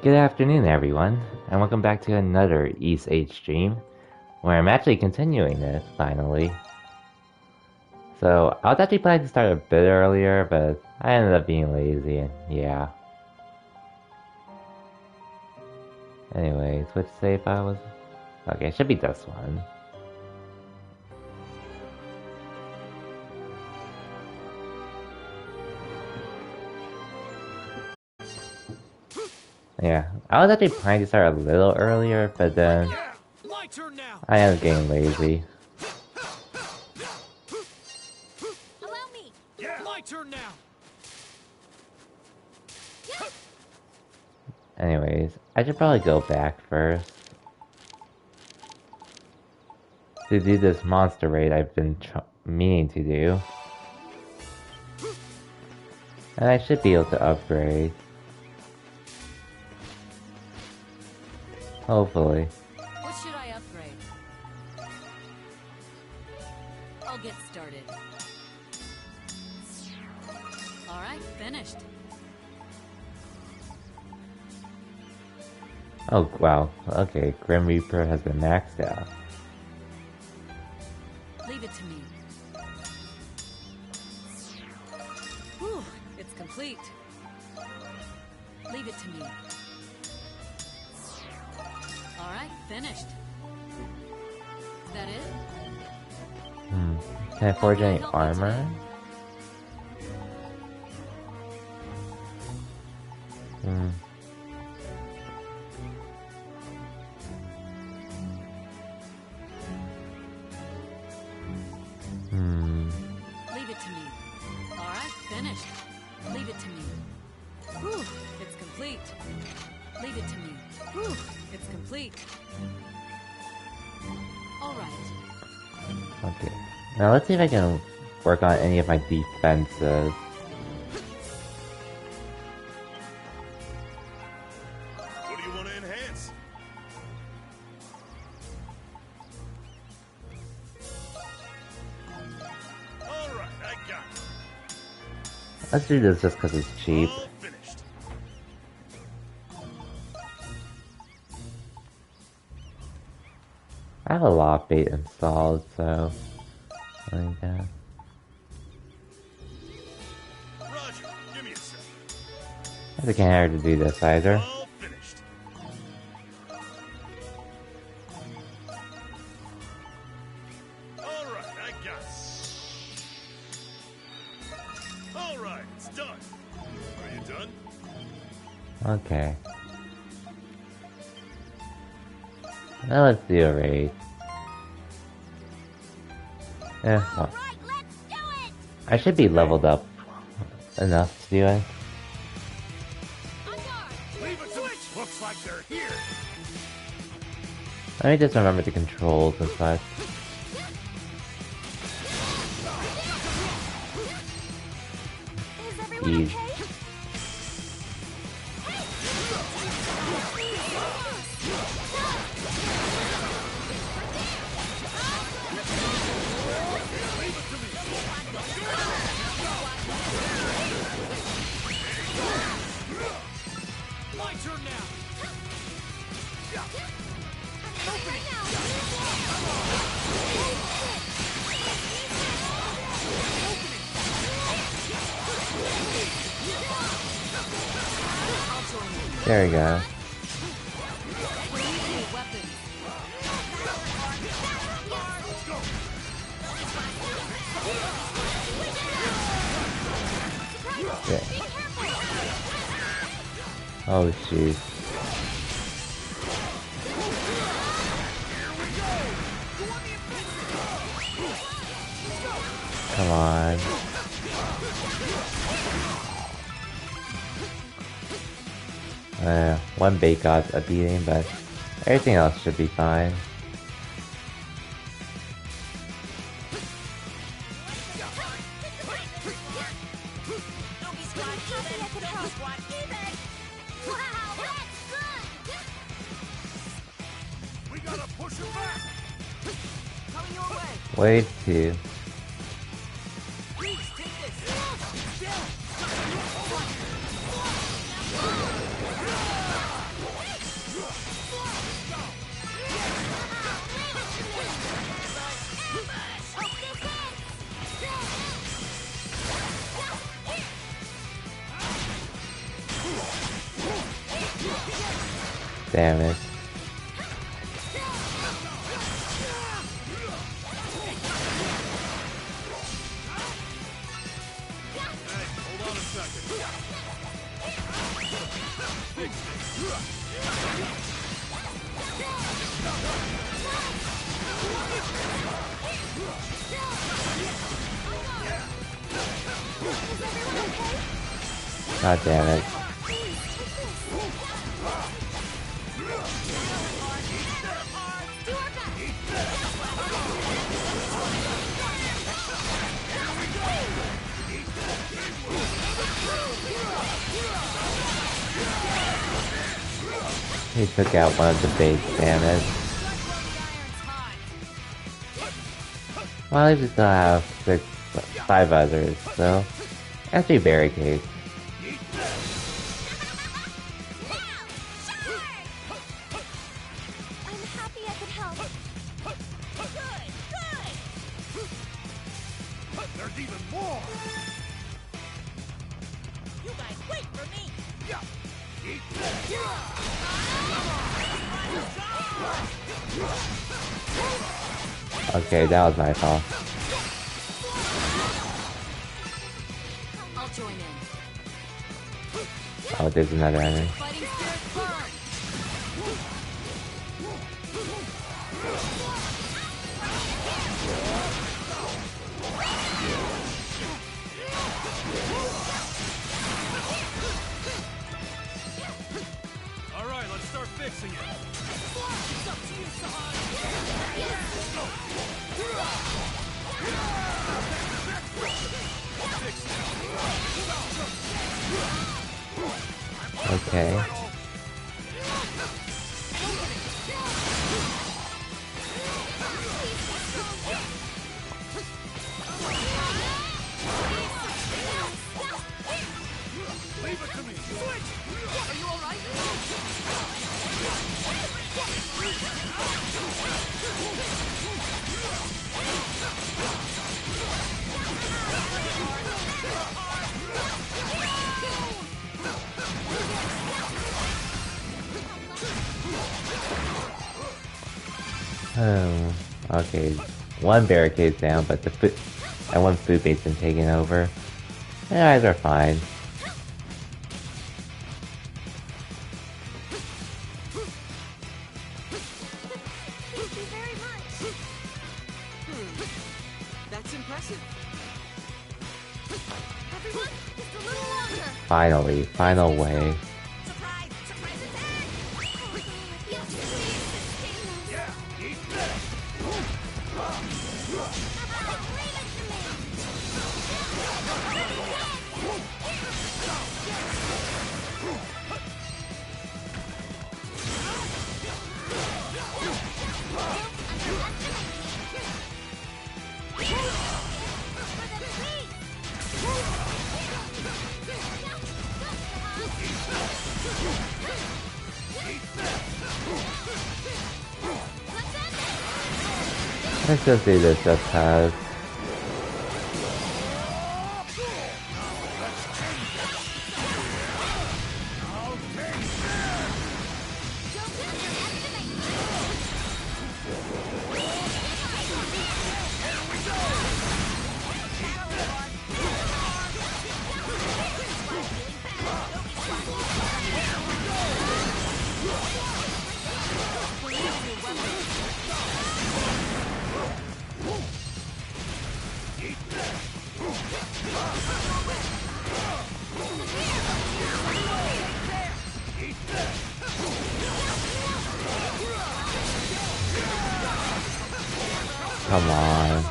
Good afternoon, everyone, and welcome back to another East 8 stream, where I'm actually continuing this, finally. So, I was actually planning to start a bit earlier, but I ended up being lazy, and yeah. Anyways, which save I was... Okay, it should be this one. Yeah, I was actually planning to start a little earlier, but then I ended up getting lazy. Allow me. My turn now. Anyways, I should probably go back first to do this monster raid I've been meaning to do. And I should be able to upgrade. Hopefully. What should I upgrade? I'll get started. Alright, finished. Oh, wow. Okay, Grim Reaper has been maxed out. Leave it to me. Whew, it's complete. Leave it to me. Alright, finished. Is that it? Can I forge any armor? Leave it to me. Alright, finished. Leave it to me. Whew, it's complete. Leave it to me. Whew, it's complete. Alright. Okay. Now let's see if I can work on any of my defenses. What do you want to enhance? Alright, I got it. Let's do this just because it's cheap. All finished. I have a lot of bait installed, so... like that. Roger, give me a sec. I can't hire to do this either. All finished. Alright, I got it. Alright, it's done. Are you done? Okay. Now let's do a raid. Yeah, well, Right, let's do it! I should be leveled up enough to do it. Leave it to me. Looks like they're here. Let me just remember the controls and such. Is everyone Easy. okay? My turn now. There we go. Yeah. Oh jeez. Come on. One bait got a beating, but everything else should be fine. We gotta push him back. Coming your way. Wave 2. Please take this. Damn it. Hold on a second. God damn it. He took out one of the baits, damn it. Well, at least we still have 5 others, so actually barricades. I'm happy I could help. There's even more! You guys wait for me. Okay, that was my fault. I'll join in. Oh, there's another enemy. Fighting spirit burn! All right, let's start fixing it. It's up to you, Sahan. Okay. Leave it to me. Switch! Are you alright? Oh, okay. One barricade's down, but that one food bait's been taken over. You guys are fine. Thank you very much. That's impressive. Everyone, just a little longer. Finally, final way. Surprise! Surprise attack! Oh, yes, please. Yeah, eat this! Leave it to me. Let's just do this just cause. Come on.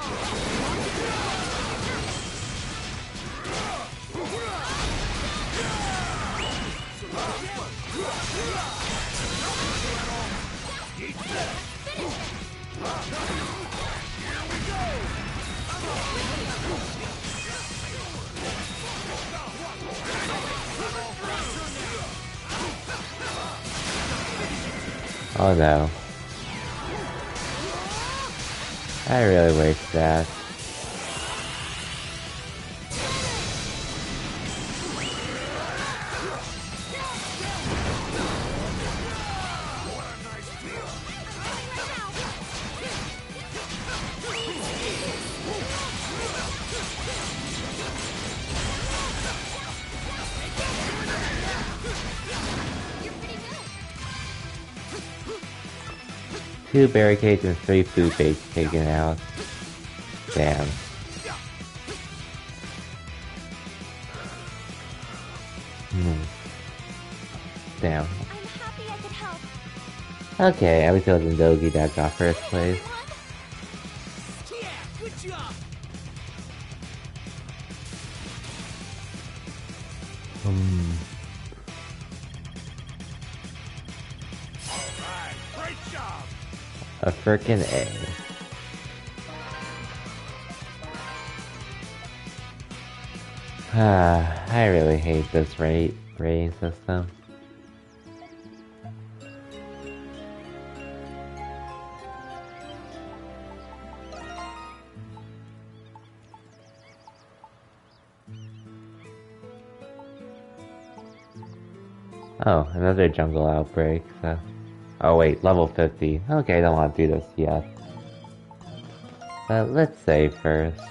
Oh no. I really wish that. 2 barricades and 3 food baits taken out. Damn. Damn. I'm happy I could help. Okay, at least it wasn't Dogi that got first place. Yeah, good job. Alright, great job! A frickin' A. I really hate this rating system. Oh, another jungle outbreak, so... Oh wait, level 50. Okay, I don't want to do this yet. But let's save first.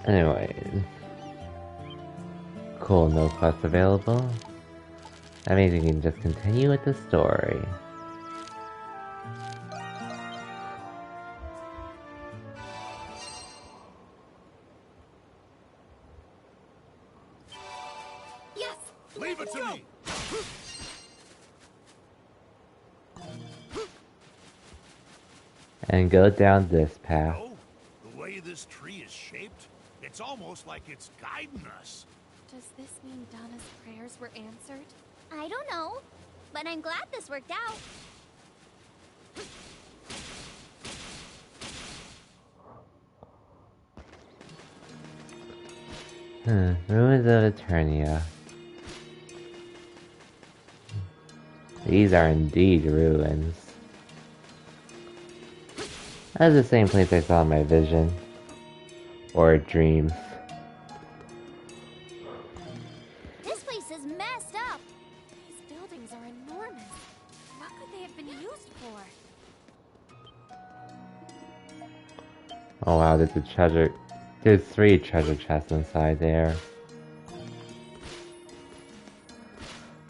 Anyways. Cool, no quests available. That means we can just continue with the story. Yes! Leave it to me! And go down this path. Oh, the way this tree is shaped, it's almost like it's guiding us. Does this mean Donna's prayers were answered? I don't know, but I'm glad this worked out. Ruins of Eternia. These are indeed ruins. That's the same place I saw in my vision. Or dreams. This place is messed up. These buildings are enormous. What could they have been used for? Oh wow, there's a treasure. There's 3 treasure chests inside there.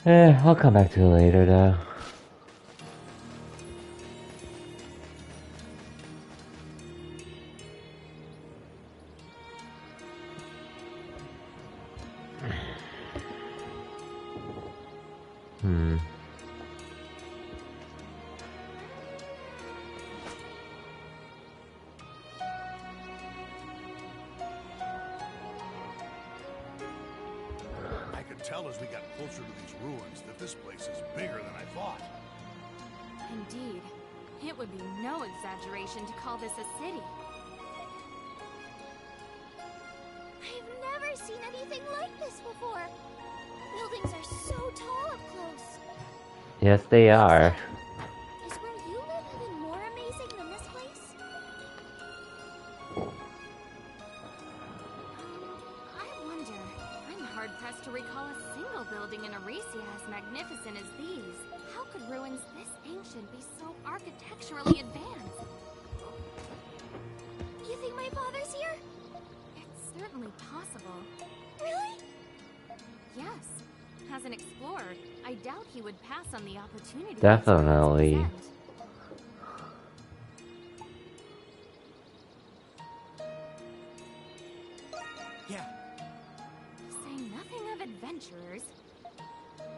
I'll come back to it later though. I could tell as we got closer to these ruins that this place is bigger than I thought. Indeed. It would be no exaggeration to call this a city. I've never seen anything like this before. Buildings are so tall up close. Yes, they are. Is where you live even more amazing than this place? I wonder. I'm hard-pressed to recall a single building in Arisia as magnificent as these. How could ruins this ancient be so architecturally advanced? You think my father's here? It's certainly possible. Really? Yes. As an explorer, I doubt he would pass on the opportunity. to Definitely. present. Yeah. Say nothing of adventurers.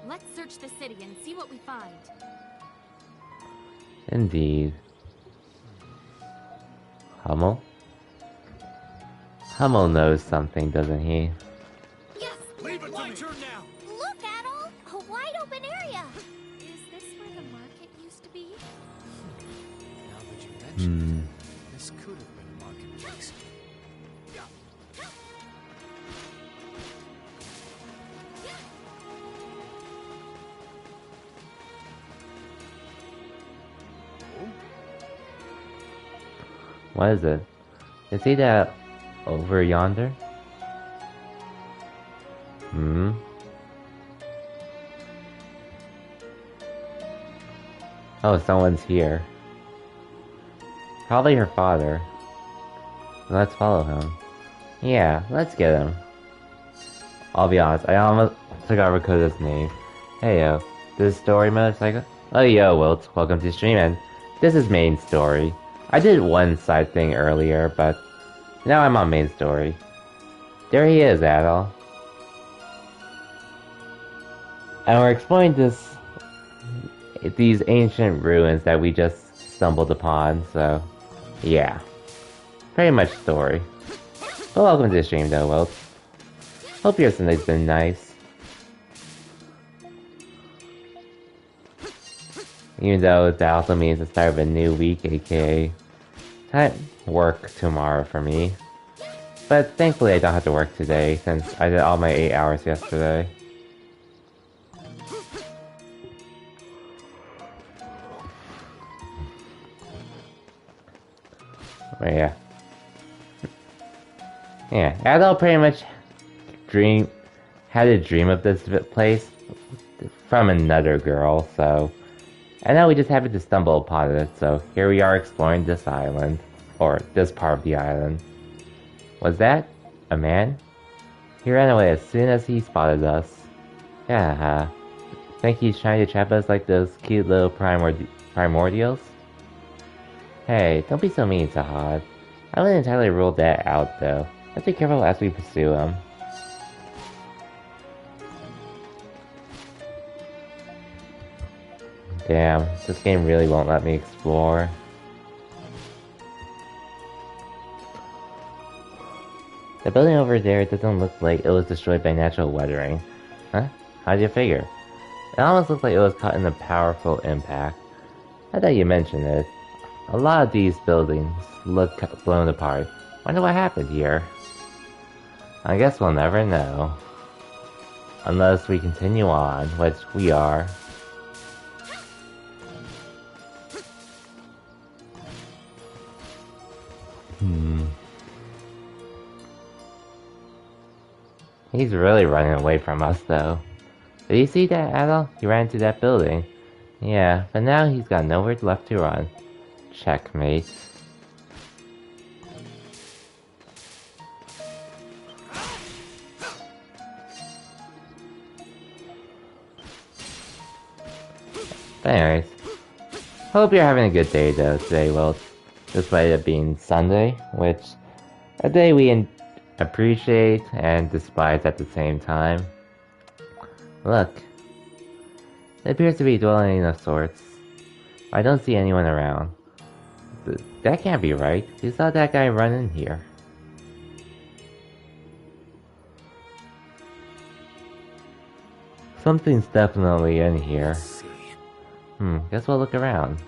Let's search the city and see what we find. Indeed. Hummel? Hummel knows something, doesn't he? Yes! Leave it to My me! turn now. Look, Adol! A wide open area! Is this where the market used to be? Now that you mention it, this could have been a marketplace. What is it? Is he that over yonder? Oh, someone's here. Probably her father. Let's follow him. Yeah, let's get him. I'll be honest, I almost forgot Rakota's name. Hey yo, this is story motorcycle? Oh yo, Wilt, welcome to stream, and this is main story. I did one side thing earlier, but now I'm on main story. There he is, Adol. And we're exploring these ancient ruins that we just stumbled upon, so yeah. Pretty much story. But welcome to the stream though, Wilt. Hope your Sunday's been nice. Even though that also means the start of a new week, aka work tomorrow for me. But thankfully I don't have to work today since I did all my 8 hours yesterday. But yeah. Yeah, Adol pretty much had a dream of this place from another girl, so... And now we just happened to stumble upon it, so here we are exploring this island. Or this part of the island. Was that a man? He ran away as soon as he spotted us. Yeah, think he's trying to trap us like those cute little primordials? Hey, don't be so mean, Sahad. I wouldn't entirely rule that out, though. Let's be careful as we pursue him. Damn, this game really won't let me explore. The building over there doesn't look like it was destroyed by natural weathering. Huh? How'd you figure? It almost looks like it was caught in a powerful impact. I thought you mentioned it. A lot of these buildings look blown apart. Wonder what happened here. I guess we'll never know. Unless we continue on, which we are. He's really running away from us, though. Did you see that, Adol? He ran into that building. Yeah, but now he's got nowhere left to run. Checkmate. But anyways, hope you're having a good day though today, Wilt. Despite it being Sunday, which a day we appreciate and despise at the same time. Look, it appears to be a dwelling of sorts. I don't see anyone around. That can't be right. You saw that guy run in here. Something's definitely in here. Guess we'll look around.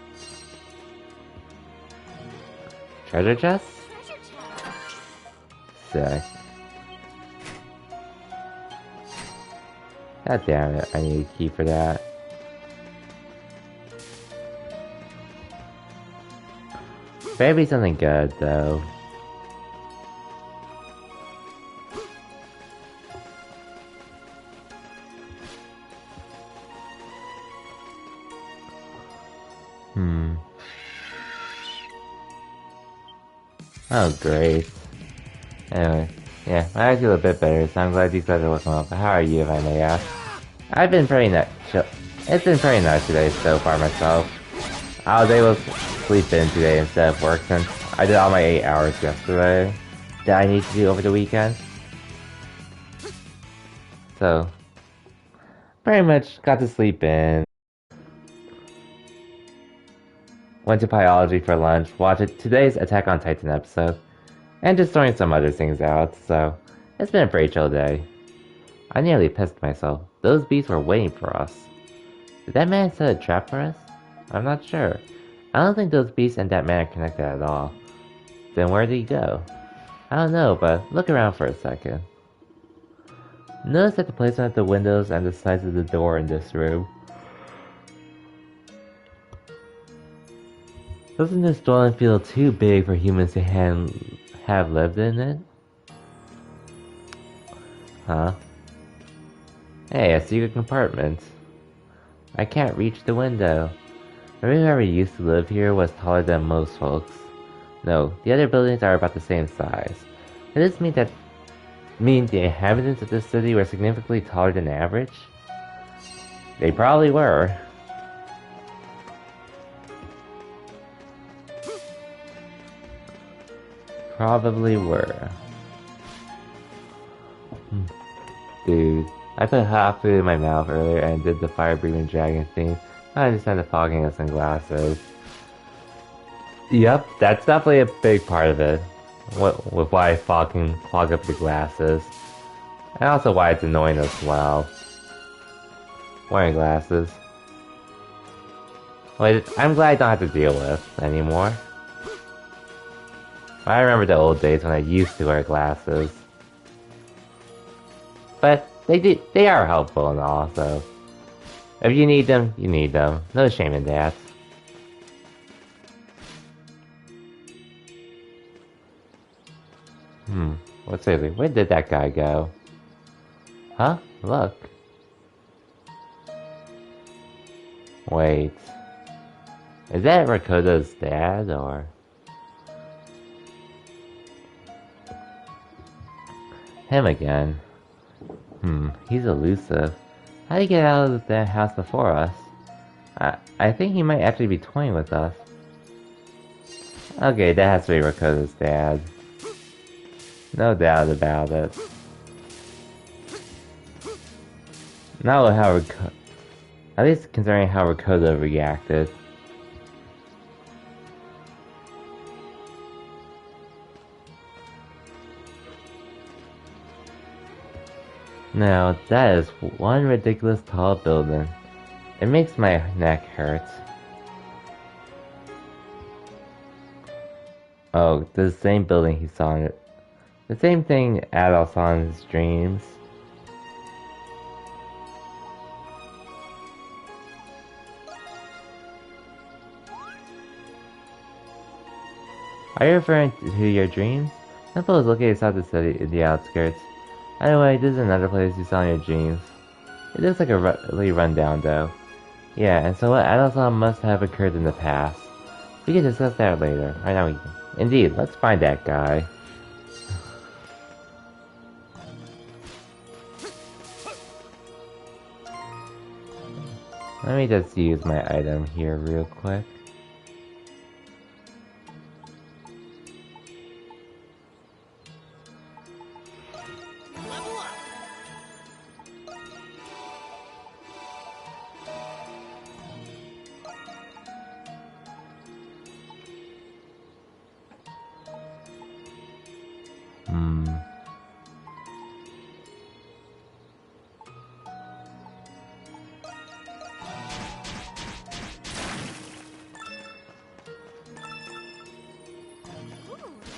Treasure chest? Sick. God damn it, I need a key for that. Better be something good, though. Oh, great. Anyway, yeah, my eyes feel a bit better, so I'm glad these guys are looking up. How are you, if I may ask? I've been pretty It's been pretty nice today so far myself. I was able to sleep in today instead of work since I did all my 8 hours yesterday that I need to do over the weekend. So, pretty much got to sleep in. Went to Biology for lunch, watched today's Attack on Titan episode, and just throwing some other things out, so it's been a pretty chill day. I nearly pissed myself. Those beasts were waiting for us. Did that man set a trap for us? I'm not sure. I don't think those beasts and that man are connected at all. Then where did he go? I don't know, but look around for a second. Notice that the placement of the windows and the size of the door in this room. Doesn't this dwelling feel too big for humans to have lived in it? Huh? Hey, a secret compartment. I can't reach the window. Maybe whoever used to live here was taller than most folks. No, the other buildings are about the same size. Does this mean the inhabitants of this city were significantly taller than average? They probably were. Probably were. Dude, I put hot food in my mouth earlier and did the fire-breathing dragon thing. I understand the fogging of sunglasses. Yep, that's definitely a big part of it. With why I fog up the glasses. And also why it's annoying as well. Wearing glasses. Wait, I'm glad I don't have to deal with anymore. I remember the old days when I used to wear glasses. But they are helpful and all, so if you need them, you need them. No shame in that. What's seriously, where did that guy go? Huh? Look. Wait. Is that Rakoda's dad, or? Him again. He's elusive. How did he get out of that house before us? I think he might actually be toying with us. Okay, that has to be Rakoda's dad. No doubt about it. Not how at least considering how Rakoda reacted. Now, that is one ridiculous tall building. It makes my neck hurt. Oh, the same building he saw in it. The same thing Adol saw in his dreams. Are you referring to your dreams? Temple is located south of the city in the outskirts. Anyway, this is another place you saw in your dreams. It looks like a really rundown though. Yeah, and so what Adol saw must have occurred in the past. We can discuss that later. Right now we can. Indeed, let's find that guy. Let me just use my item here real quick.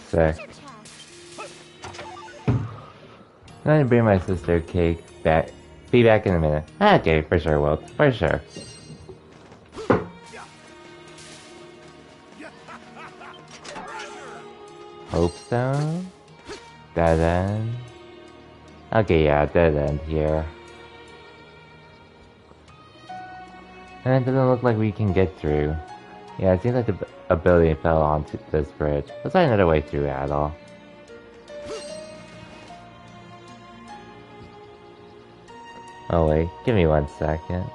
Sick. I'm gonna bring my sister cake back. Be back in a minute. Okay, for sure, Will. For sure. Hope Stone? Dead end? Okay, yeah, dead end here. And it doesn't look like we can get through. Yeah, it seems like a building fell onto this bridge. Let's find another way through at all. Oh wait, give me 1 second.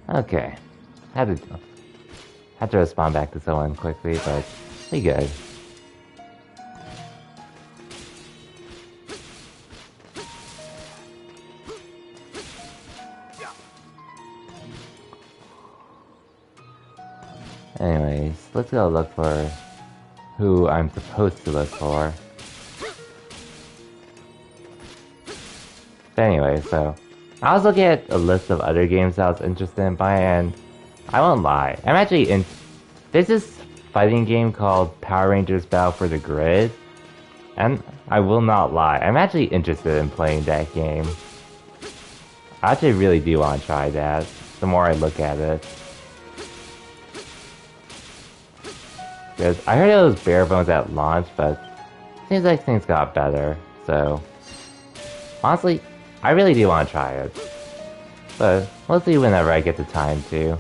Okay. Had to respond back to someone quickly, but we good. Anyways, let's go look for who I'm supposed to look for. But anyway, so I was looking at a list of other games I was interested in buying, and I won't lie, I'm actually in. There's this fighting game called Power Rangers Battle for the Grid, and I will not lie, I'm actually interested in playing that game. I actually really do want to try that, the more I look at it. Because I heard it was bare bones at launch, but it seems like things got better, so... Honestly, I really do want to try it. But we'll see whenever I get the time to.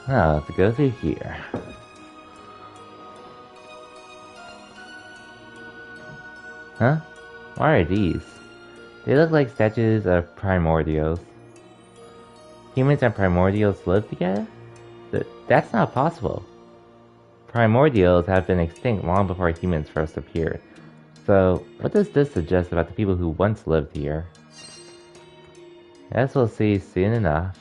Oh, let's go through here. Huh? What are these? They look like statues of primordials. Humans and primordials live together? That's not possible. Primordials have been extinct long before humans first appeared. So, what does this suggest about the people who once lived here? Guess we'll see soon enough.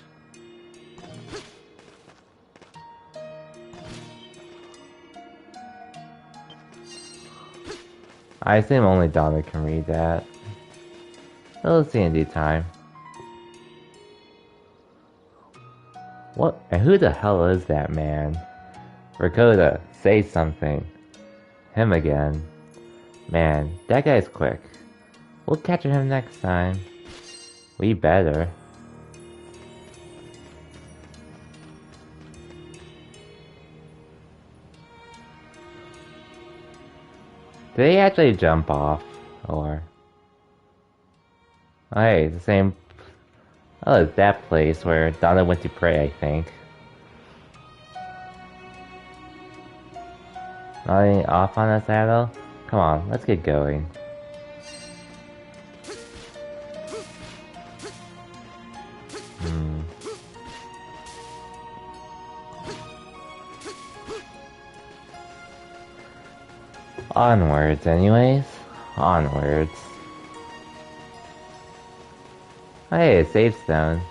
I assume only Donna can read that. We'll see in due time. What? And who the hell is that man? Rakota, say something. Him again. Man, that guy's quick. We'll catch him next time. We better. Did he actually jump off? Or... Oh, hey, it's the same... Oh, it's that place where Donna went to pray, I think. Nothing off on us at all? Come on, let's get going. Onwards, anyways. Onwards. Hey, a save stone.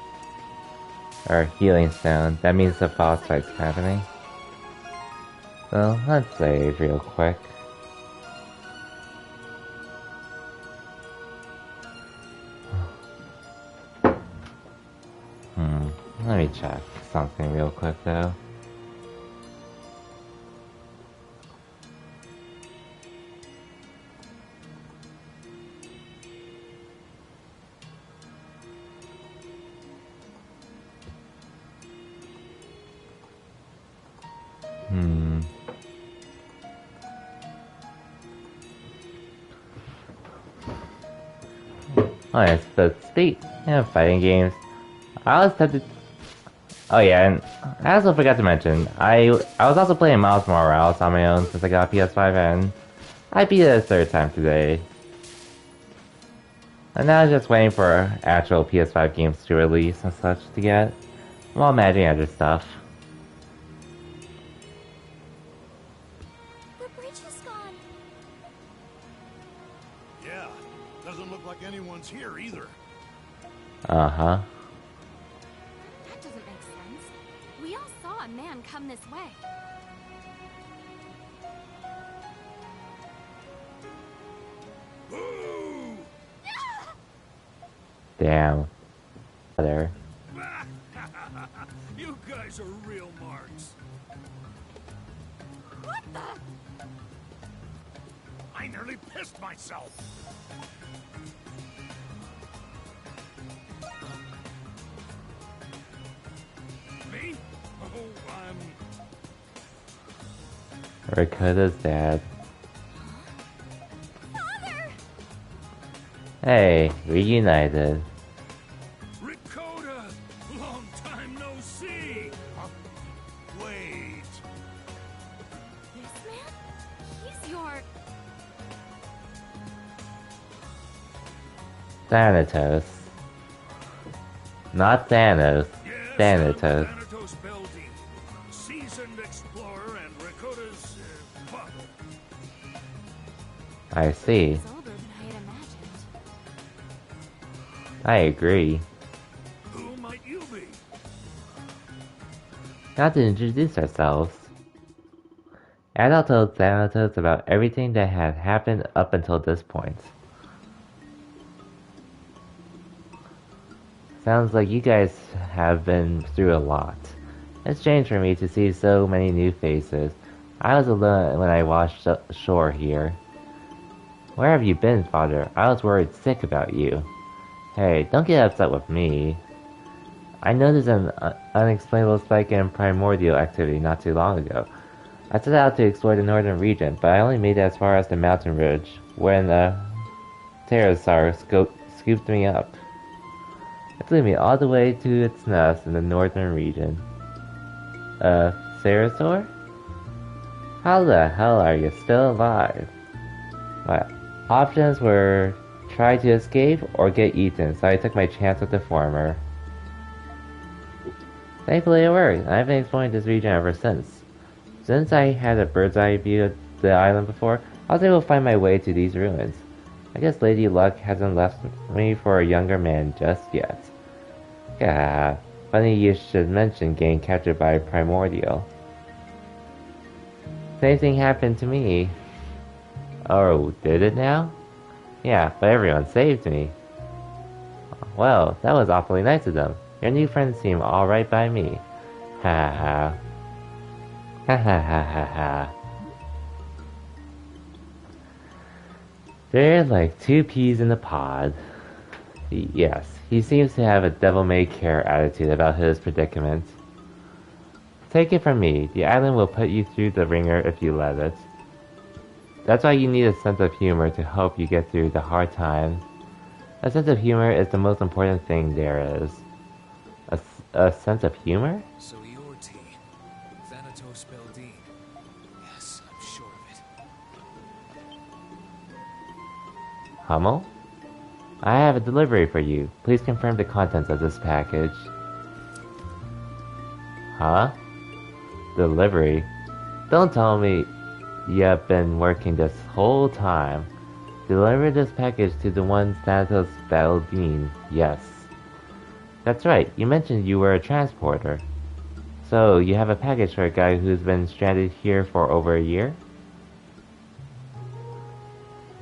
Or healing stone. That means the boss fight's happening. So, let's save real quick. Let me check something real quick though. Oh yes, but speaking of fighting games, I was tempted. Oh yeah, and I also forgot to mention, I was also playing Miles Morales on my own since I got a PS5, and I beat it a third time today. And now I'm just waiting for actual PS5 games to release and such to get, while managing other stuff. The bridge is gone. Yeah, doesn't look like anyone's here either. Uh-huh. That doesn't make sense. We all saw a man come this way. Boo! Damn. There. You guys are real marks. What the? I nearly pissed myself. Me? Oh, Rakota's dad. Father! Hey, reunited. Rakota! Long time no see! Wait. This man? He's your... Thanatos. Not Thanos. Yes, Thanatos. Thanatos Belding. Seasoned explorer and Rakota's father. I see. He's older than I had I agree. Who might you be? Now to introduce ourselves. Adol told Thanatos about everything that had happened up until this point. Sounds like you guys have been through a lot. It's strange for me to see so many new faces. I was alone when I washed ashore here. Where have you been, Father? I was worried sick about you. Hey, don't get upset with me. I noticed an unexplainable spike in primordial activity not too long ago. I set out to explore the northern region, but I only made it as far as the mountain ridge, when a pterosaur scooped me up. It flew me all the way to its nest in the northern region. A pterosaur? How the hell are you still alive? My options were try to escape or get eaten, so I took my chance with the former. Thankfully it worked, and I've been exploring this region ever since. Since I had a bird's eye view of the island before, I was able to find my way to these ruins. I guess Lady Luck hasn't left me for a younger man just yet. Gah, funny you should mention getting captured by Primordial. Same thing happened to me. Oh, did it now? Yeah, but everyone saved me. Well, that was awfully nice of them. Your new friends seem alright by me. Ha ha. Ha ha ha ha ha. They're like two peas in a pod. Yes, he seems to have a devil-may-care attitude about his predicament. Take it from me, the island will put you through the ringer if you let it. That's why you need a sense of humor to help you get through the hard times. A sense of humor is the most important thing there is. A sense of humor? So you're T. Thanatos Beldine. Yes, I'm sure of it. Hummel? I have a delivery for you. Please confirm the contents of this package. Huh? Delivery? Don't tell me you've been working this whole time. Deliver this package to the one Thanatos Beldine. Yes. That's right, you mentioned you were a transporter. So, you have a package for a guy who's been stranded here for over a year?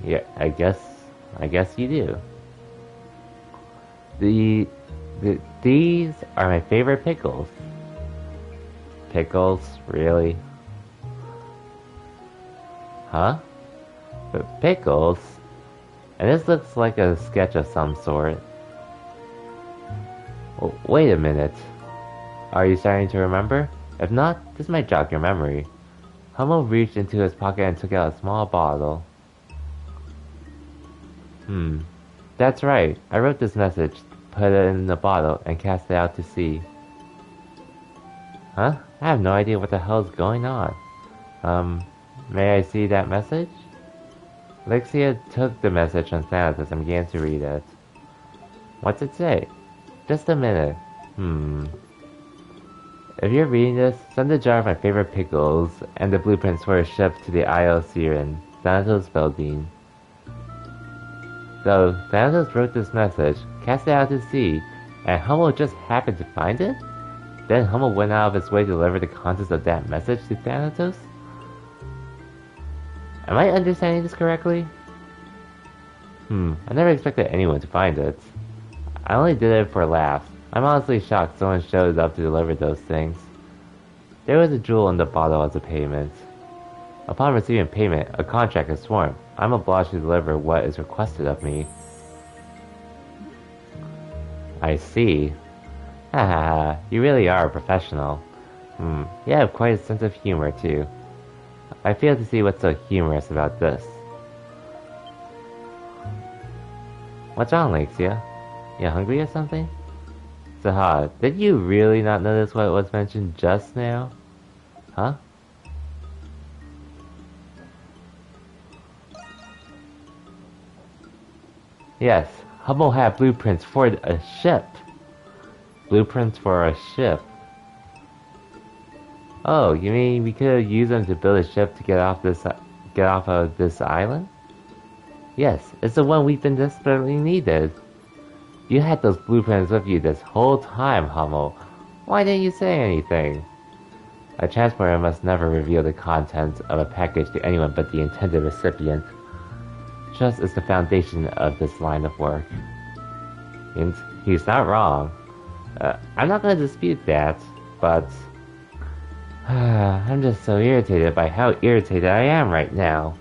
Yeah, I guess you do. These are my favorite pickles. Pickles? Really? Huh? But pickles? And this looks like a sketch of some sort. Oh, wait a minute. Are you starting to remember? If not, this might jog your memory. Hummel reached into his pocket and took out a small bottle. That's right. I wrote this message, put it in the bottle, and cast it out to sea. Huh? I have no idea what the hell's going on. May I see that message? Lixia took the message from Thanatos and began to read it. What's it say? Just a minute. If you're reading this, send a jar of my favorite pickles and the blueprints for a ship to the Isle of Siren, Thanatos Beldine. So, Thanatos wrote this message, cast it out to sea, and Hummel just happened to find it? Then Hummel went out of his way to deliver the contents of that message to Thanatos? Am I understanding this correctly? I never expected anyone to find it. I only did it for laughs. I'm honestly shocked someone showed up to deliver those things. There was a jewel in the bottle as a payment. Upon receiving payment, a contract is sworn. I'm obliged to deliver what is requested of me. I see. Haha, you really are a professional. You have quite a sense of humor too. I fail to see what's so humorous about this. What's wrong, Lexia? You hungry or something? Zaha, did you really not notice what was mentioned just now? Huh? Yes, Hummel had blueprints for a ship. Blueprints for a ship. Oh, you mean we could have used them to build a ship to get off of this island? Yes, it's the one we've been desperately needed. You had those blueprints with you this whole time, Hummel. Why didn't you say anything? A transporter must never reveal the contents of a package to anyone but the intended recipient. Trust is the foundation of this line of work. And he's not wrong. I'm not going to dispute that, but I'm just so irritated by how irritated I am right now.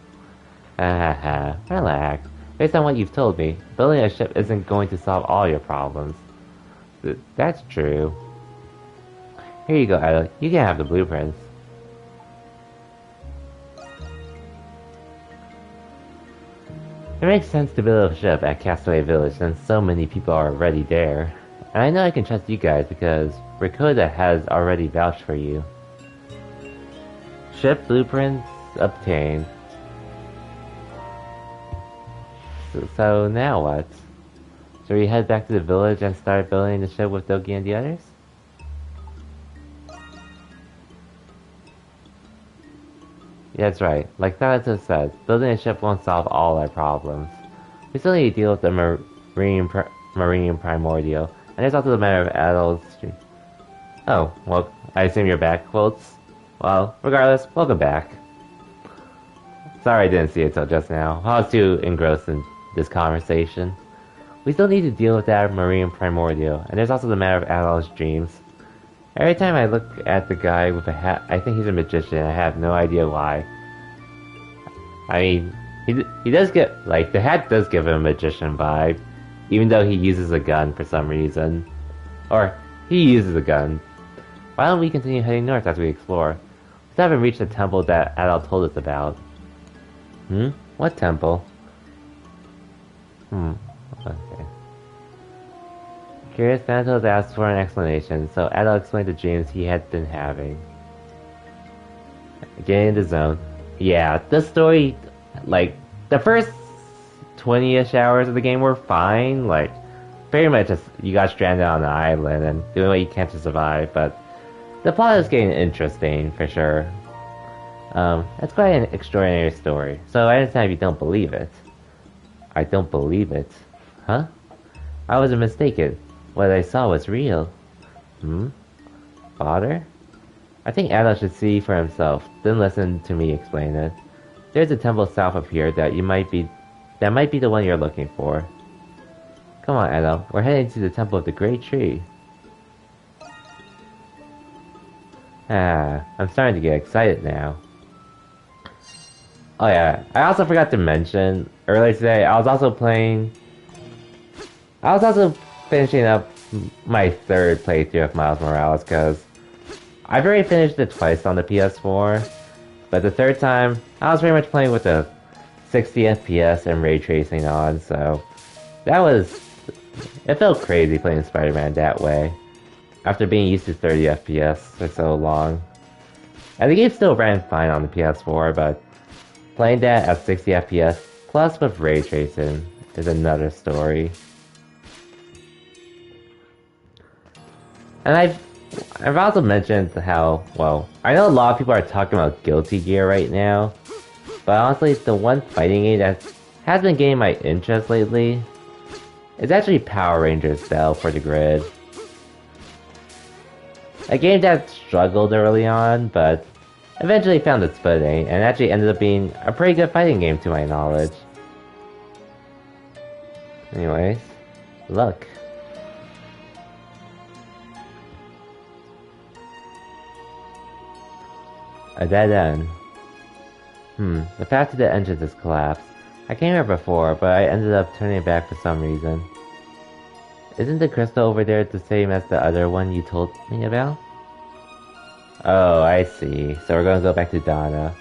Relax. Based on what you've told me, building a ship isn't going to solve all your problems. That's true. Here you go, Ida. You can have the blueprints. It makes sense to build a ship at Castaway Village since so many people are already there. And I know I can trust you guys because Rakoda has already vouched for you. Ship blueprints obtained. So now what? Should we head back to the village and start building the ship with Doki and the others? Yeah, that's right. Like Thanatos said, building a ship won't solve all our problems. We still need to deal with the marine primordial, and there's also the matter of adults. Oh, well, I assume you're back, Quilts? Well, regardless, welcome back. Sorry I didn't see it till just now. I was too engrossed in this conversation. We still need to deal with that marine primordial, and there's also the matter of Adol's dreams. Every time I look at the guy with a hat, I think he's a magician. I have no idea why. I mean, he does get, like, the hat does give him a magician vibe, even though he uses a gun for some reason. Or, he uses a gun. Why don't we continue heading north as we explore? We still haven't reached the temple that Adol told us about. What temple? Okay. Curious, Thanatos asked for an explanation, so Adol explained the dreams he had been having. Getting in the zone. Yeah, the story, like, the first 20-ish hours of the game were fine, like, pretty much just, you got stranded on an island and doing what you can to survive, but the plot is getting interesting, for sure. It's quite an extraordinary story, so I understand if you don't believe it. I don't believe it. Huh? I wasn't mistaken. What I saw was real. Father? I think Adol should see for himself, then listen to me explain it. There's a temple south of here that might be the one you're looking for. Come on, Adol, we're heading to the Temple of the Great Tree. I'm starting to get excited now. Oh yeah, I also forgot to mention, earlier today, I was also finishing up my third playthrough of Miles Morales, because I've already finished it twice on the PS4, but the third time, I was pretty much playing with a 60 FPS and ray tracing on, so it felt crazy playing Spider-Man that way, after being used to 30 FPS for so long. And the game still ran fine on the PS4, but playing that at 60 FPS, plus with ray tracing, is another story. And I've also mentioned how, well, I know a lot of people are talking about Guilty Gear right now, but honestly, the one fighting game that has been getting my interest lately is actually Power Rangers Battle for the Grid. A game that struggled early on, but eventually found its footing, and actually ended up being a pretty good fighting game to my knowledge. Anyways, look. A dead end. The path to the entrance is collapsed. I came here before, but I ended up turning back for some reason. Isn't the crystal over there the same as the other one you told me about? Oh, I see. So we're gonna go back to Donna.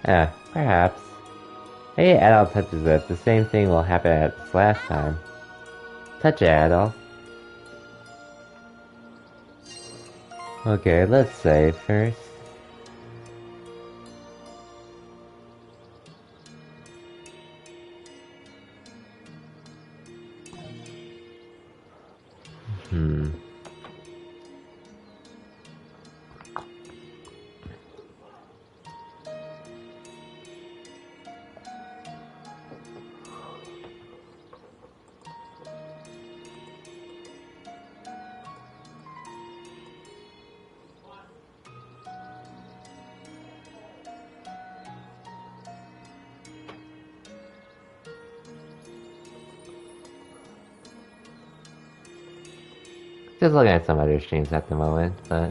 Perhaps. Hey, Adol touches it. The same thing will happen as last time. Touch it, Adol. Okay, let's save first. Just looking at some other streams at the moment, but...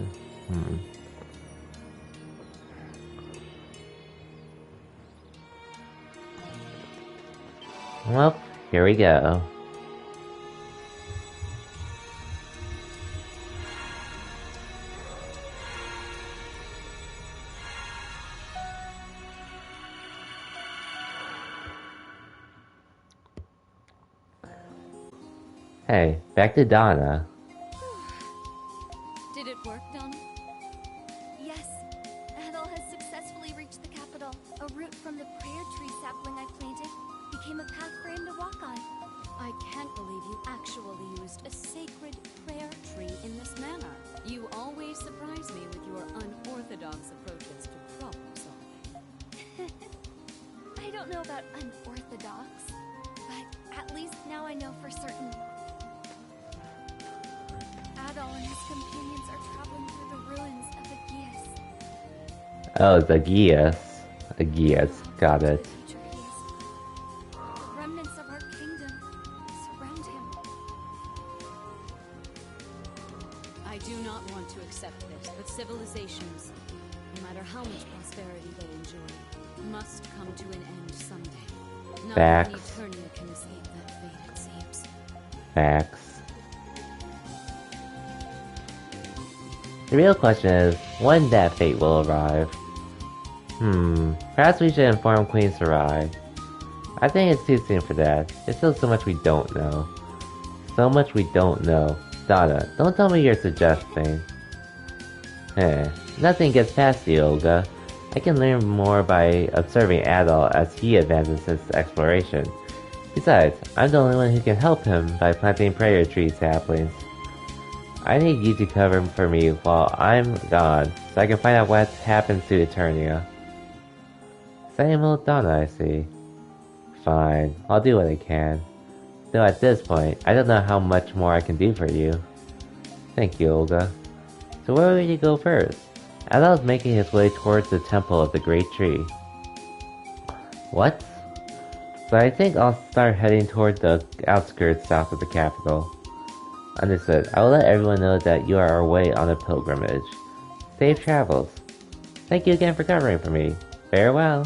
Well, here we go. Hey, back to Donna. Did it work, Donna? Yes, Adol has successfully reached the capital. A root from the prayer tree sapling I planted became a path for him to walk on. I can't believe you actually used a sacred prayer tree in this manner. You always surprise me with your unorthodox approaches to problem solving. I don't know about unorthodox, but at least now I know for certain. Adol and his companions are traveling through the ruins of Aegeus. Oh, the Aegeus. Aegeus, got it. The remnants of our kingdom surround him. I do not want to accept this, but civilizations, no matter how much prosperity they enjoy, must come to an end someday. Not Facts. even Eternia can escape that fate, it seems. Facts. The real question is, when that fate will arrive? Perhaps we should inform Queen Sarai. I think it's too soon for that. There's still so much we don't know. So much we don't know. Donna, don't tell me you're suggesting. Nothing gets past you, Olga. I can learn more by observing Adol as he advances his exploration. Besides, I'm the only one who can help him by planting prayer tree saplings. I need you to cover for me while I'm gone, so I can find out what happens to Eternia. Same old Donna, I see. Fine, I'll do what I can. Though at this point, I don't know how much more I can do for you. Thank you, Olga. So where will you go first? Adol's making his way towards the Temple of the Great Tree. What? So I think I'll start heading toward the outskirts south of the capital. Understood. I will let everyone know that you are away on a pilgrimage. Safe travels. Thank you again for covering for me. Farewell.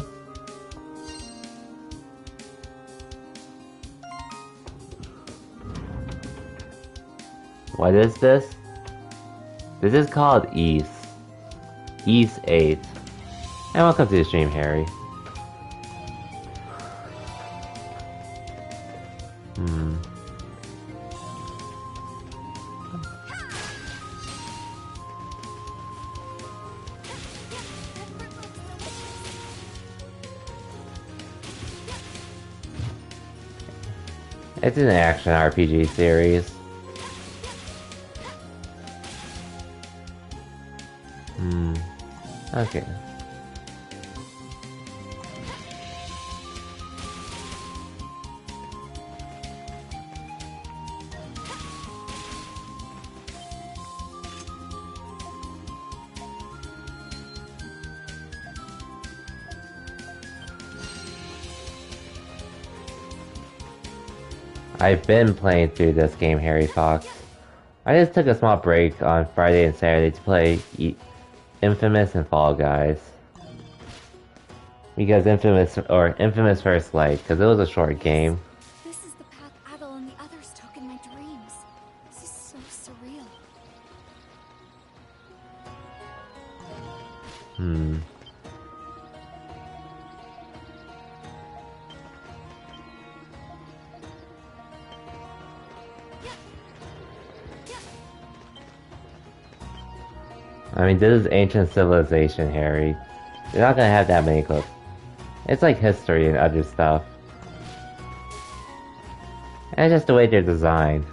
What is this? This is called Ys. Ys 8. And welcome to the stream, Harry. It's an action RPG series. Okay. I've been playing through this game, Harry Fox. I just took a small break on Friday and Saturday to play Infamous and Fall Guys. Because Infamous First Light, because it was a short game. This is the path Adol and the others took in my dreams. This is so surreal. I mean, this is ancient civilization, Harry. You're not gonna have that many clips. It's like history and other stuff. And just the way they're designed.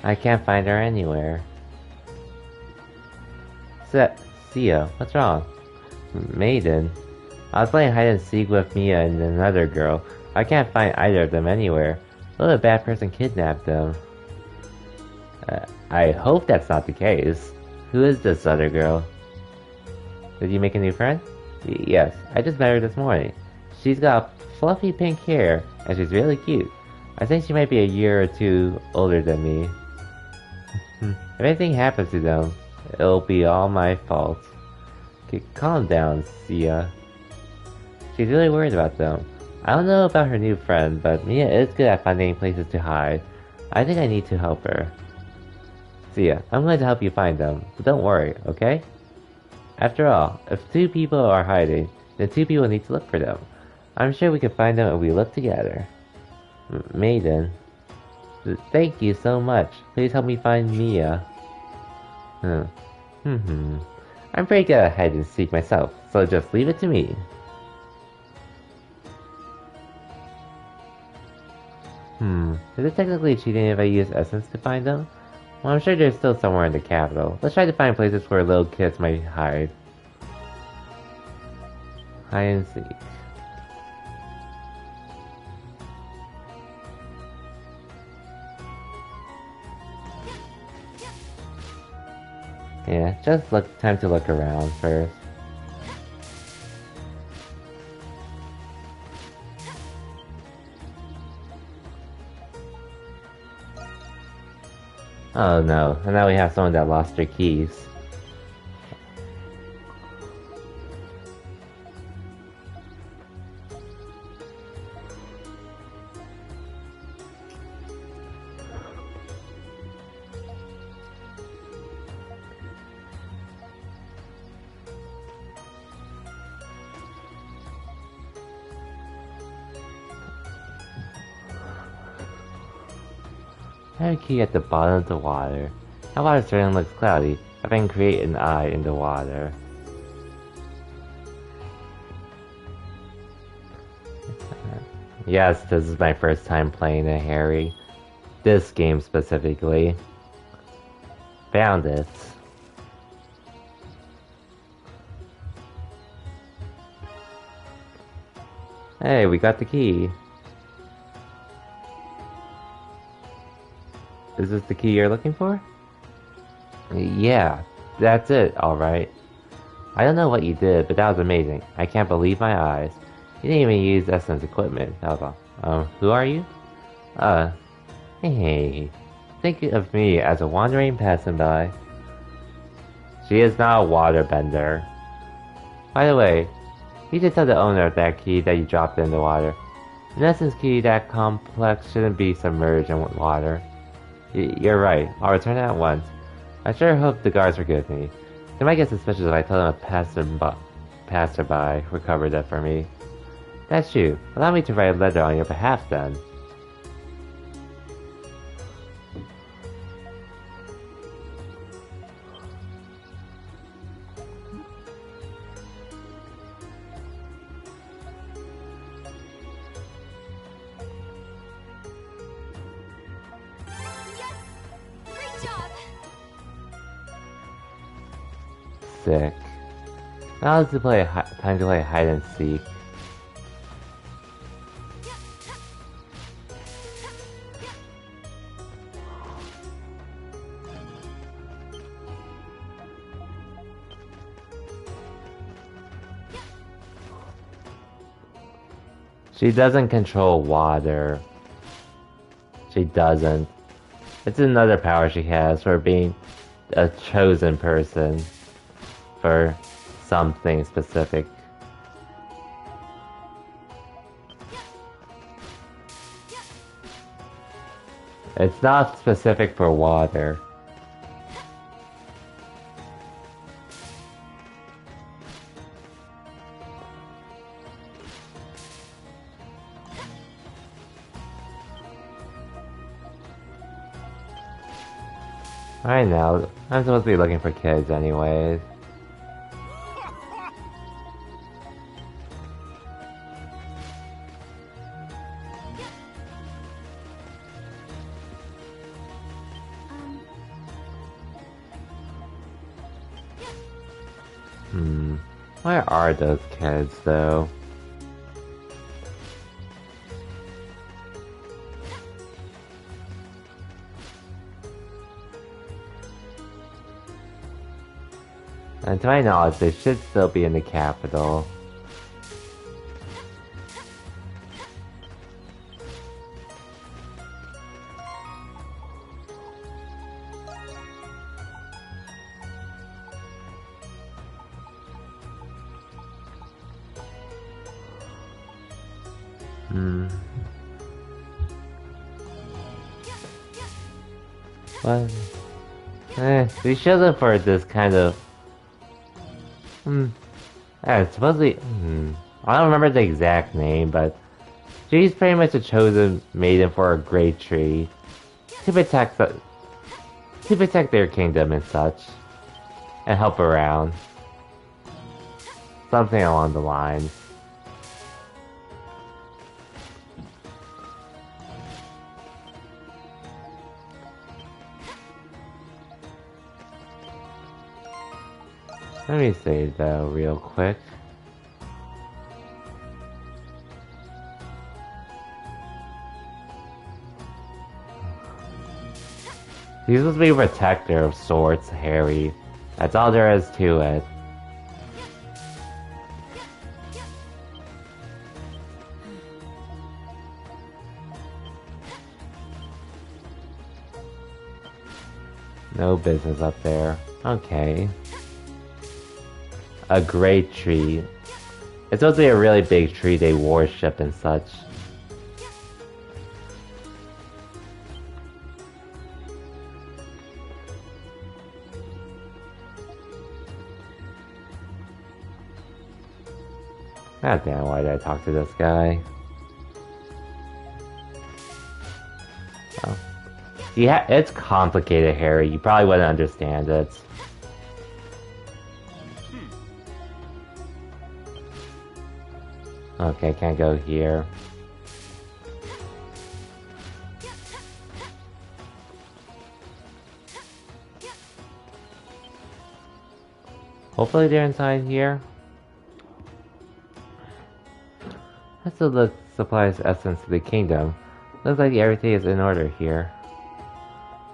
I can't find her anywhere. Sia, what's wrong? Maiden? I was playing hide and seek with Mia and another girl. I can't find either of them anywhere. What if a bad person kidnapped them? I hope that's not the case. Who is this other girl? Did you make a new friend? Yes, I just met her this morning. She's got fluffy pink hair, and she's really cute. I think she might be a year or two older than me. If anything happens to them, it'll be all my fault. Okay, calm down, Sia. She's really worried about them. I don't know about her new friend, but Mia is good at finding places to hide. I think I need to help her. Sia, I'm going to help you find them, but don't worry, okay? After all, if two people are hiding, then two people need to look for them. I'm sure we can find them if we look together. Maiden. Thank you so much. Please help me find Mia. I'm pretty good at hide and seek myself, so just leave it to me. Is it technically cheating if I use essence to find them? Well, I'm sure they're still somewhere in the capital. Let's try to find places where little kids might hide. Hide and seek. Yeah, just time to look around first. Oh no, and now we have someone that lost their keys. I have a key at the bottom of the water. That water certainly looks cloudy. I can create an eye in the water. Yes, this is my first time playing a Harry. This game specifically. Found it. Hey, we got the key. Is this the key you're looking for? Yeah, that's it, alright. I don't know what you did, but that was amazing. I can't believe my eyes. You didn't even use Essence equipment. That was all. Who are you? Hey. Think of me as a wandering passerby. She is not a waterbender. By the way, you should tell the owner of that key that you dropped it in the water. An Essence key that complex shouldn't be submerged in water. You're right. I'll return it at once. I sure hope the guards forgive me. They might get suspicious if I tell them a passerby recovered it for me. That's true. Allow me to write a letter on your behalf then. Sick. Now it's time to play hide and seek. She doesn't control water. She doesn't. It's another power she has for being a chosen person. For something specific. It's not specific for water. Right now, I'm supposed to be looking for kids anyways. Where are those kids, though? And to my knowledge, they should still be in the capital. Hmm. What? We should look for this kind of... supposedly... I don't remember the exact name, but... She's pretty much a chosen maiden for a great tree. To protect their kingdom and such. And help around. Something along the lines. Let me save though real quick. He's supposed to be a protector of sorts, Harry. That's all there is to it. No business up there. Okay. A great tree. It's supposed to be a really big tree they worship and such. God damn, why did I talk to this guy? Oh. Yeah, it's complicated, Harry. You probably wouldn't understand it. Okay, can't go here. Hopefully they're inside here. Let's look supplies essence to the kingdom. Looks like everything is in order here.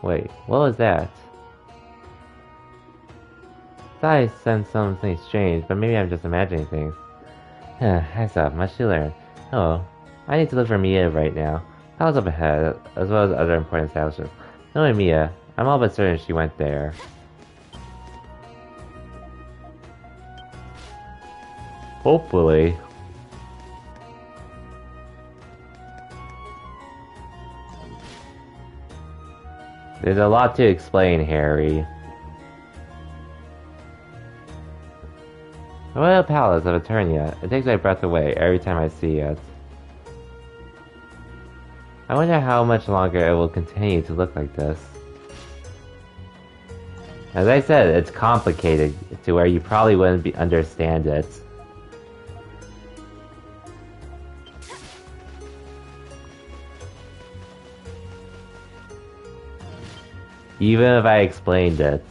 Wait, what was that? Thought I sensed something strange, but maybe I'm just imagining things. I still have much to learn. Oh, I need to look for Mia right now. I was up ahead, as well as other important establishments. Knowing Mia, I'm all but certain she went there. Hopefully. There's a lot to explain, Harry. The Royal Palace of Eternia. It takes my breath away every time I see it. I wonder how much longer it will continue to look like this. As I said, it's complicated to where you probably wouldn't understand it. Even if I explained it.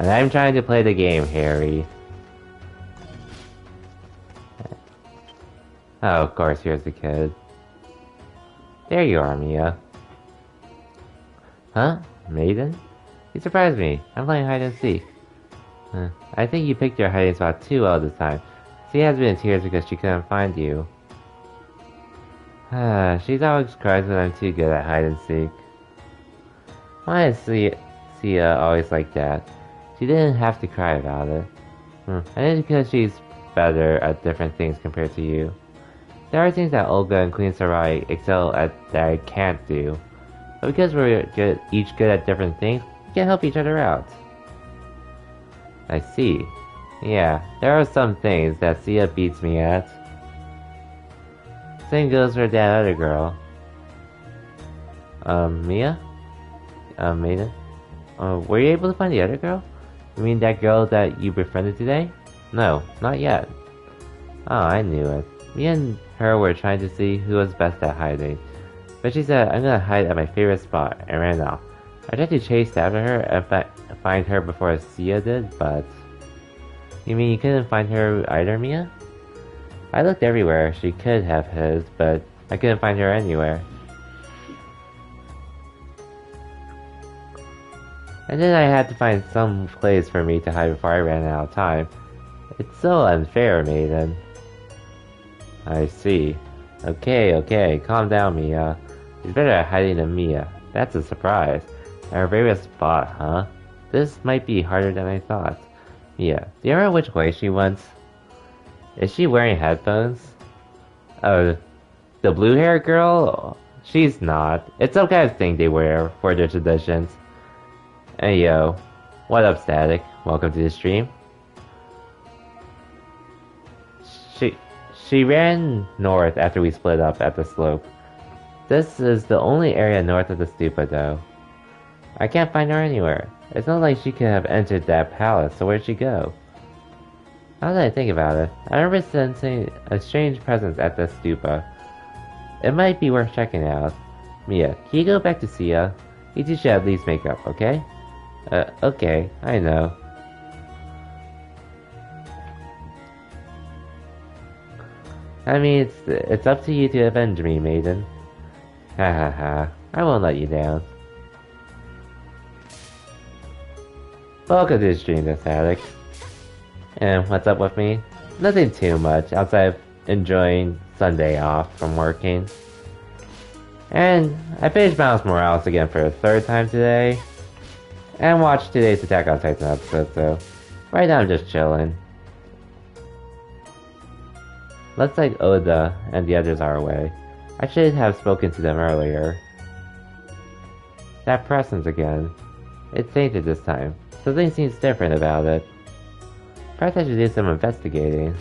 And I'm trying to play the game, Harry. Oh, of course, here's the kid. There you are, Mia. Huh? Maiden? You surprised me. I'm playing hide and seek. I think you picked your hiding spot too well this time. She has been in tears because she couldn't find you. She's always cries when I'm too good at hide and seek. Why is Sia always like that? She didn't have to cry about it. And it's because she's better at different things compared to you. There are things that Olga and Queen Sarai excel at that I can't do. But because we're each good at different things, we can help each other out. I see. Yeah, there are some things that Sia beats me at. Same goes for that other girl. Mia? Maiden? Were you able to find the other girl? You mean that girl that you befriended today? No, not yet. Oh, I knew it. Me and her were trying to see who was best at hiding. But she said, I'm gonna hide at my favorite spot, and ran off. I tried to chase after her and find her before Sia did, but... You mean you couldn't find her either, Mia? I looked everywhere she could have hid, but I couldn't find her anywhere. And then I had to find some place for me to hide before I ran out of time. It's so unfair, Maiden. I see. Okay, calm down, Mia. He's better at hiding than Mia. That's a surprise. Our favorite spot, huh? This might be harder than I thought. Mia, do you remember which way she went? Is she wearing headphones? Oh, the blue-haired girl? She's not. It's some kind of thing they wear for their traditions. Hey yo, what up, Static? Welcome to the stream. She ran north after we split up at the slope. This is the only area north of the stupa, though. I can't find her anywhere. It's not like she could have entered that palace, so where'd she go? Now that I think about it, I remember sensing a strange presence at the stupa. It might be worth checking out. Mia, can you go back to Sia? You two should at least make up, okay? Okay, I know. I mean, it's up to you to avenge me, maiden. Ha ha ha, I won't let you down. Welcome to the stream, this addict. And what's up with me? Nothing too much, outside of enjoying Sunday off from working. And I finished Miles Morales again for the third time today. And watched today's Attack on Titan episode, so right now I'm just chilling. Looks like Oda and the others are away. I should have spoken to them earlier. That presence again. It's tainted this time. Something seems different about it. Perhaps I should do some investigating.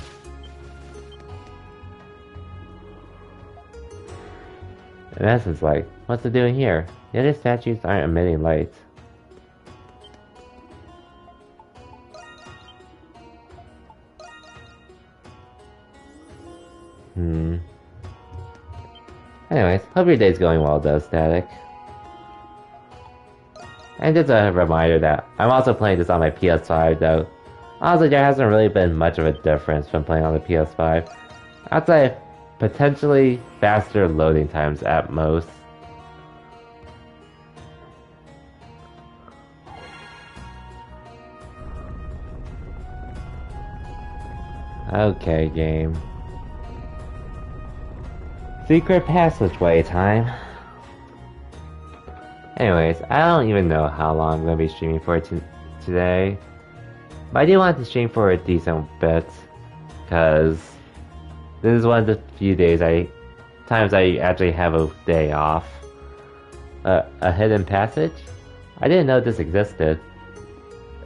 In essence, like, what's it doing here? The other statues aren't emitting light. Anyways, hope your day's going well though, Static. And just a reminder that I'm also playing this on my PS5 though. Honestly, there hasn't really been much of a difference from playing on the PS5. Outside of potentially faster loading times at most. Okay, game. Secret passageway time. Anyways, I don't even know how long I'm going to be streaming for today. But I do want to stream for a decent bit. Because this is one of the few times I actually have a day off. A hidden passage? I didn't know this existed.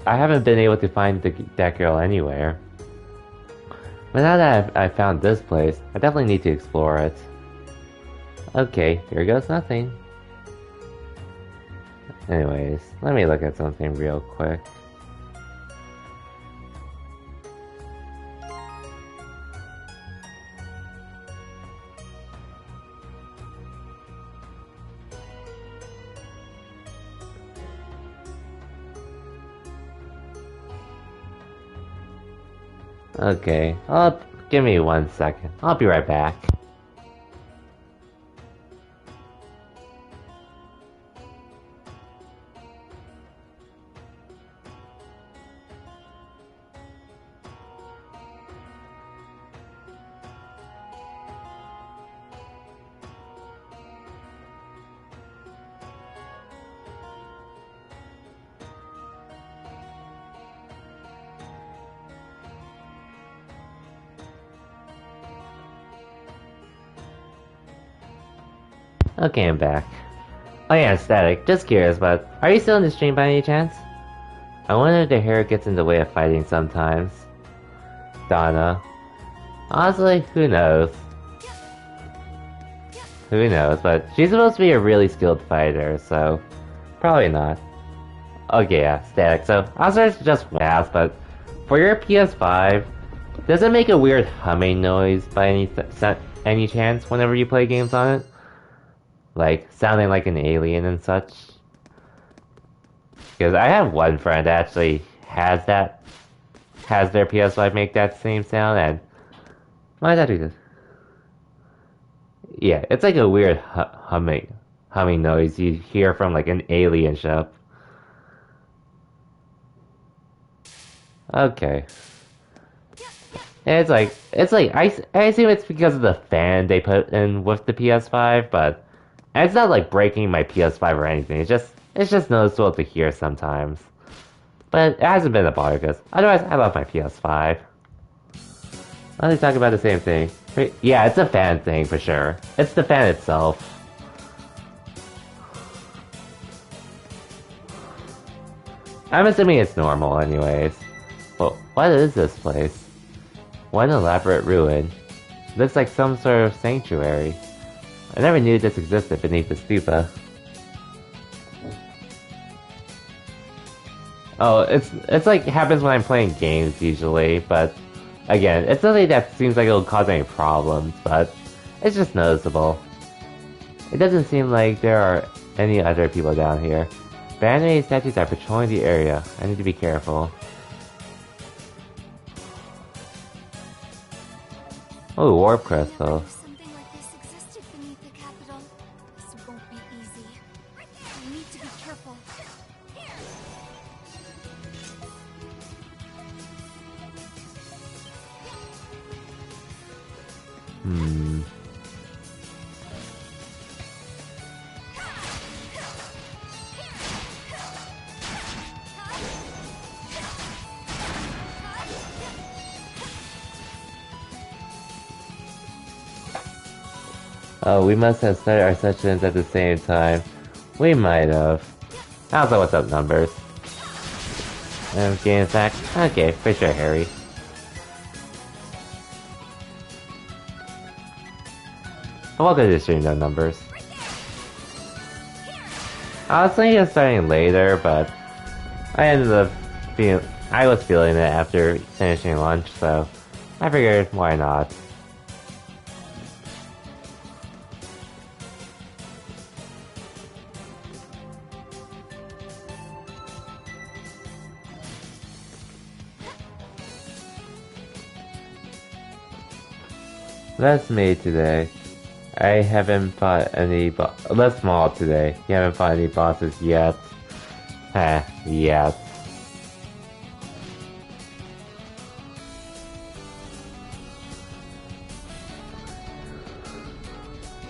I haven't been able to find that girl anywhere. But now that I found this place, I definitely need to explore it. Okay, here goes nothing. Anyways, let me look at something real quick. Okay, give me 1 second. I'll be right back. Okay, I'm back. Oh yeah, Static, just curious, but are you still in the stream by any chance? I wonder if the hair gets in the way of fighting sometimes. Donna. Honestly, who knows? Who knows, but she's supposed to be a really skilled fighter, so probably not. Okay, yeah, Static, so I was just ask, but for your PS5, does it make a weird humming noise by any chance whenever you play games on it? Like, sounding like an alien and such. Because I have one friend that actually has their PS5 make that same sound, and why does that do this? Yeah, it's like a weird humming noise you hear from like an alien ship. And I assume it's because of the fan they put in with the PS5, but it's not like breaking my PS5 or anything. It's just noticeable to hear sometimes. But it hasn't been a bother because otherwise I love my PS5. Why are they talking about the same thing? Yeah, it's a fan thing for sure. It's the fan itself. I'm assuming it's normal anyways. Well, what is this place? What an elaborate ruin. Looks like some sort of sanctuary. I never knew this existed beneath the stupa. Oh, it's like happens when I'm playing games usually, but again, it's nothing that seems like it'll cause any problems, but it's just noticeable. It doesn't seem like there are any other people down here. Bandit statues are patrolling the area. I need to be careful. Oh, warp crystal. If something like this existed beneath the capital, this won't be easy. I need to be careful. Oh, we must have started our sessions at the same time. We might have. Also, what's up, numbers? Game attack? Okay, for sure, Harry. I'm welcome to the stream, no numbers. I was thinking of starting later, but I ended up I was feeling it after finishing lunch, so I figured, why not? That's me today. I haven't fought any that's Maul today. You haven't fought any bosses yet. Heh, yet.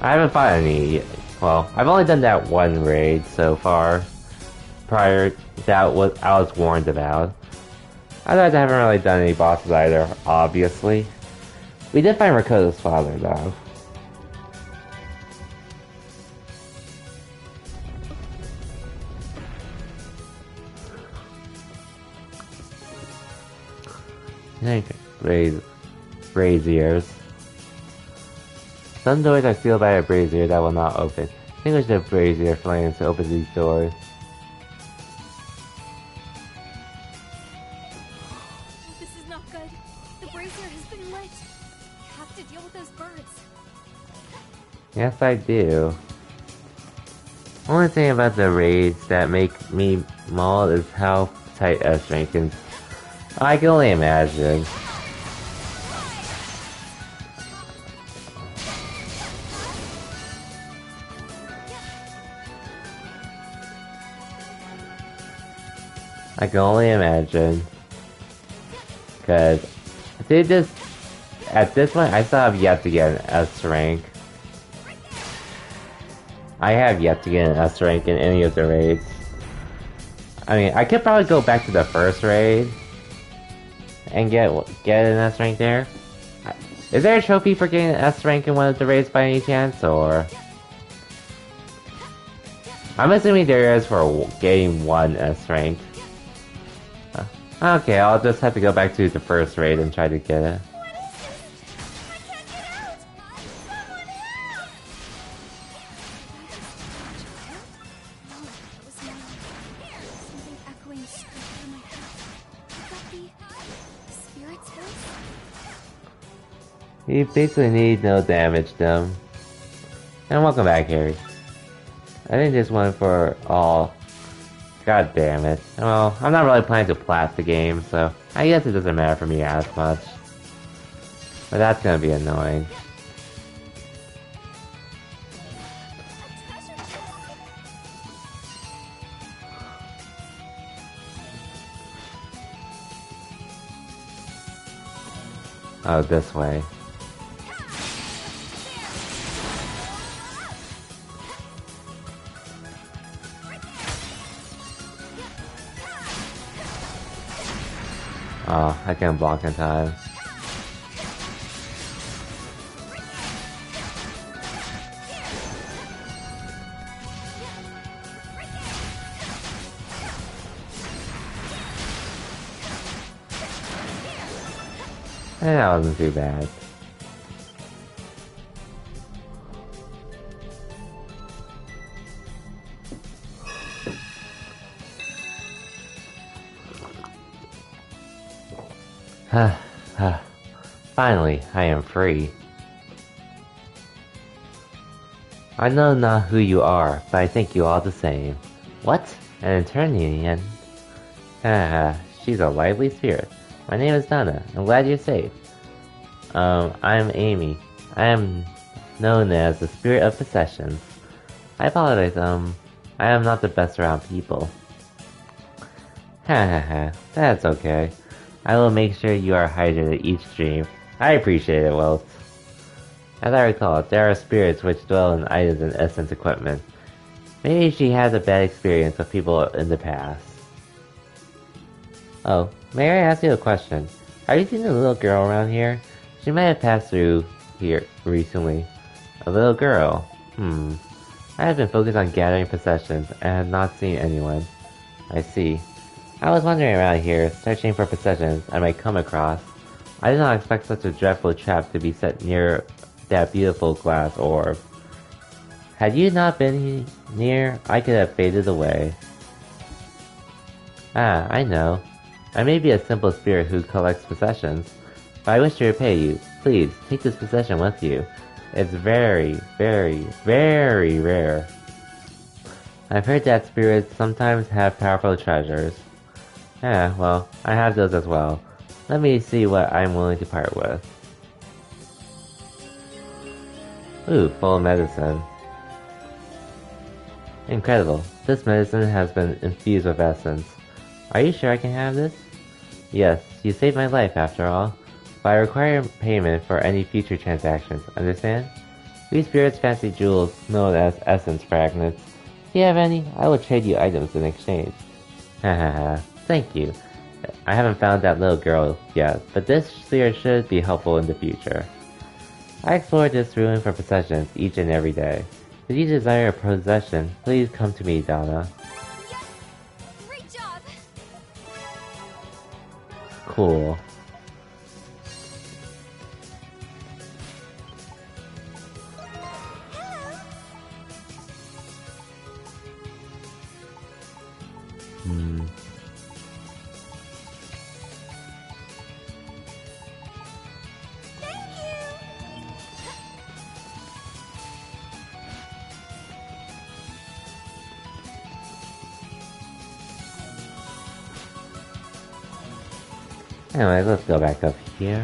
I haven't fought any. Well, I've only done that one raid so far. Prior, that was I was warned about. Otherwise, I haven't really done any bosses either, obviously. We did find Rakota's father, though. Braziers. Some doors are sealed by a brazier that will not open. Extinguish the brazier flames to open these doors. This is not good. The brazier has been lit. I have to deal with those birds. Yes, I do. Only thing about the raids that make me maul is how tight S-rank is. I can only imagine. I can only imagine. Cause they just at this point I still have yet to get an S rank. I have yet to get an S rank in any of the raids. I mean, I could probably go back to the first raid and get an S rank there. Is there a trophy for getting an S rank in one of the raids by any chance, or? I'm assuming there is for getting one S rank. Okay, I'll just have to go back to the first raid and try to get it. You basically need no damage them. And welcome back, Harry. I think this one for all. God damn it. Well, I'm not really planning to plat the game, so I guess it doesn't matter for me as much. But that's gonna be annoying. Oh, this way. Oh, I can't block in time. That wasn't too bad. Finally, I am free. I know not who you are, but I think you all the same. What? An Eternian? Haha, she's a lively spirit. My name is Donna. I'm glad you're safe. I'm Amy. I am known as the Spirit of Possessions. I apologize, I am not the best around people. Hahaha, that's okay. I will make sure you are hydrated each stream. I appreciate it, Wilt. As I recall, there are spirits which dwell in items and essence equipment. Maybe she has a bad experience with people in the past. Oh, may I ask you a question? Have you seen a little girl around here? She might have passed through here recently. A little girl? I have been focused on gathering possessions and have not seen anyone. I see. I was wandering around here, searching for possessions I might come across. I did not expect such a dreadful trap to be set near that beautiful glass orb. Had you not been near, I could have faded away. Ah, I know. I may be a simple spirit who collects possessions, but I wish to repay you. Please, take this possession with you. It's very, very, very rare. I've heard that spirits sometimes have powerful treasures. Yeah, well, I have those as well. Let me see what I'm willing to part with. Ooh, full of medicine. Incredible. This medicine has been infused with essence. Are you sure I can have this? Yes, you saved my life after all. But I require payment for any future transactions, understand? We spirits fancy jewels known as essence fragments. Do you have any? I will trade you items in exchange. Hahaha, thank you. I haven't found that little girl yet, but this sphere should be helpful in the future. I explore this ruin for possessions each and every day. If you desire a possession, please come to me, Donna. Yes! Great job! Cool. Anyway, let's go back up here.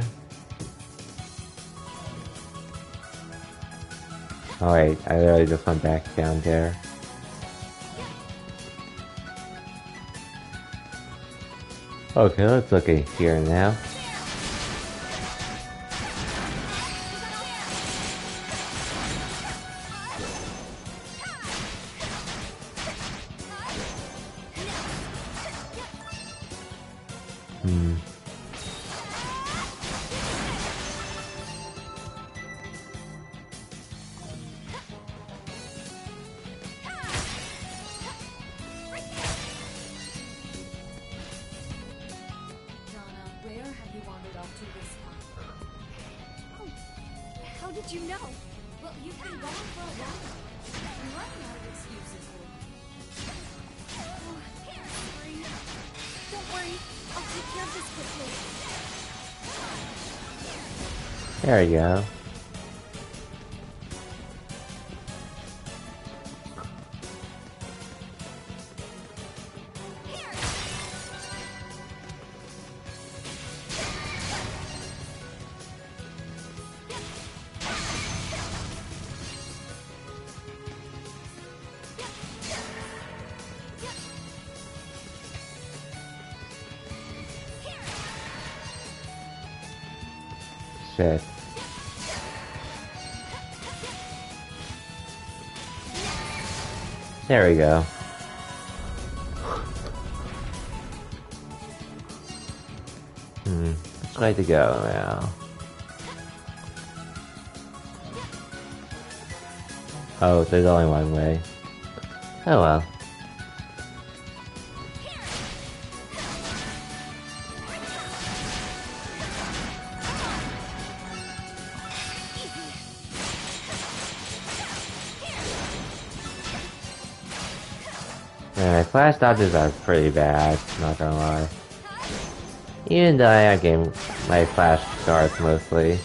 Alright, I literally just went back down there. Okay, let's look at here now. How did you know? Well, you've been gone for a while. You run out of excuses for you. Oh, here, Spring. Don't worry, I'll take care of this quickly. There we go. shit. There we go. Which way to go now? Oh, there's only one way. Oh well. Yeah, flash dodges are pretty bad, not gonna lie. Even though I am getting my flash guards mostly.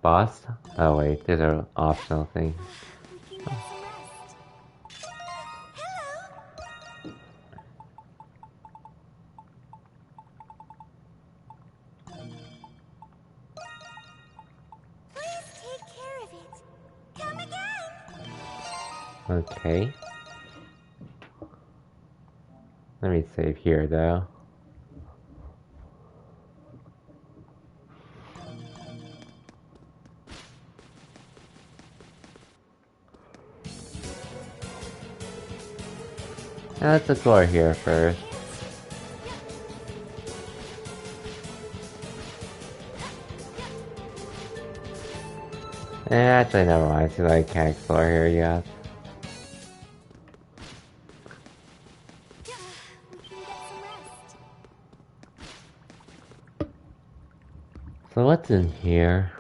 Boss? Oh wait, there's an optional thing. We can get some rest. Hello. Please take care of it. Come again. Okay. Let me save here though. Now let's explore here first. Actually, never mind, since I can't explore here yet. We can get some rest. So what's in here?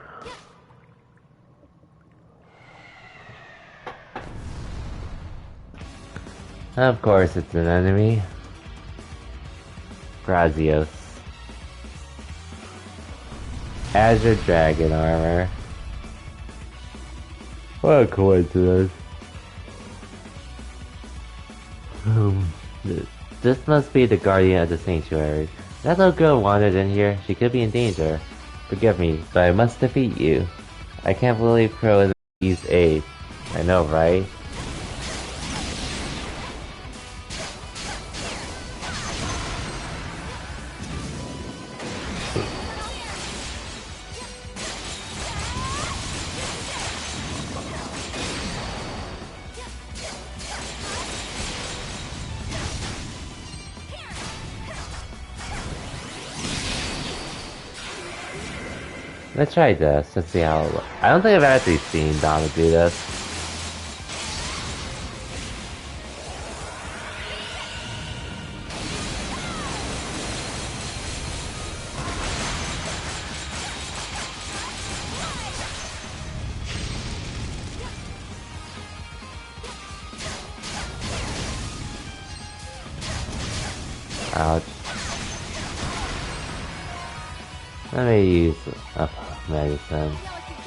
Of course, it's an enemy. Grazios. Azure Dragon armor. What a coincidence. This must be the guardian of the sanctuary. That little girl wandered in here. She could be in danger. Forgive me, but I must defeat you. I can't believe Crow is East 8. I know, right? Let's try this to see how it looks. I don't think I've actually seen Donna do this. Ouch. Let me use a medicine. Y'all can keep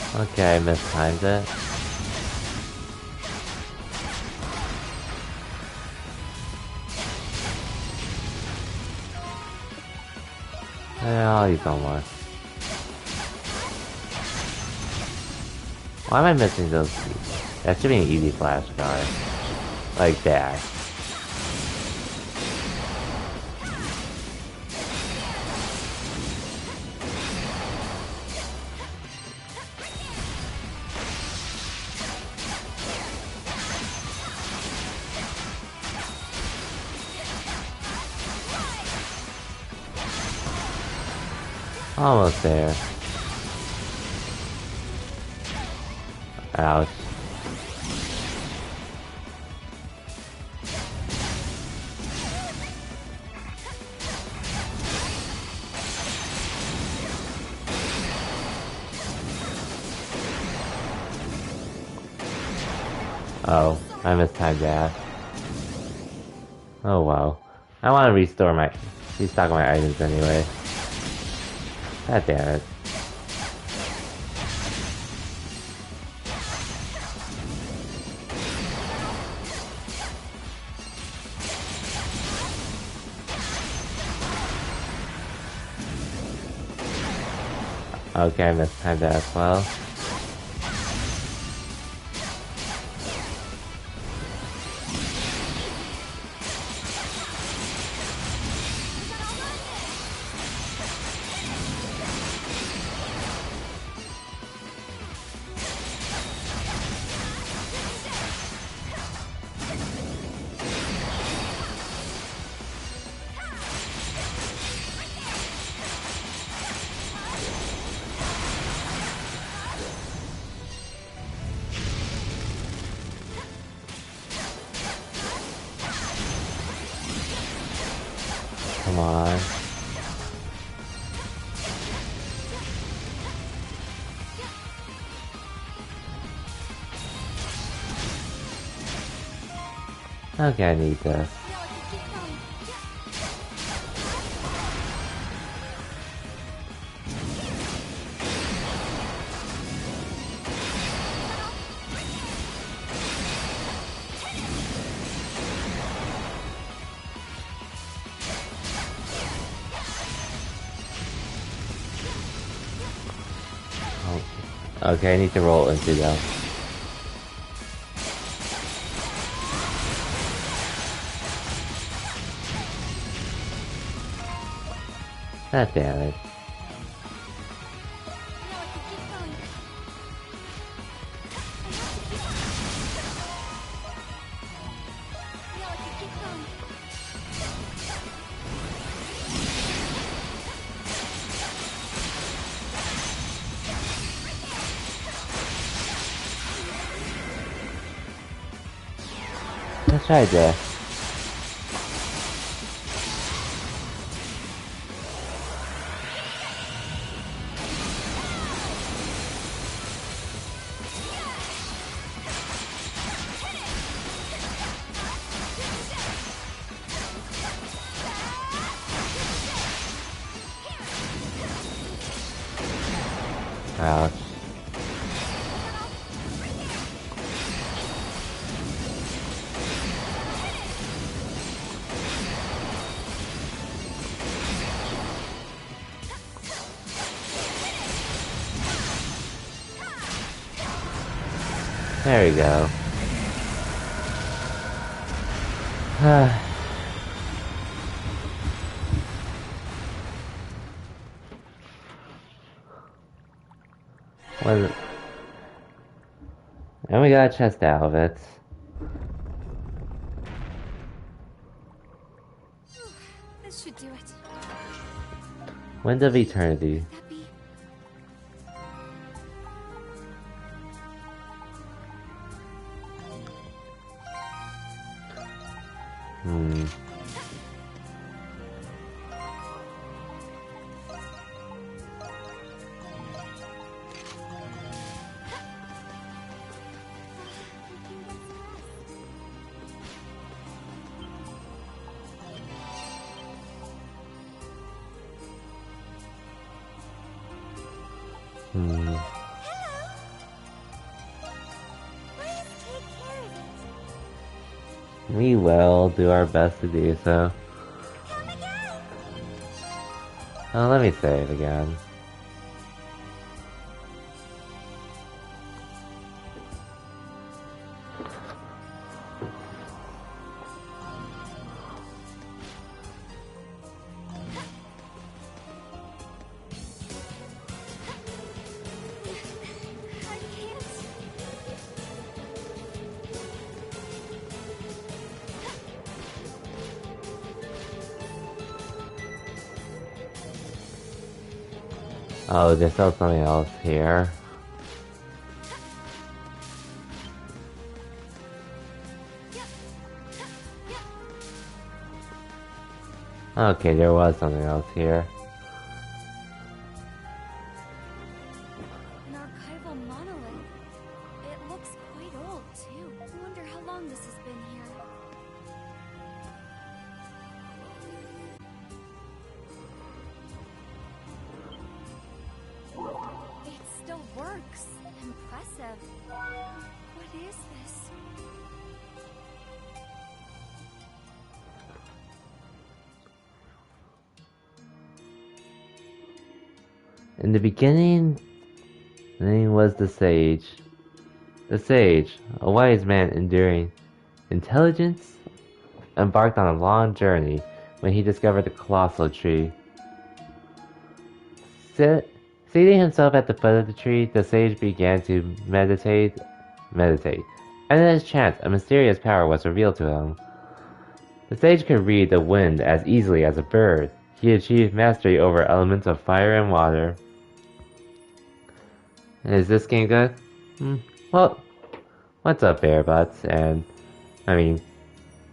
going. Okay, I mistimed it. Yeah, I'll use one more. Why am I missing those keys? That should be an easy flash card. Like that. Almost there. Ouch. Oh, I mistimed that. Oh wow. I want to restock my items anyway. God damn it. Okay, I mistimed that as well. Come on. Okay, I need this. Okay, I need to roll into them. God damn it. Let's try this. Ouch. There we go. And we got a chest out of it. This should do it. Wind of Eternity. That be? Hello. Please take care of it. We will do our best to do so. Come again. Oh, let me save again. I can't. Oh, there's still something else here. Okay, there was something else here. An archival monolith. It looks quite old, too. I wonder how long this has been here. In the beginning, the name was the Sage. The Sage, a wise man enduring intelligence, embarked on a long journey when he discovered the colossal tree. Seating himself at the foot of the tree, the sage began to meditate. And in his trance, a mysterious power was revealed to him. The sage could read the wind as easily as a bird. He achieved mastery over elements of fire and water. Is this game good? Well, what's up, Bearbutts? And, I mean,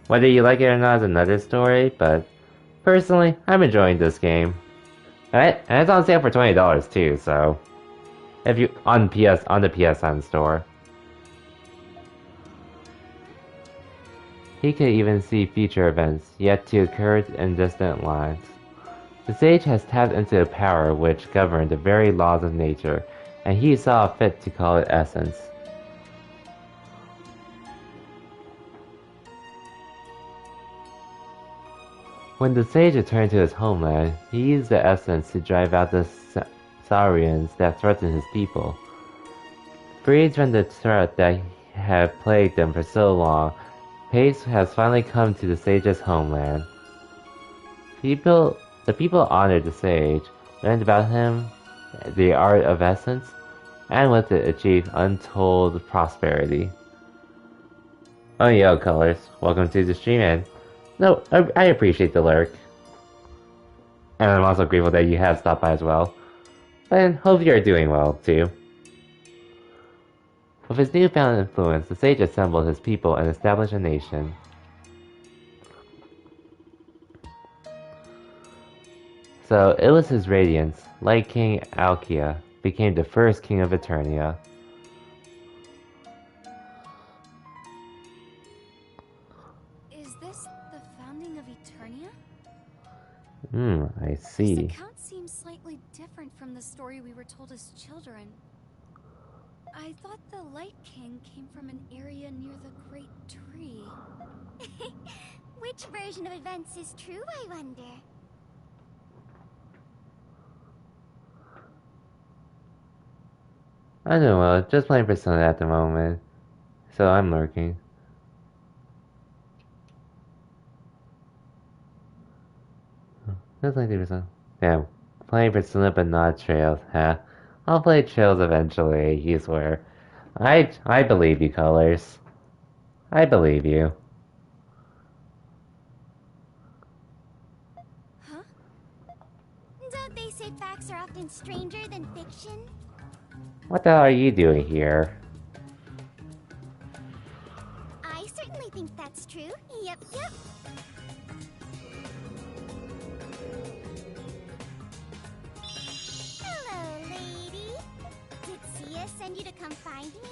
whether you like it or not is another story, but personally, I'm enjoying this game. And it's on sale for $20 too, so if you on the PSN store. He could even see future events yet to occur in distant lines. The sage has tapped into a power which governed the very laws of nature, and he saw fit to call it essence. When the sage returned to his homeland, he used the essence to drive out the Saurians that threatened his people. Freed from the threat that had plagued them for so long, peace has finally come to the sage's homeland. The people honored the sage, learned about him, the art of essence, and with it achieved untold prosperity. Oh yo, Colors, welcome to the stream, and no, I appreciate the lurk. And I'm also grateful that you have stopped by as well. And hope you're doing well, too. With his newfound influence, the sage assembled his people and established a nation. So, it was his radiance, like King Alkia, became the first king of Eternia. I see. This account seems slightly different from the story we were told as children. I thought the Light King came from an area near the Great Tree. Which version of events is true, I wonder? I don't know, just playing Persona at the moment, so I'm lurking. Just like Persona. Yeah, playing Persona but not Trails. Huh? I'll play Trails eventually, you swear. I believe you, Colors. I believe you. Huh? Don't they say facts are often stranger than fiction? What the hell are you doing here? I certainly think that's true. Yep. Hello, lady. Did Sia send you to come find me?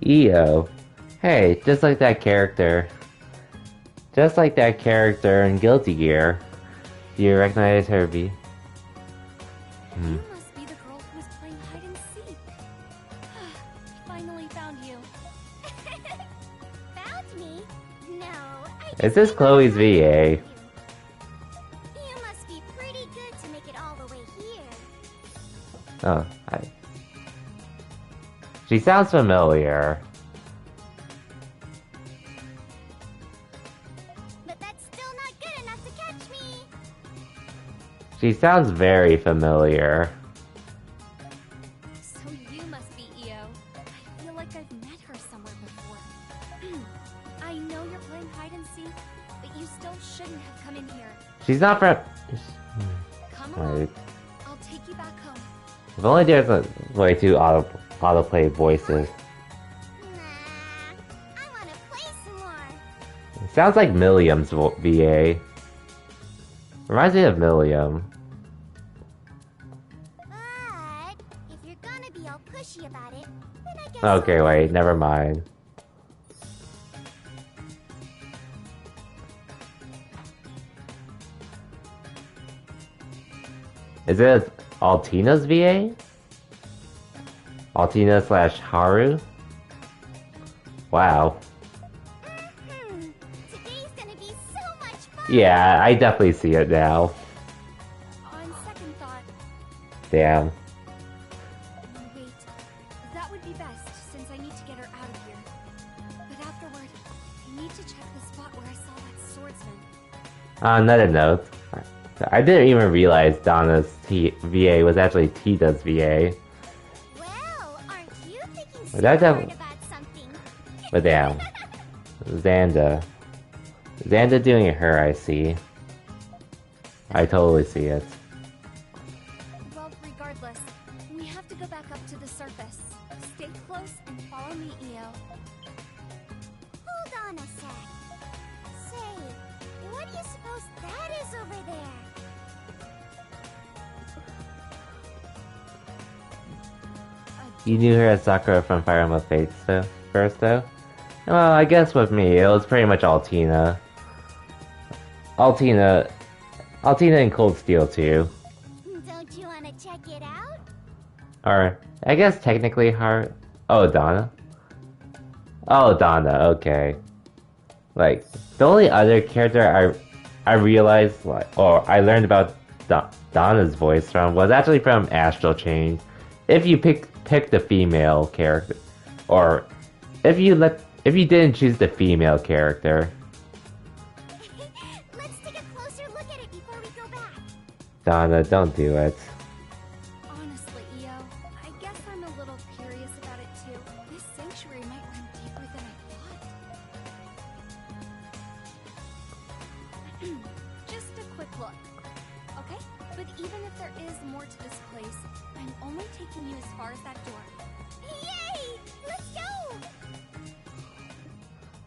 EO. Hey, just like that character. Just like that character in Guilty Gear. Do you recognize her, V? You must be the girl who was playing hide and seek. Finally found you. Found me? No. Is this Chloe's VA? You must be pretty good to make it all the way here. Oh, she sounds familiar. But that's still not good enough to catch me. She sounds very familiar. So you must be Io. I feel like I've met her somewhere before. I know you're playing hide and seek, but you still shouldn't have come in here. She's not from. Come on. Wait. I'll take you back home. If only there's a way to autoplay voices. Nah, I want to play some more. It sounds like Milliam's VA. Reminds me of Milliam. But if you're gonna be all pushy about it, then I guess. Okay, wait, never mind. Is it Altina's VA? Altina / Haru? Wow. Today's gonna be so much fun. Yeah, I definitely see it now. On second thought, Damn. wait. That would be best, since I need to get her out of here. But afterward, I need to check the spot where I saw that swordsman. On another note, I didn't even realize Donna's VA was actually Tita's VA. Well, aren't you thinking But that hard def- about something? But damn. Xanda. Xanda doing her, I see. I totally see it. Well, regardless, we have to go back up to the surface. Stay close and follow me, Io. Hold on a sec. Say, what do you suppose that is over there? You knew her as Sakura from Fire Emblem Fates first though? Well, I guess with me, it was pretty much Altina. Altina and Cold Steel too. Don't you want to check it out? Or, I guess technically Oh, Donna? Oh, Donna, okay. Like, the only other character I realized, or I learned about Donna's voice from was actually from Astral Chain. If you pick the female character, or if you didn't choose the female character. Let's take a closer look at it before we go back. Donna, don't do it. Honestly, Io, I guess I'm a little curious about it too. This sanctuary might run deeper than I thought. Just a quick look, okay? But even if there is more to this place, I'm only taking you as far as that door. Yay! Let's go!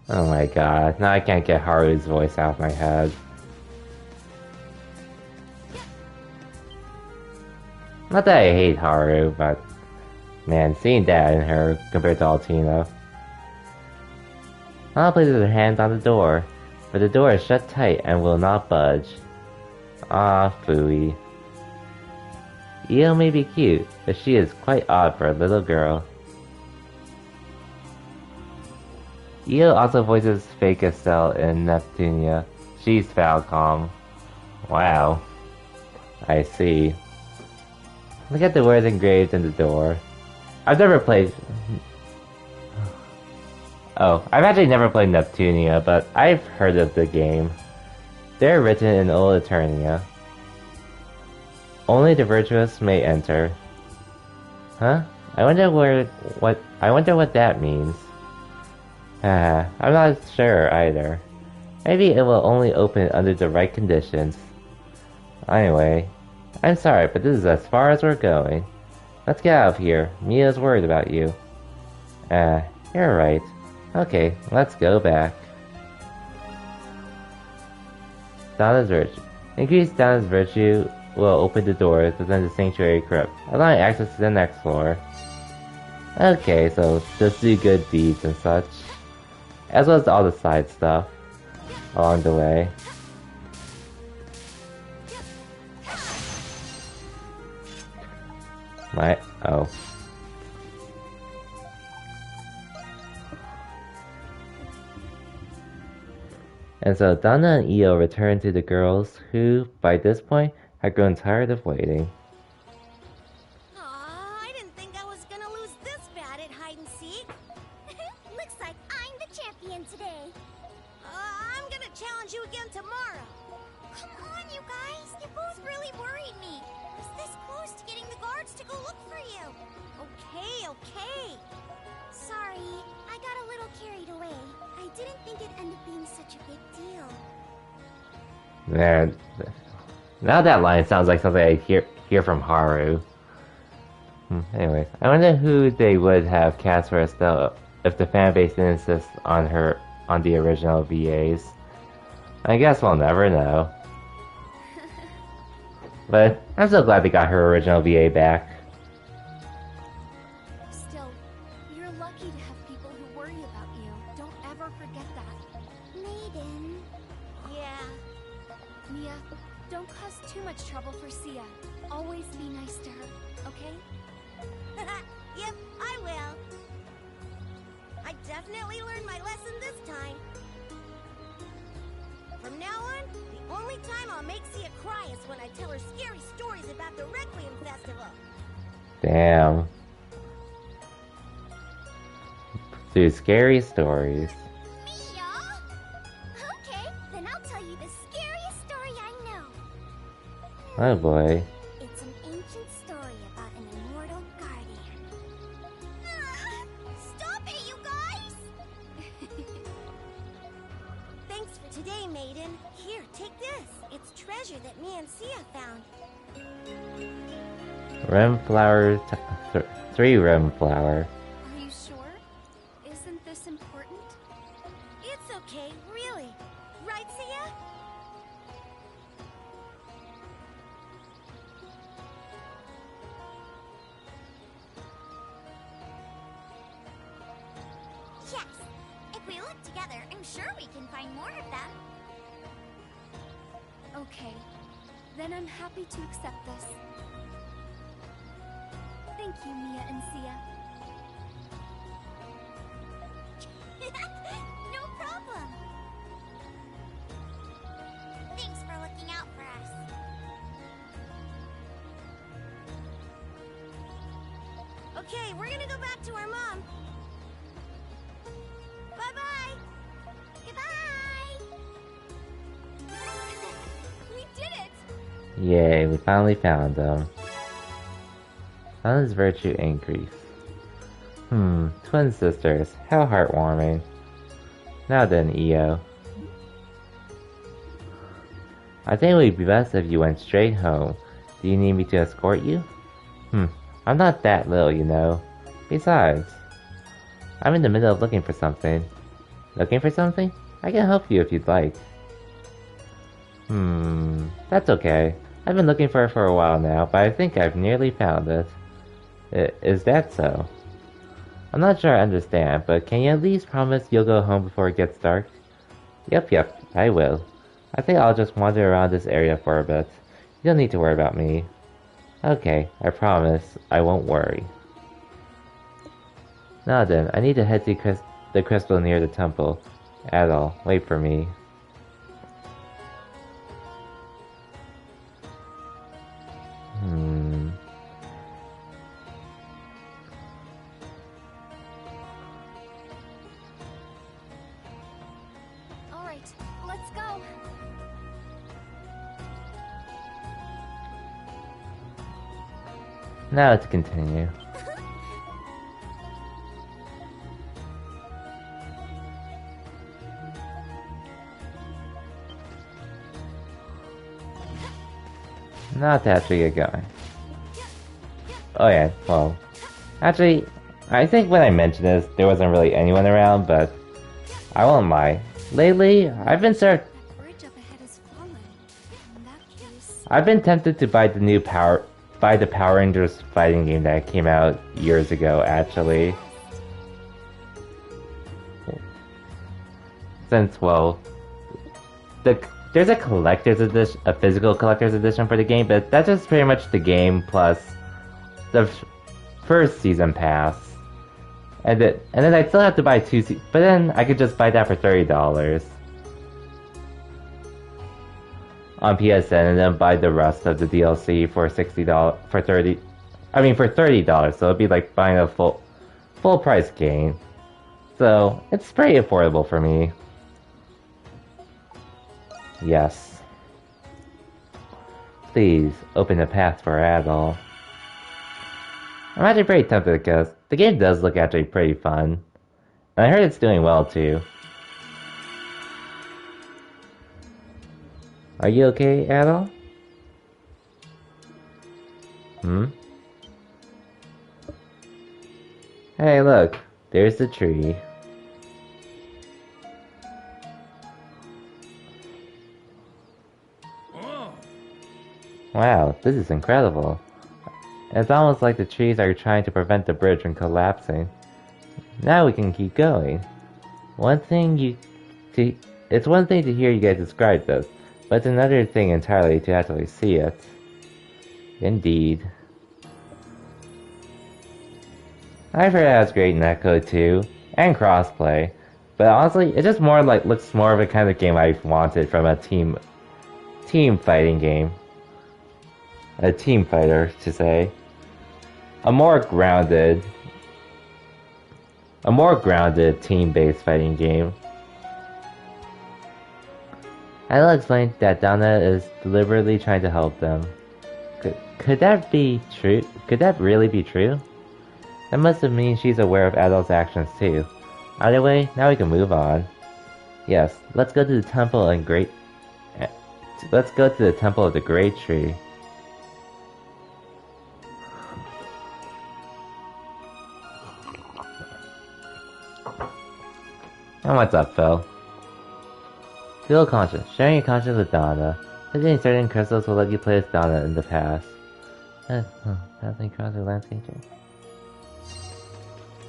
Oh my god, now I can't get Haru's voice out of my head. Not that I hate Haru, but man, seeing that in her compared to Altina. I'll place her hand on the door, but the door is shut tight and will not budge. Ah, Fui. Io may be cute, but she is quite odd for a little girl. Io also voices Fake Estelle in Neptunia. She's Falcom. Wow. I see. Look at the words engraved in the door. I've never played... Oh, I've actually never played Neptunia, but I've heard of the game. They're written in Old Eternia. Only the virtuous may enter. Huh? I wonder what that means. I'm not sure either. Maybe it will only open under the right conditions. Anyway, I'm sorry, but this is as far as we're going. Let's get out of here. Mia's worried about you. You're right. Okay, let's go back. Donna's Virtue. Increase Donna's Virtue will open the doors within the Sanctuary Crypt, allowing access to the next floor. Okay, so just do good deeds and such. As well as all the side stuff along the way. Oh. And so Donna and Io return to the girls who, by this point, had grown tired of waiting. Aw, I didn't think I was gonna lose this bad at hide and seek. Looks like I'm the champion today. I'm gonna challenge you again tomorrow. Come on, you guys. You both really worried me. I was this close to getting the guards to go look for you. Okay. Sorry, I got a little carried away. I didn't think it'd end up being such a big deal. Man, now that line sounds like something I hear from Haru. Anyways, I wonder who they would have cast for Estelle if the fanbase didn't insist on the original VAs. I guess we'll never know. But I'm so glad they got her original VA back. Still, you're lucky to have people who worry about you. Don't ever forget that. Maiden. Yeah. Mia, don't cause too much trouble for Sia. Always be nice to her, okay? Yep, I will. I definitely learned my lesson this time. From now on, the only time I'll make Sia cry is when I tell her scary stories about the Requiem Festival. Damn. Through scary stories. Me, y'all? Okay, then I'll tell you the scariest story I know. Oh boy. It's an ancient story about an immortal guardian. Stop it, you guys! Thanks for today, maiden. Here, take this. It's treasure that me and Sia found. Rem flower. 3 rem flower. Are you sure? Isn't this important? It's okay, really. Right, Sia? Yes. If we look together, I'm sure we can find more of them. Okay. Then I'm happy to accept this. Thank you, Mia and Sia. No problem. Thanks for looking out for us. Okay, we're gonna go back to our mom. Bye-bye. Goodbye. We did it! Yay, we finally found them. How does virtue increase? Twin sisters. How heartwarming. Now then, EO. I think it would be best if you went straight home. Do you need me to escort you? I'm not that little, you know. Besides, I'm in the middle of looking for something. Looking for something? I can help you if you'd like. That's okay. I've been looking for it for a while now, but I think I've nearly found it. Is that so? I'm not sure I understand, but can you at least promise you'll go home before it gets dark? Yep, I will. I think I'll just wander around this area for a bit. You don't need to worry about me. Okay, I promise I won't worry. Now then, I need to head to the crystal near the temple. Adol, wait for me. Alright, let's go. Now let's continue. Now to actually get going. Oh yeah, well, actually, I think when I mentioned this, there wasn't really anyone around, but I won't lie. Lately, I've been Bridge up ahead has fallen. In that case, I've been tempted to buy the Power Rangers fighting game that came out years ago, actually. Since, well, there's a collector's edition, a physical collector's edition for the game, but that's just pretty much the game plus the first season pass. And then I still have to buy but then I could just buy that for $30 on PSN, and then buy the rest of the DLC for $30. So it'd be like buying a full price game. So it's pretty affordable for me. Yes. Please open the path for Adol. I'm actually pretty tempted because the game does look actually pretty fun. And I heard it's doing well too. Are you okay, Adol? Hey, look. There's the tree. Wow, this is incredible. It's almost like the trees are trying to prevent the bridge from collapsing. Now we can keep going. It's one thing to hear you guys describe this, but it's another thing entirely to actually see it. Indeed. I've heard it has great netcode too, and crossplay, But honestly, it just more like looks more of a kind of game I wanted from a team fighting game. A team fighter, to say. A more grounded team-based fighting game. I'll explain that Donna is deliberately trying to help them. Could that be true? Could that really be true? That must have mean she's aware of adults' actions too. Either way, now we can move on. Yes, let's go to the temple and let's go to the temple of the Great Tree. And what's up, Phil? Feel conscious. Sharing your conscience with Donna. Visiting certain crystals will let you play as Donna in the past. Passing across the landscape.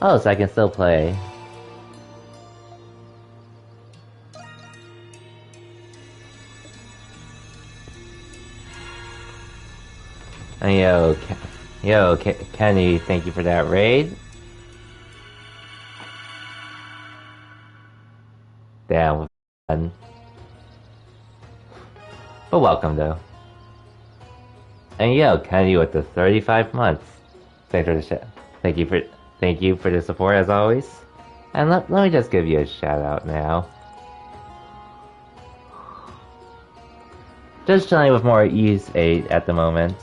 Oh, so I can still play. And Kenny, thank you for that raid. Damn, fun. But welcome though. And Kenny with the 35 months. Thanks for the chat. Thank you for the support as always. And let me just give you a shout out now. Just chilling with more Ys 8 at the moment.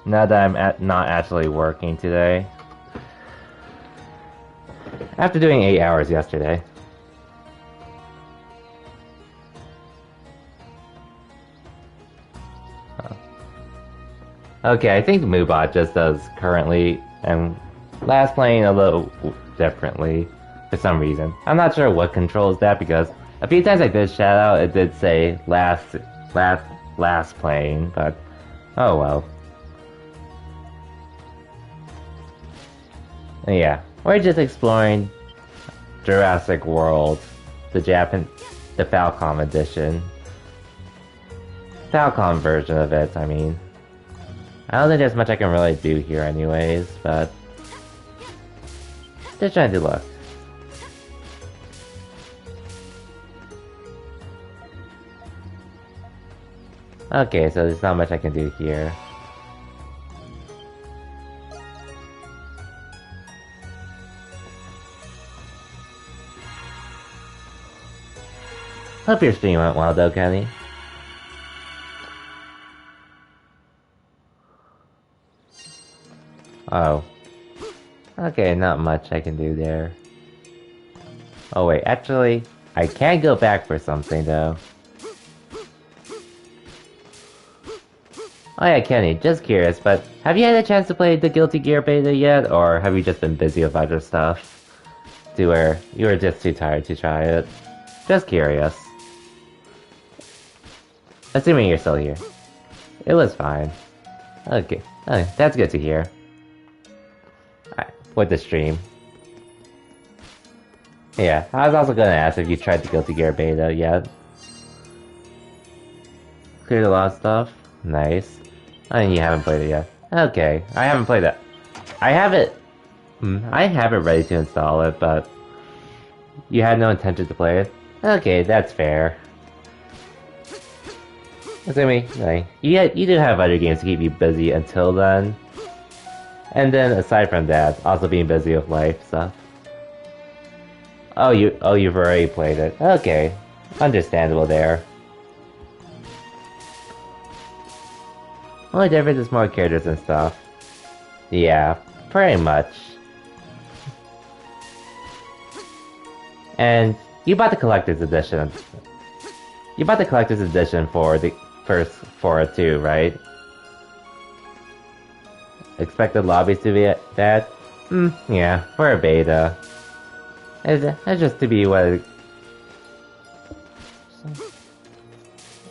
Now that I'm not actually working today. After doing 8 hours yesterday. Okay, I think Moobot just does currently, and last playing a little differently for some reason. I'm not sure what controls that because a few times I did shout out, it did say last playing, but oh well. And yeah, we're just exploring Jurassic World, the Falcom edition. Falcom version of it, I mean. I don't think there's much I can really do here anyways, but just trying to look. Okay, so there's not much I can do here. Hope your stream went well though, Kenny. Oh. Okay, not much I can do there. Oh wait, actually, I can go back for something though. Oh yeah, Kenny, just curious, but have you had a chance to play the Guilty Gear beta yet, or have you just been busy with other stuff? To where you were just too tired to try it? Just curious. Assuming you're still here. It was fine. Okay, that's good to hear. With the stream. Yeah, I was also gonna ask if you tried the Guilty Gear beta yet. Cleared a lot of stuff? Nice. And you haven't played it yet. Okay, I haven't played it. I have it ready to install it, but you had no intention to play it? Okay, that's fair. Assuming, like, you do have other games to keep you busy until then. And then aside from that, also being busy with life stuff. Oh, you've already played it. Okay, understandable there. Only difference is more characters and stuff. Yeah, pretty much. And you bought the collector's edition. You bought the collector's edition for the first 4 too, right? Expected lobbies to be that? Yeah, for a beta. It's just to be what...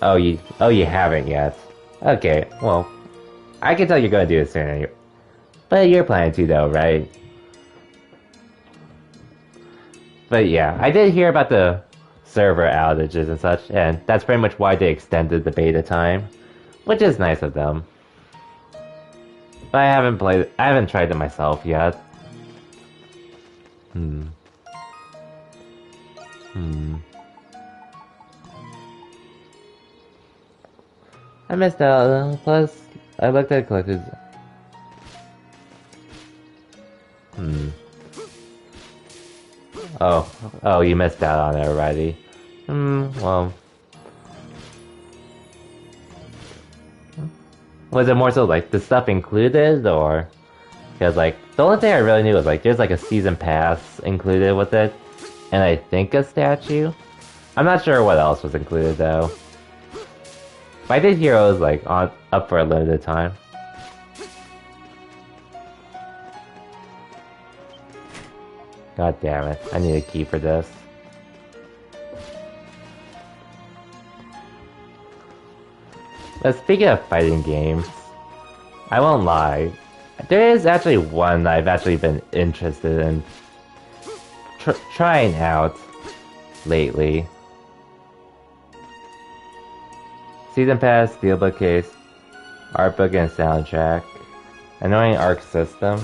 Oh, you haven't yet. Okay, well, I can tell you're gonna do it soon. But you're planning to though, right? But yeah, I did hear about the server outages and such, and that's pretty much why they extended the beta time. Which is nice of them. But I haven't tried it myself yet. I missed out. Plus, I looked at collectors. Oh, you missed out on it already. Well. Was it more so like the stuff included, or? Because like, the only thing I really knew was like, there's like a season pass included with it, and I think a statue. I'm not sure what else was included though. But I did hear it was like up for a limited time. God damn it, I need a key for this. But speaking of fighting games, I won't lie, there is actually one I've actually been interested in trying out lately. Season Pass, Steelbook case, art book and soundtrack, annoying Arc system.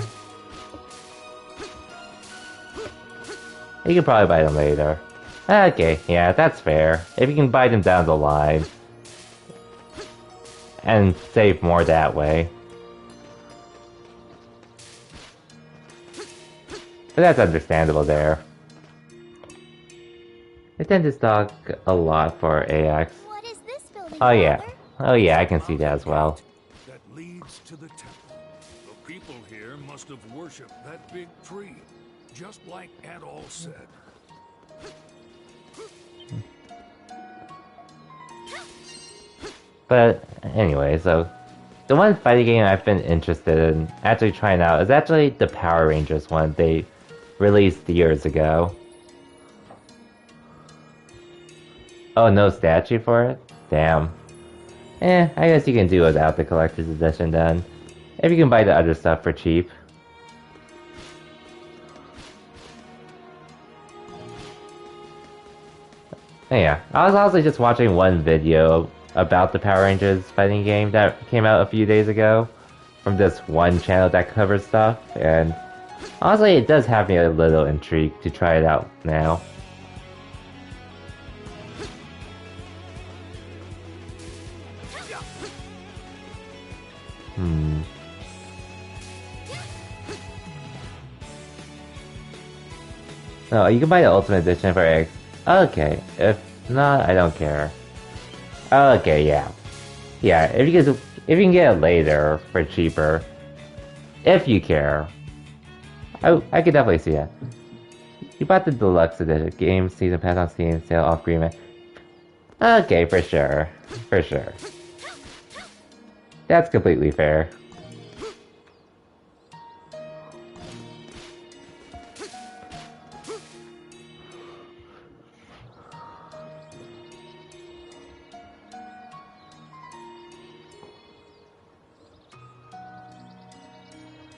You can probably buy them later. Okay, yeah, that's fair. If you can buy them down the line. And save more that way. But that's understandable there. They tend to stock a lot for AX. What is this building? Oh yeah. Father? Oh yeah, I can see that as well. That leads to the temple. The people here must have worshipped that big tree, just like Adol said. But anyway, so the one fighting game I've been interested in actually trying out is actually the Power Rangers one they released years ago. Oh, no statue for it? Damn. I guess you can do without the collector's edition then. If you can buy the other stuff for cheap. Yeah, I was honestly just watching one video about the Power Rangers fighting game that came out a few days ago from this one channel that covers stuff, and honestly it does have me a little intrigued to try it out now. No, you can buy the Ultimate Edition for X. Okay, if not, I don't care. Okay, yeah. Yeah, if you can get it later for cheaper, if you care, I could definitely see it. You bought the Deluxe Edition game season pass on Steam sale off agreement. Okay, for sure. For sure. That's completely fair.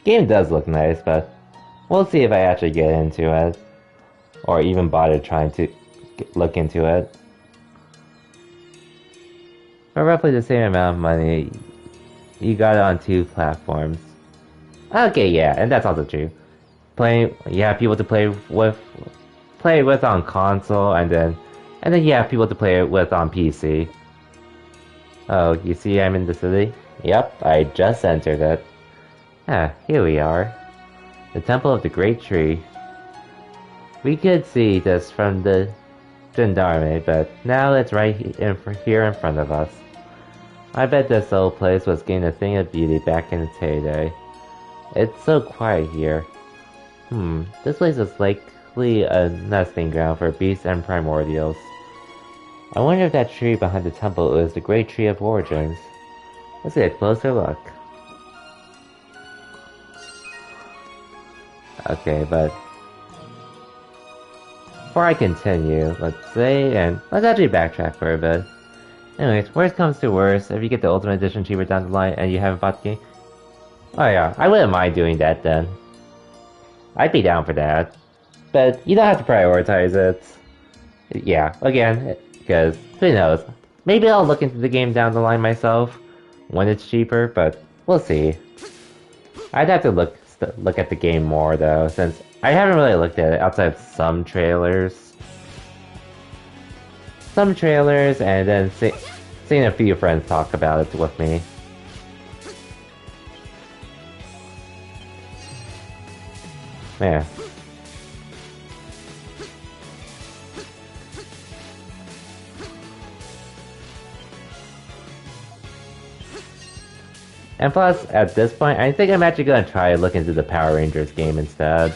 Game does look nice, but we'll see if I actually get into it. Or even bother trying to look into it. For roughly the same amount of money, you got it on 2 platforms. Okay, yeah, and that's also true. You have people to play with on console, and then you have people to play it with on PC. Oh, you see I'm in the city? Yep, I just entered it. Ah, here we are. The Temple of the Great Tree. We could see this from the gendarme, but now it's right here in front of us. I bet this old place was getting a thing of beauty back in its heyday. It's so quiet here. This place is likely a nesting ground for beasts and primordials. I wonder if that tree behind the temple is the Great Tree of Origins. Let's get a closer look. Okay, but before I continue, let's actually backtrack for a bit. Anyways, worst comes to worst, if you get the Ultimate Edition cheaper down the line and you haven't bought the game, oh yeah, I wouldn't mind doing that then. I'd be down for that. But you don't have to prioritize it. Yeah, again, because who knows? Maybe I'll look into the game down the line myself when it's cheaper, but we'll see. I'd have to look at the game more though, since I haven't really looked at it outside of some trailers. some trailers and then seeing a few friends talk about it with me. Yeah. And plus, at this point, I think I'm actually gonna try to look into the Power Rangers game instead.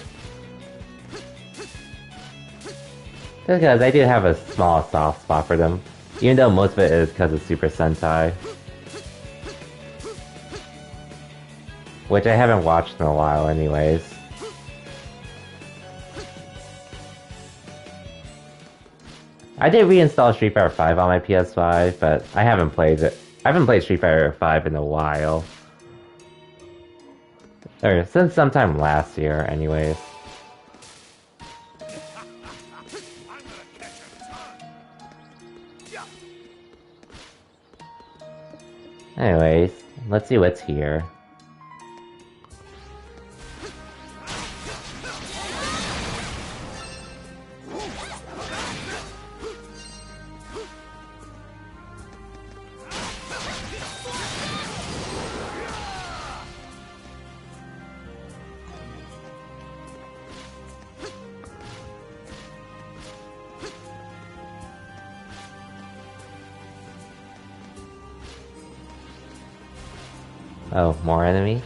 Because I do have a small soft spot for them, even though most of it is because of Super Sentai. Which I haven't watched in a while anyways. I did reinstall Street Fighter V on my PS5, but I haven't played it. I haven't played Street Fighter V in a while. Or since sometime last year, anyways. Anyways, let's see what's here. Oh, more enemies?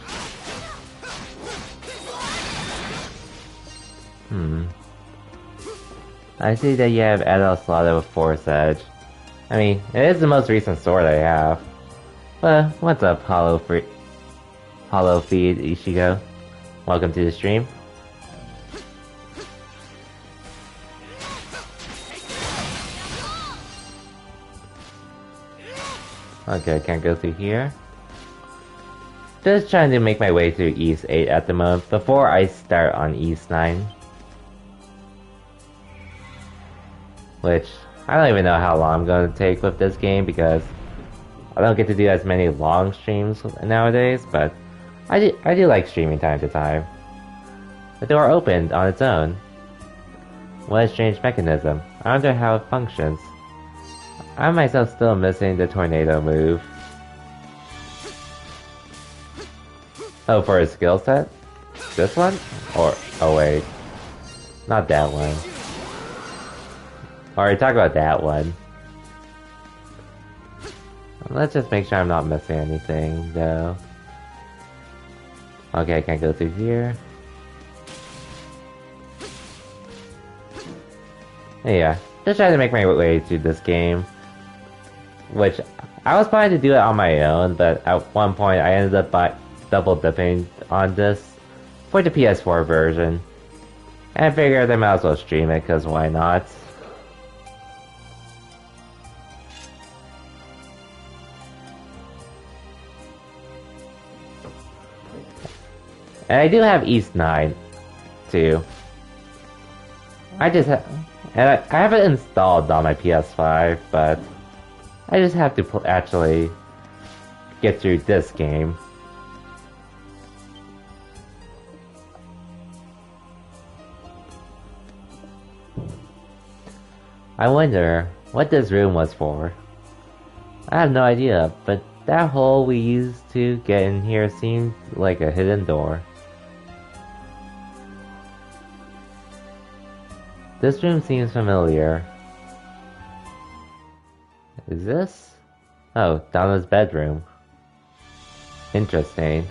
I see that you have Adol Slaughter with Force Edge. I mean, it is the most recent sword I have. But what's up, Hollow Feed Ishigo? Welcome to the stream. Okay, can't go through here. Just trying to make my way through East 8 at the moment before I start on East 9. Which, I don't even know how long I'm going to take with this game because I don't get to do as many long streams nowadays, but I do like streaming time to time. The door opened on its own. What a strange mechanism. I wonder how it functions. I myself still missing the tornado move. Oh, for a skill set? This one? Or, oh wait. Not that one. Alright, talk about that one. Let's just make sure I'm not missing anything, though. Okay, I can't go through here. Yeah, just trying to make my way through this game. Which, I was planning to do it on my own, but at one point I ended up double dipping on this for the PS4 version. And I figured I might as well stream it, cause why not? And I do have East 9, too. I have it installed on my PS5, but I just have to actually get through this game. I wonder what this room was for. I have no idea, but that hole we used to get in here seemed like a hidden door. This room seems familiar. Is this? Oh, Donna's bedroom. Interesting.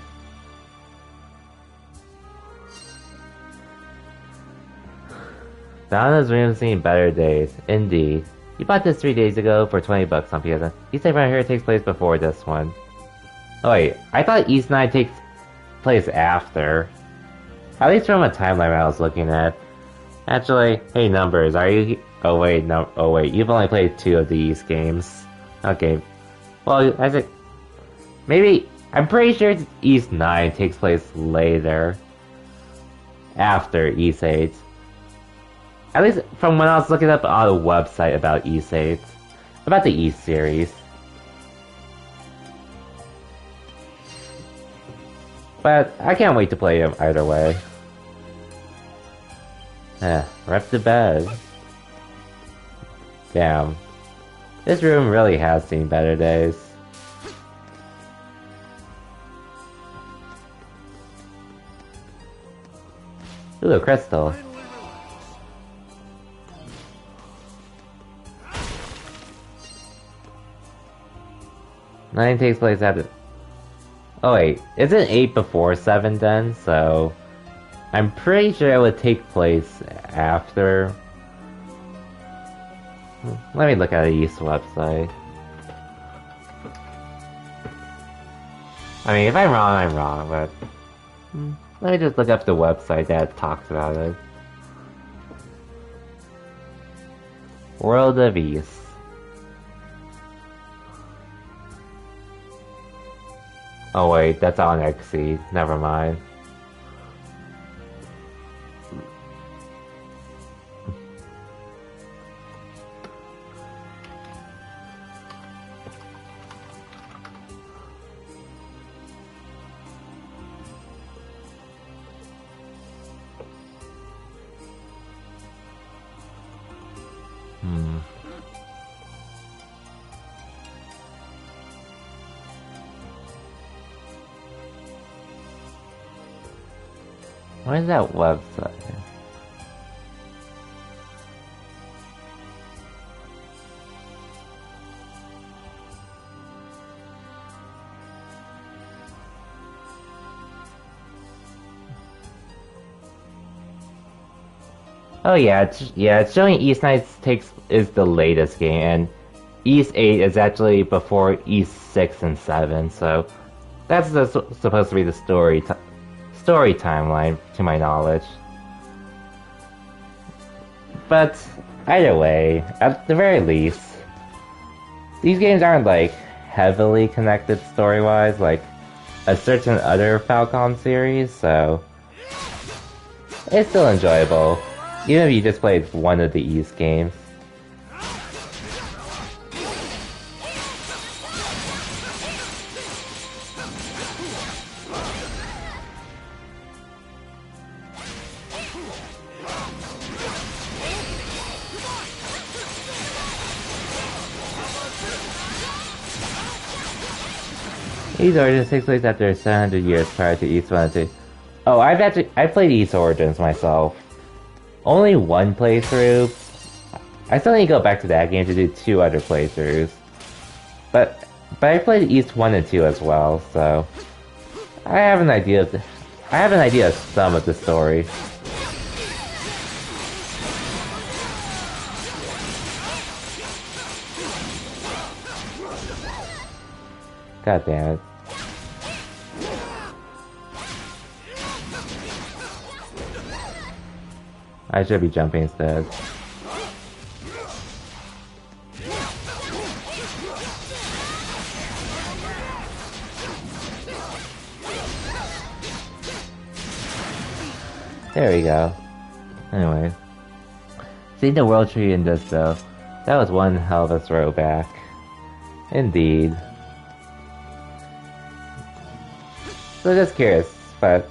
Donna's room seen better days, indeed. You bought this 3 days ago for 20 bucks on PSN. East 9 right here takes place before this one. Oh wait, I thought East 9 takes place after. At least from a timeline I was looking at. Actually, hey Numbers, are you... Oh wait, no, oh wait, you've only played 2 of these games. Okay. Well, I think... Maybe... I'm pretty sure East 9 takes place later. After East 8. At least from when I was looking up on a website about East 8. About the East series. But I can't wait to play them either way. Rep to bed. Damn. This room really has seen better days. Ooh, a crystal. Nine takes place after... Oh wait, isn't 8 before 7 then? So... I'm pretty sure it would take place after... Let me look at the East website. I mean, if I'm wrong, but... Let me just look up the website that talks about it. World of East. Oh wait, that's on XC. Never mind. Where's that website? Oh yeah, it's showing East Knights is the latest game, and East 8 is actually before East 6 and 7, so that's supposed to be the story timeline, to my knowledge. But either way, at the very least, these games aren't like heavily connected story-wise like a certain other Falcom series, so it's still enjoyable, even if you just played one of the East games. East Origins takes place after 700 years prior to East 1 and 2. Oh, I played East Origins myself. Only one playthrough. I still need to go back to that game to do 2 other playthroughs. But I played East 1 and 2 as well, so I have an idea of some of the story. God damn it. I should be jumping instead. There we go. Anyway. Seeing the World Tree in this though, that was one hell of a throwback. Indeed. So just curious, but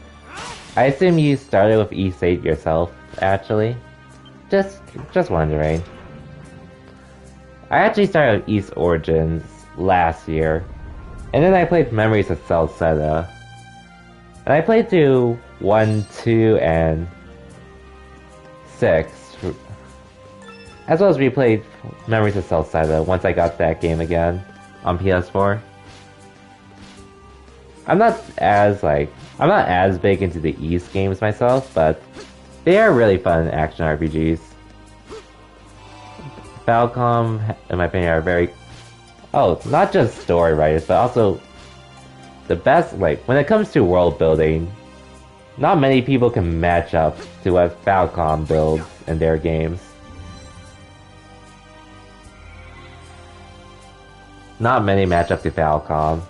I assume you started with East 8 yourself, actually? Just wondering. I actually started with East Origins last year, and then I played Memories of Celceta. And I played through 1, 2, and 6, as well as replayed Memories of Celceta once I got that game again on PS4. I'm not as big into the East games myself, but they are really fun action RPGs. Falcom, in my opinion, are very... Oh, not just story writers, but also the best, like, when it comes to world building, not many people can match up to what Falcom builds in their games. Not many match up to Falcom.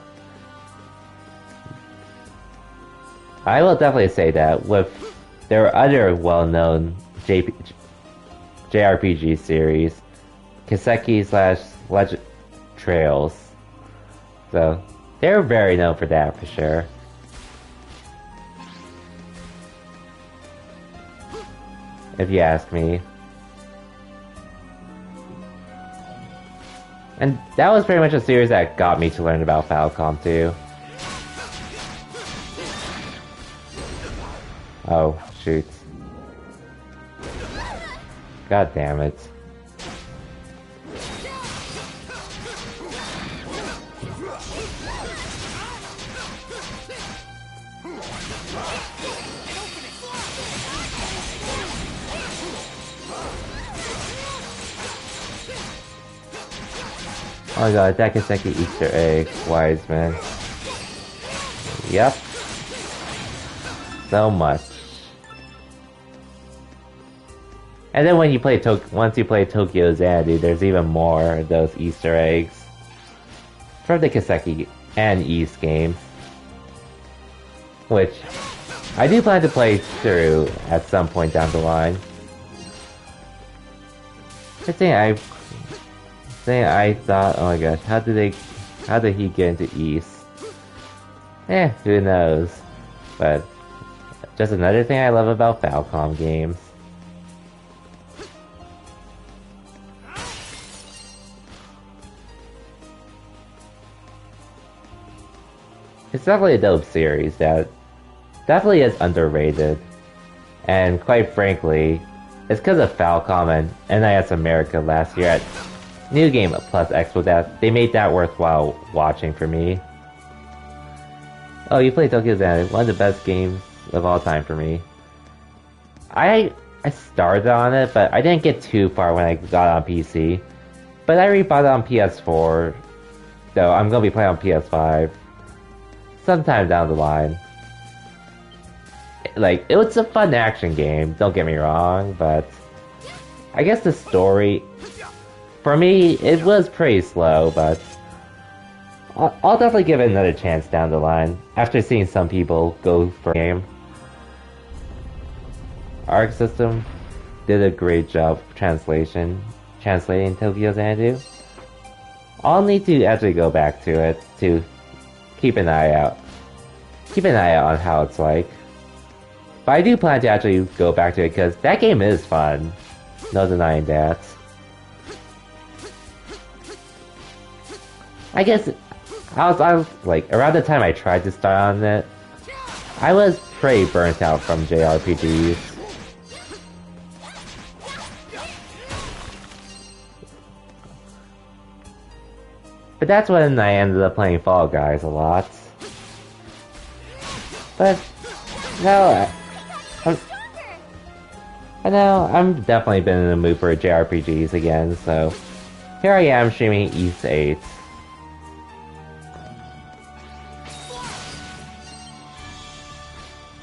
I will definitely say that with their other well-known JRPG series, Kiseki/Legend Trails. So, they're very known for that for sure. If you ask me. And that was pretty much a series that got me to learn about Falcom too. Oh, shoot. God damn it. Oh my god, Dakiseki Easter egg, wise man. Yep. So much. And then when you play once you play Tokyo Xanadu, there's even more of those Easter eggs from the Kiseki and East games, which I do plan to play through at some point down the line. The thing I thought, oh my gosh, how did he get into East? Who knows? But just another thing I love about Falcom games. It's definitely a dope series that definitely is underrated. And quite frankly, it's because of Falcom and NIS America last year at New Game Plus Expo that they made that worthwhile watching for me. Oh, you played Tokyo Xanadu, one of the best games of all time for me. I started on it, but I didn't get too far when I got on PC. But I rebought it on PS4, so I'm gonna be playing on PS5 sometime down the line. Like, it was a fun action game, don't get me wrong, but I guess the story, for me, it was pretty slow, but I'll definitely give it another chance down the line after seeing some people go for a game. Arc System did a great job translating Tokyo Xanadu. I'll need to actually go back to it to keep an eye out on how it's like. But I do plan to actually go back to it because that game is fun. No denying that. I guess I was like, around the time I tried to start on it, I was pretty burnt out from JRPGs. But that's when I ended up playing Fall Guys a lot. But no, I'm definitely been in the mood for JRPGs again, so here I am streaming East 8.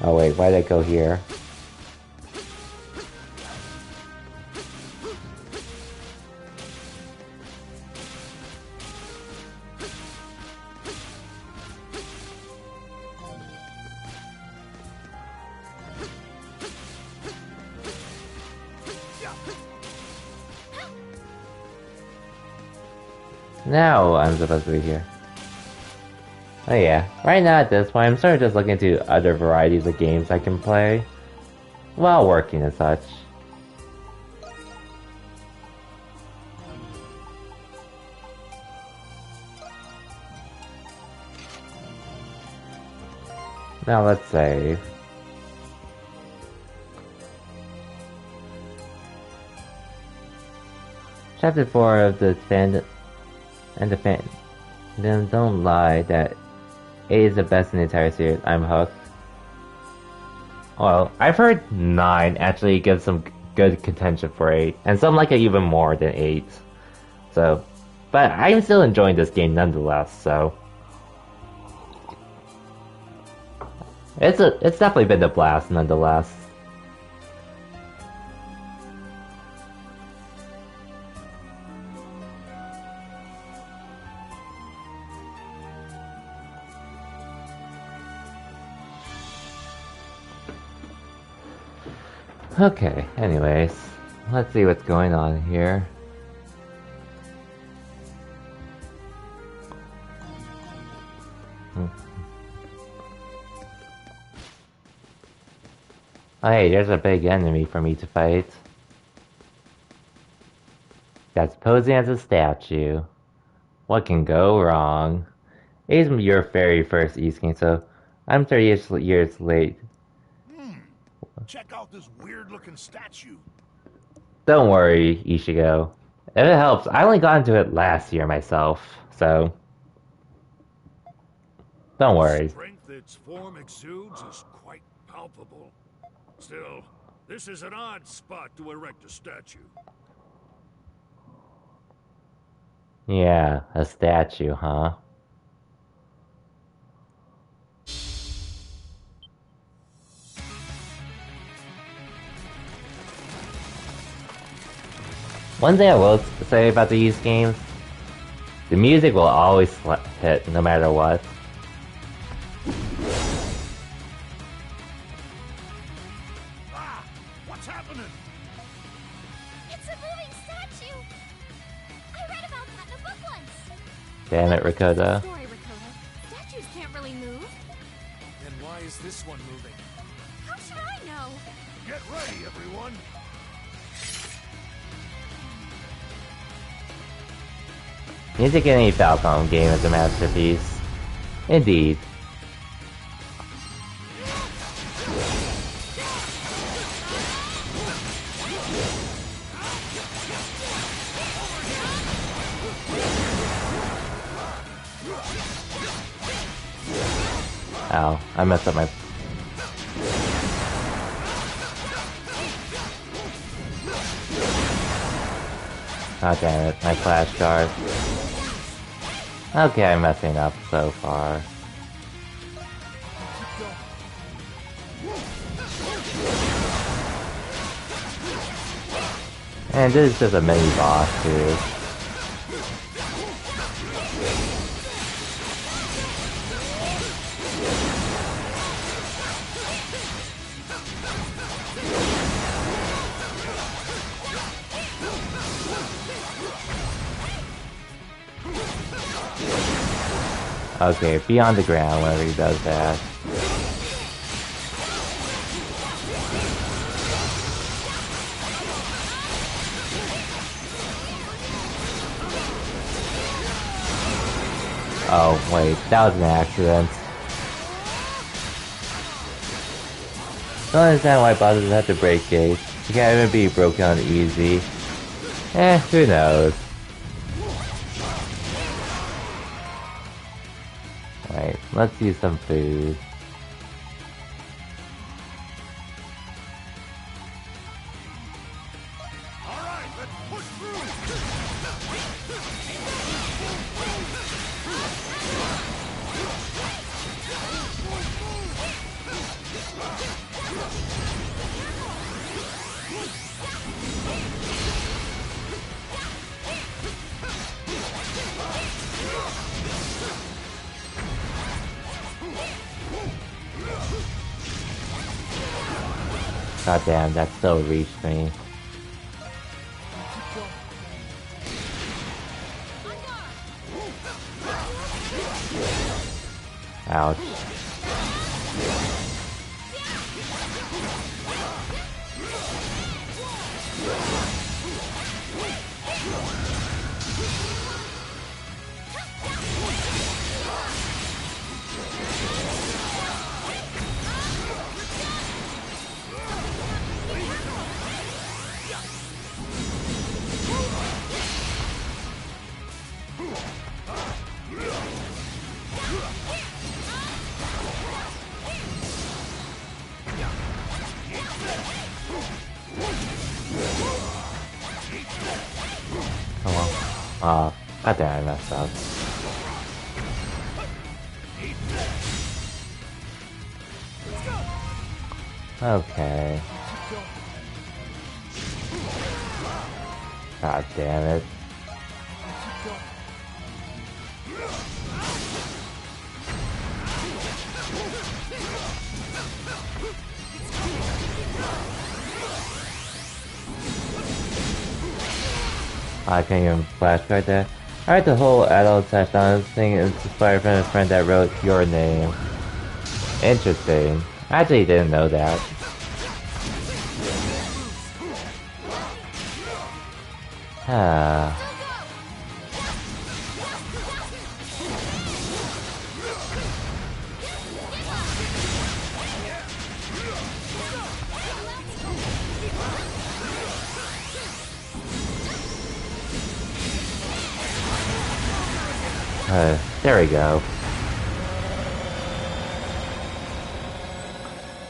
Oh wait, why did I go here? Now I'm supposed to be here. Oh yeah, right now at this point I'm sort of just looking into other varieties of games I can play while working and such. Now let's save. Chapter 4 of the Fan and the Fan. Then don't lie that 8 is the best in the entire series. I'm hooked. Well, I've heard 9 actually gives some good contention for 8, and some like it even more than 8. So, but I'm still enjoying this game nonetheless, so. It's definitely been a blast nonetheless. Okay, anyways, let's see what's going on here. Oh hey, there's a big enemy for me to fight. That's posing as a statue. What can go wrong? It is your very first Ys game, so I'm 30 years late. Check out this weird-looking statue. Don't worry, Ishigo. If it helps, I only got into it last year myself, so don't worry. The strength its form exudes is quite palpable. Still, this is an odd spot to erect a statue. Yeah, a statue, huh? One thing I will say about these games, the music will always hit no matter what. Ah! What's happening? It's a moving statue! I read about that in a book once! Damn it, Ricotta. Story, Ricotta. Statues can't really move. Then why is this one moving? How should I know? Get ready, everyone! Music in any Falcom game is a masterpiece. Indeed. Ow, I messed up my... Oh damn it, my flash guard. Okay, I'm messing up so far. And this is just a mini boss too. Okay, be on the ground whenever he does that. Oh, wait, that was an accident. Don't understand why bosses have to break gates. You can't even be broken on easy. Who knows? Wait, let's use some food. Alright, let's push through! God damn, that still reached me. Ouch. Oh well. God damn, I messed up. Okay. God damn it. I can't even flash right there. I read the whole adult touchdown thing is inspired from a friend that wrote your name. Interesting. I actually didn't know that. There we go.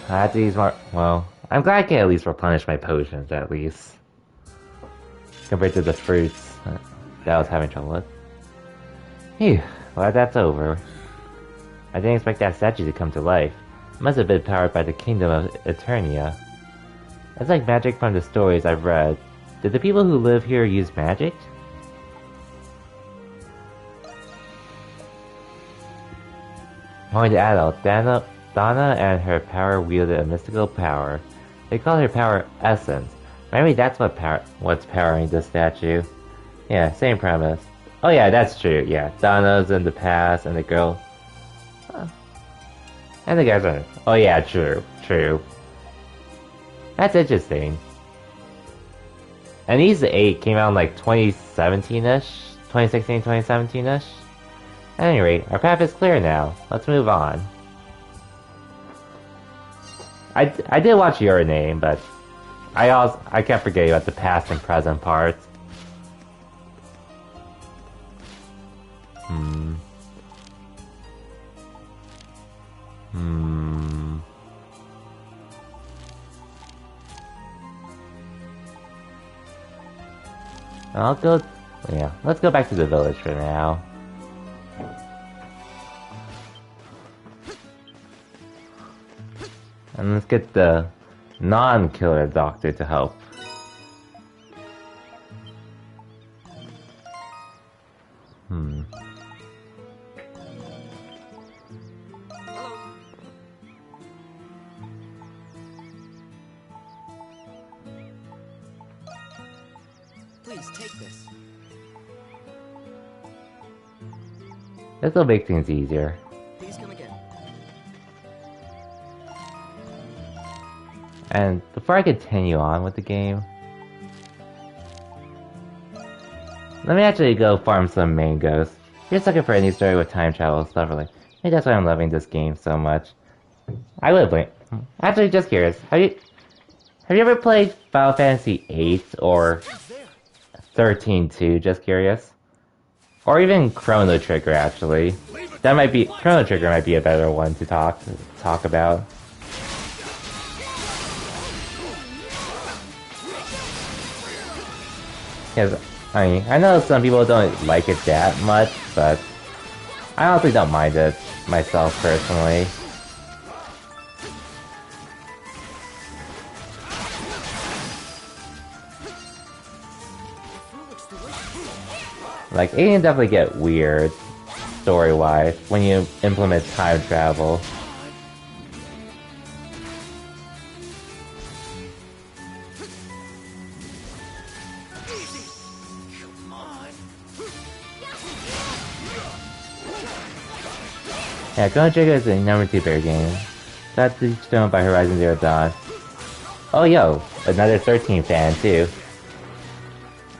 I have to use more. Well, I'm glad I can at least replenish my potions, at least. Compared to the fruits that I was having trouble with. Phew, well, that's over. I didn't expect that statue to come to life. It must have been powered by the Kingdom of Eternia. It's like magic from the stories I've read. Did the people who live here use magic? Point to adult, Donna and her power wielded a mystical power. They call her power Essence. Maybe that's what's powering the statue. Yeah, same premise. Oh yeah, that's true. Yeah, Donna's in the past, and the girl... And the guys are... Oh yeah, true. That's interesting. And these 8 came out in like 2017-ish? 2016, 2017-ish? At any rate, our path is clear now. Let's move on. I did watch Your Name, but I kept forgetting about the past and present parts. I'll go... Yeah, let's go back to the village for now. And let's get the non-killer doctor to help. Please take this. This will make things easier. Please come again. And before I continue on with the game, let me actually go farm some mangoes. You're looking for any story with time travel stuff, really. Maybe that's why I'm loving this game so much. I would blame. Actually, just curious. Have you ever played Final Fantasy VIII or 13-2? Just curious. Or even Chrono Trigger, actually. Chrono Trigger might be a better one to talk about. Because, I mean, I know some people don't like it that much, but I honestly don't mind it myself personally. Like, it can definitely get weird, story-wise, when you implement time travel. Yeah, Chrono Trigger is a number 2 bear game. That's shown by Horizon Zero Dawn. Oh yo, another 13 fan too.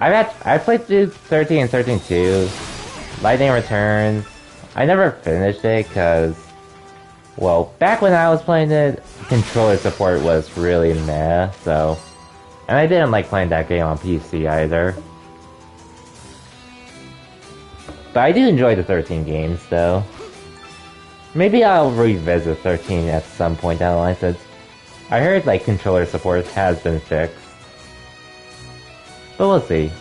I played through 13 and 13-2. Lightning Returns. I never finished it because, well, back when I was playing it, controller support was really meh, so... And I didn't like playing that game on PC either. But I do enjoy the 13 games, though. Maybe I'll revisit 13 at some point down the line, since I heard, like, controller support has been fixed. But we'll see.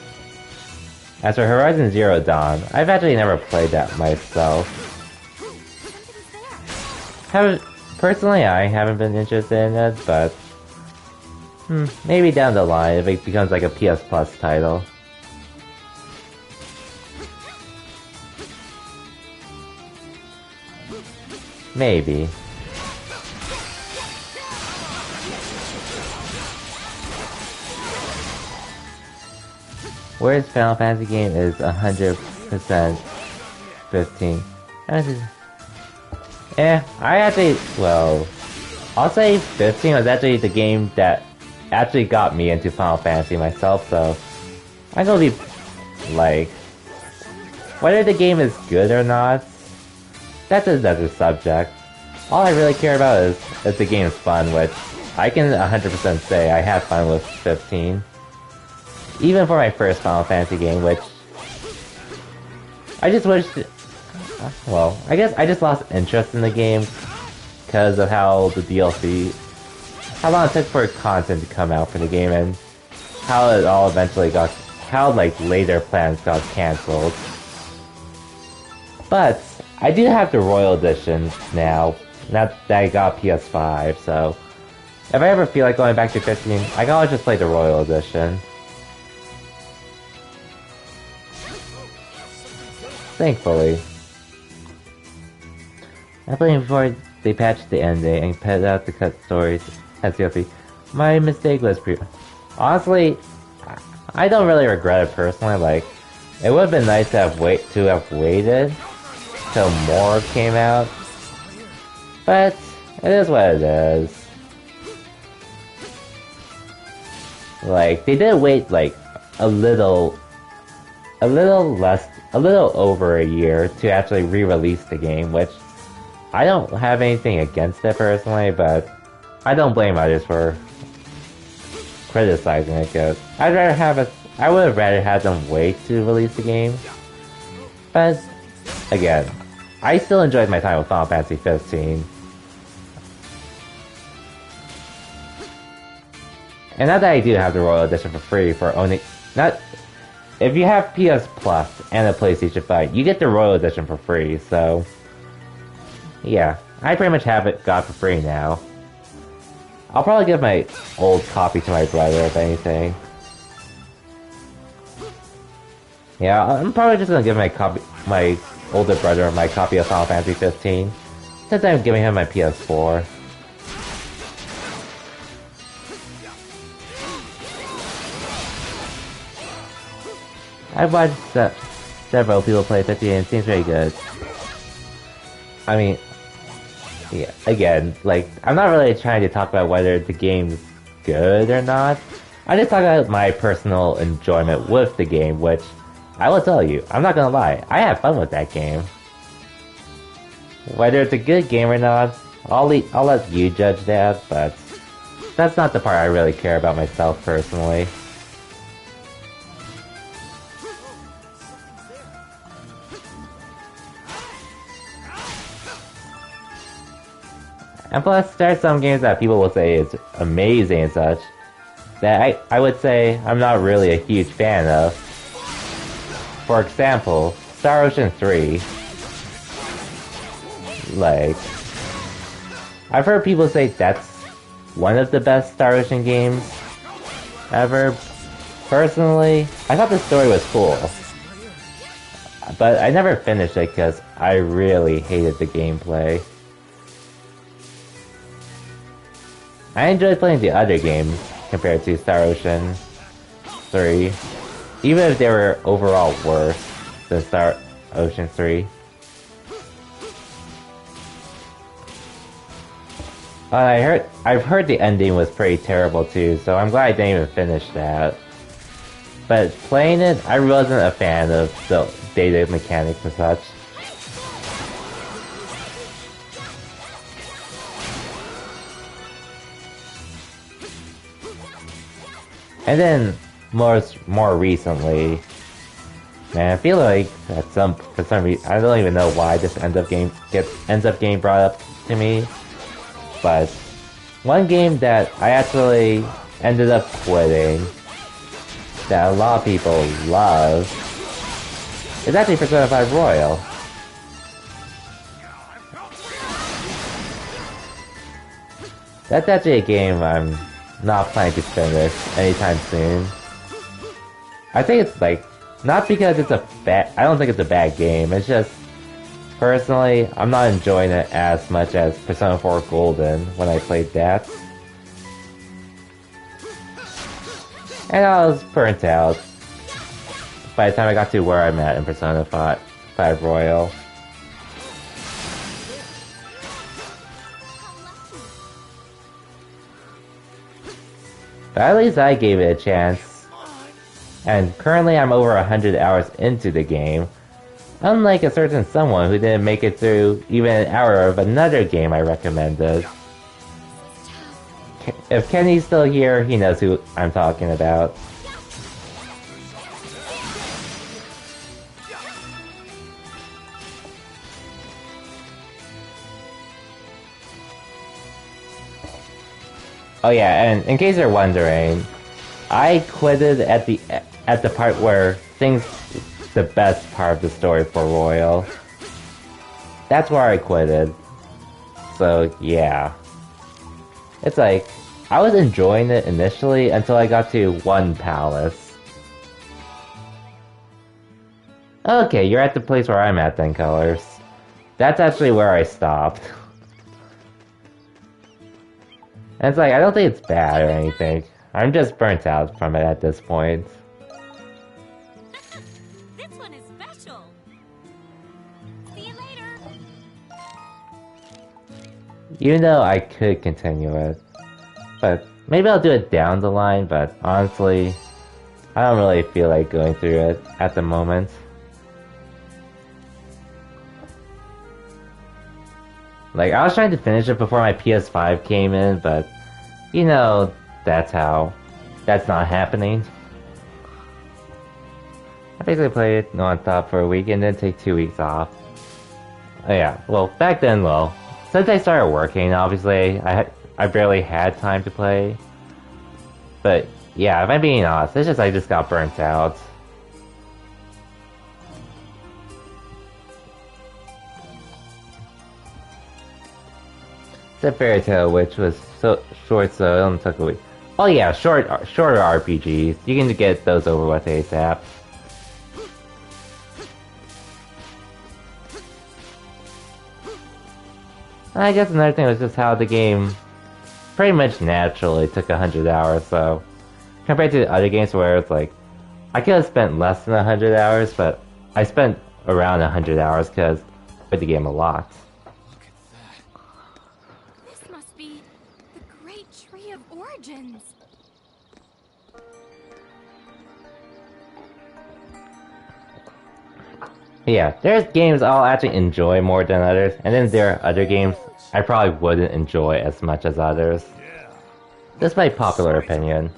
As for Horizon Zero Dawn, I've actually never played that myself. Personally, I haven't been interested in it, but... maybe down the line if it becomes like a PS Plus title. Maybe. Whereas Final Fantasy game is 100% 15. I actually, well, I'll say 15 was actually the game that actually got me into Final Fantasy myself, so I'm gonna be, like, whether the game is good or not, that's another subject. All I really care about is if the game is fun, which I can 100% say I had fun with 15. Even for my first Final Fantasy game, which I just wish well, I guess I just lost interest in the game because of how the DLC, how long it took for content to come out for the game, and how it all eventually got, how like later plans got cancelled. But I do have the Royal Edition now, not that I got PS5, so if I ever feel like going back to 15, I can always just play the Royal Edition. Thankfully. I played before they patched the ending and put out the cut stories as DLC. My mistake was honestly, I don't really regret it personally. Like, it would have been nice to have waited till more came out, but it is what it is. Like, they did wait like a little over a year to actually re-release the game, which I don't have anything against it personally, but I don't blame others for criticizing it, because I would have rather had them wait to release the game. But again, I still enjoyed my time with Final Fantasy 15. And now that I do have the Royal Edition for free for only if you have PS Plus and a PlayStation 5, you get the Royal Edition for free, so yeah, I pretty much have it got for free now. I'll probably give my old copy to my brother, if anything. Yeah, I'm probably just gonna give my older brother my copy of Final Fantasy 15, since I'm giving him my PS4. I've watched several people play 15 and it seems very good. I mean, yeah, again, like, I'm not really trying to talk about whether the game's good or not. I just talk about my personal enjoyment with the game, which I will tell you, I'm not gonna lie, I have fun with that game. Whether it's a good game or not, I'll let you judge that, but that's not the part I really care about myself personally. And plus, there are some games that people will say is amazing and such, that I would say I'm not really a huge fan of. For example, Star Ocean 3. Like, I've heard people say that's one of the best Star Ocean games ever. Personally, I thought the story was cool, but I never finished it because I really hated the gameplay. I enjoyed playing the other games compared to Star Ocean 3, even if they were overall worse than Star Ocean 3. I've heard the ending was pretty terrible too, so I'm glad I didn't even finish that. But playing it, I wasn't a fan of the data mechanics and such. And then more recently, man, I feel like for some reason, I don't even know why this ends up getting brought up to me, but one game that I actually ended up quitting that a lot of people love is actually Persona 5 Royal. That's actually a game I'm not planning to finish anytime soon. I think it's like, not because it's I don't think it's a bad game, it's just, personally, I'm not enjoying it as much as Persona 4 Golden when I played that. And I was burnt out by the time I got to where I'm at in Persona 5 Royal. But at least I gave it a chance. And currently I'm over 100 hours into the game. Unlike a certain someone who didn't make it through even an hour of another game I recommended. If Kenny's still here, he knows who I'm talking about. Oh yeah, and in case you're wondering, I quitted at the part where things the best part of the story for Royal. That's where I quitted. So yeah. It's like I was enjoying it initially until I got to one palace. Okay, you're at the place where I'm at then, Colors. That's actually where I stopped. And it's like, I don't think it's bad or anything. I'm just burnt out from it at this point. This one is special. See you later. You know I could continue it. But maybe I'll do it down the line, but honestly, I don't really feel like going through it at the moment. Like, I was trying to finish it before my PS5 came in, but you know, that's not happening. I basically played it non-stop for a week and then take 2 weeks off. Oh yeah, well, back then, well, since I started working, obviously, I barely had time to play. But yeah, if I'm being honest, it's just I just got burnt out. It's a Fairy Tail, which was so short, so it only took a week. Oh yeah, shorter RPGs. You can get those over with ASAP. I guess another thing was just how the game pretty much naturally took 100 hours, so compared to the other games where it's like, I could have spent less than 100 hours, but I spent around 100 hours because I played the game a lot. Look at that. This must be the Great Tree of Origins. Yeah, there's games I'll actually enjoy more than others, and then there are other games I probably wouldn't enjoy as much as others. Yeah. That's my popular opinion.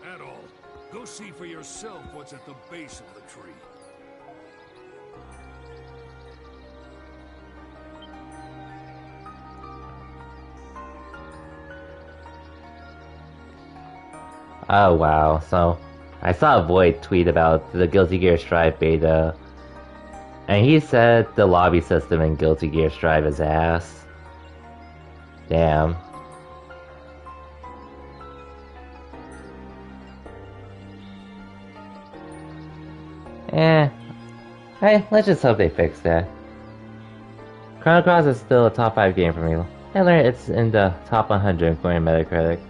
Adol, go see for yourself what's at the base of the tree. Oh wow, so I saw Void tweet about the Guilty Gear Strive beta, and he said the lobby system in Guilty Gear Strive is ass. Damn. Hey, let's just hope they fix that. Chrono Cross is still a top 5 game for me. I learned it's in the top 100 according to Metacritic.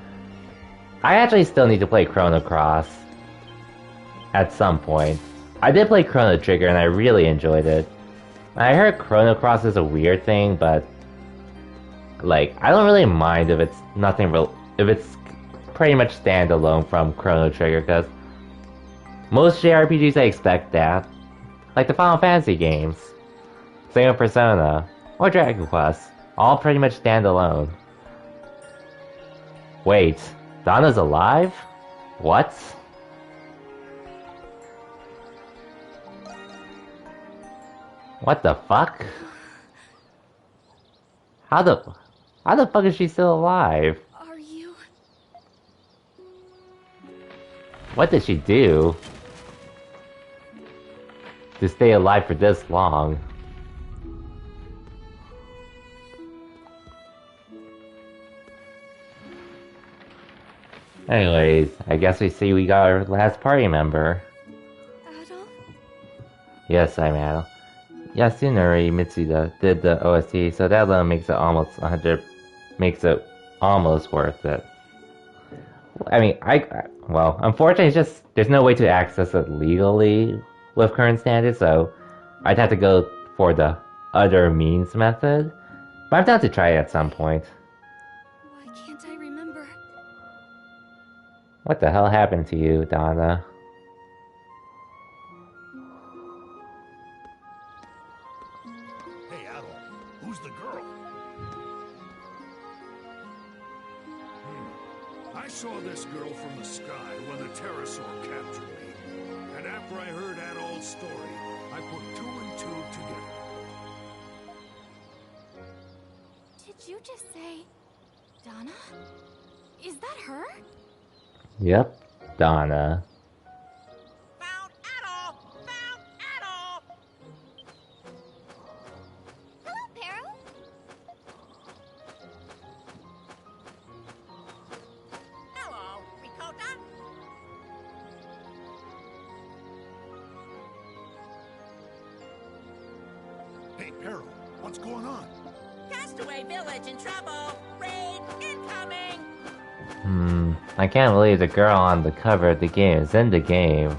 I actually still need to play Chrono Cross at some point. I did play Chrono Trigger and I really enjoyed it. I heard Chrono Cross is a weird thing, but like I don't really mind if it's if it's pretty much standalone from Chrono Trigger, because most JRPGs I expect that, like the Final Fantasy games, same with Persona or Dragon Quest, all pretty much standalone. Wait. Donna's alive? What? What the fuck? How the fuck is she still alive? Are you? What did she do to stay alive for this long? Anyways, I guess we got our last party member. Adol? Yes, I'm Adol. Yasunori Mitsuda did the OST, so that alone makes it almost 100, makes it almost worth it. I mean, well, unfortunately, it's just, there's no way to access it legally with current standards, so I'd have to go for the other means method. But I'm down to try it at some point. Why can't I remember? What the hell happened to you, Donna? Hey, Adol, who's the girl? I saw this girl from the sky when the pterosaur captured me. And after I heard Adol's story, I put 2 and 2 together. Did you just say Donna? Is that her? Yep, Donna. Found Adol! Found Adol! Hello, Pero. Hello, Ricotta. Hey, Pero, what's going on? Castaway Village in trouble. Raid incoming. I can't believe the girl on the cover of the game is in the game.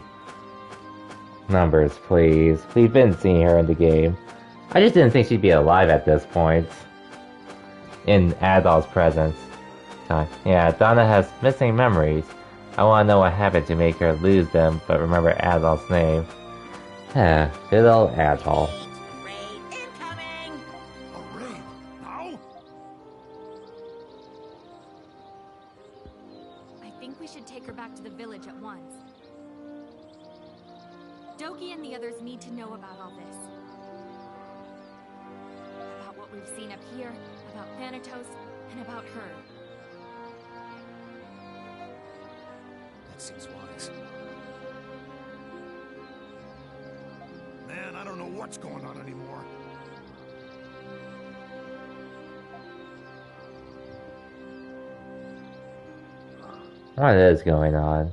Numbers, please. We've been seeing her in the game. I just didn't think she'd be alive at this point. In Adol's presence. Yeah, Donna has missing memories. I want to know what happened to make her lose them, but remember Adol's name. Good old Adol. Raid incoming. A raid? Now? I think we should take her back to the village at once. Doki and the others need to know about all this. About what we've seen up here, about Thanatos, and about her. That seems wise. Man, I don't know what's going on anymore. What is going on?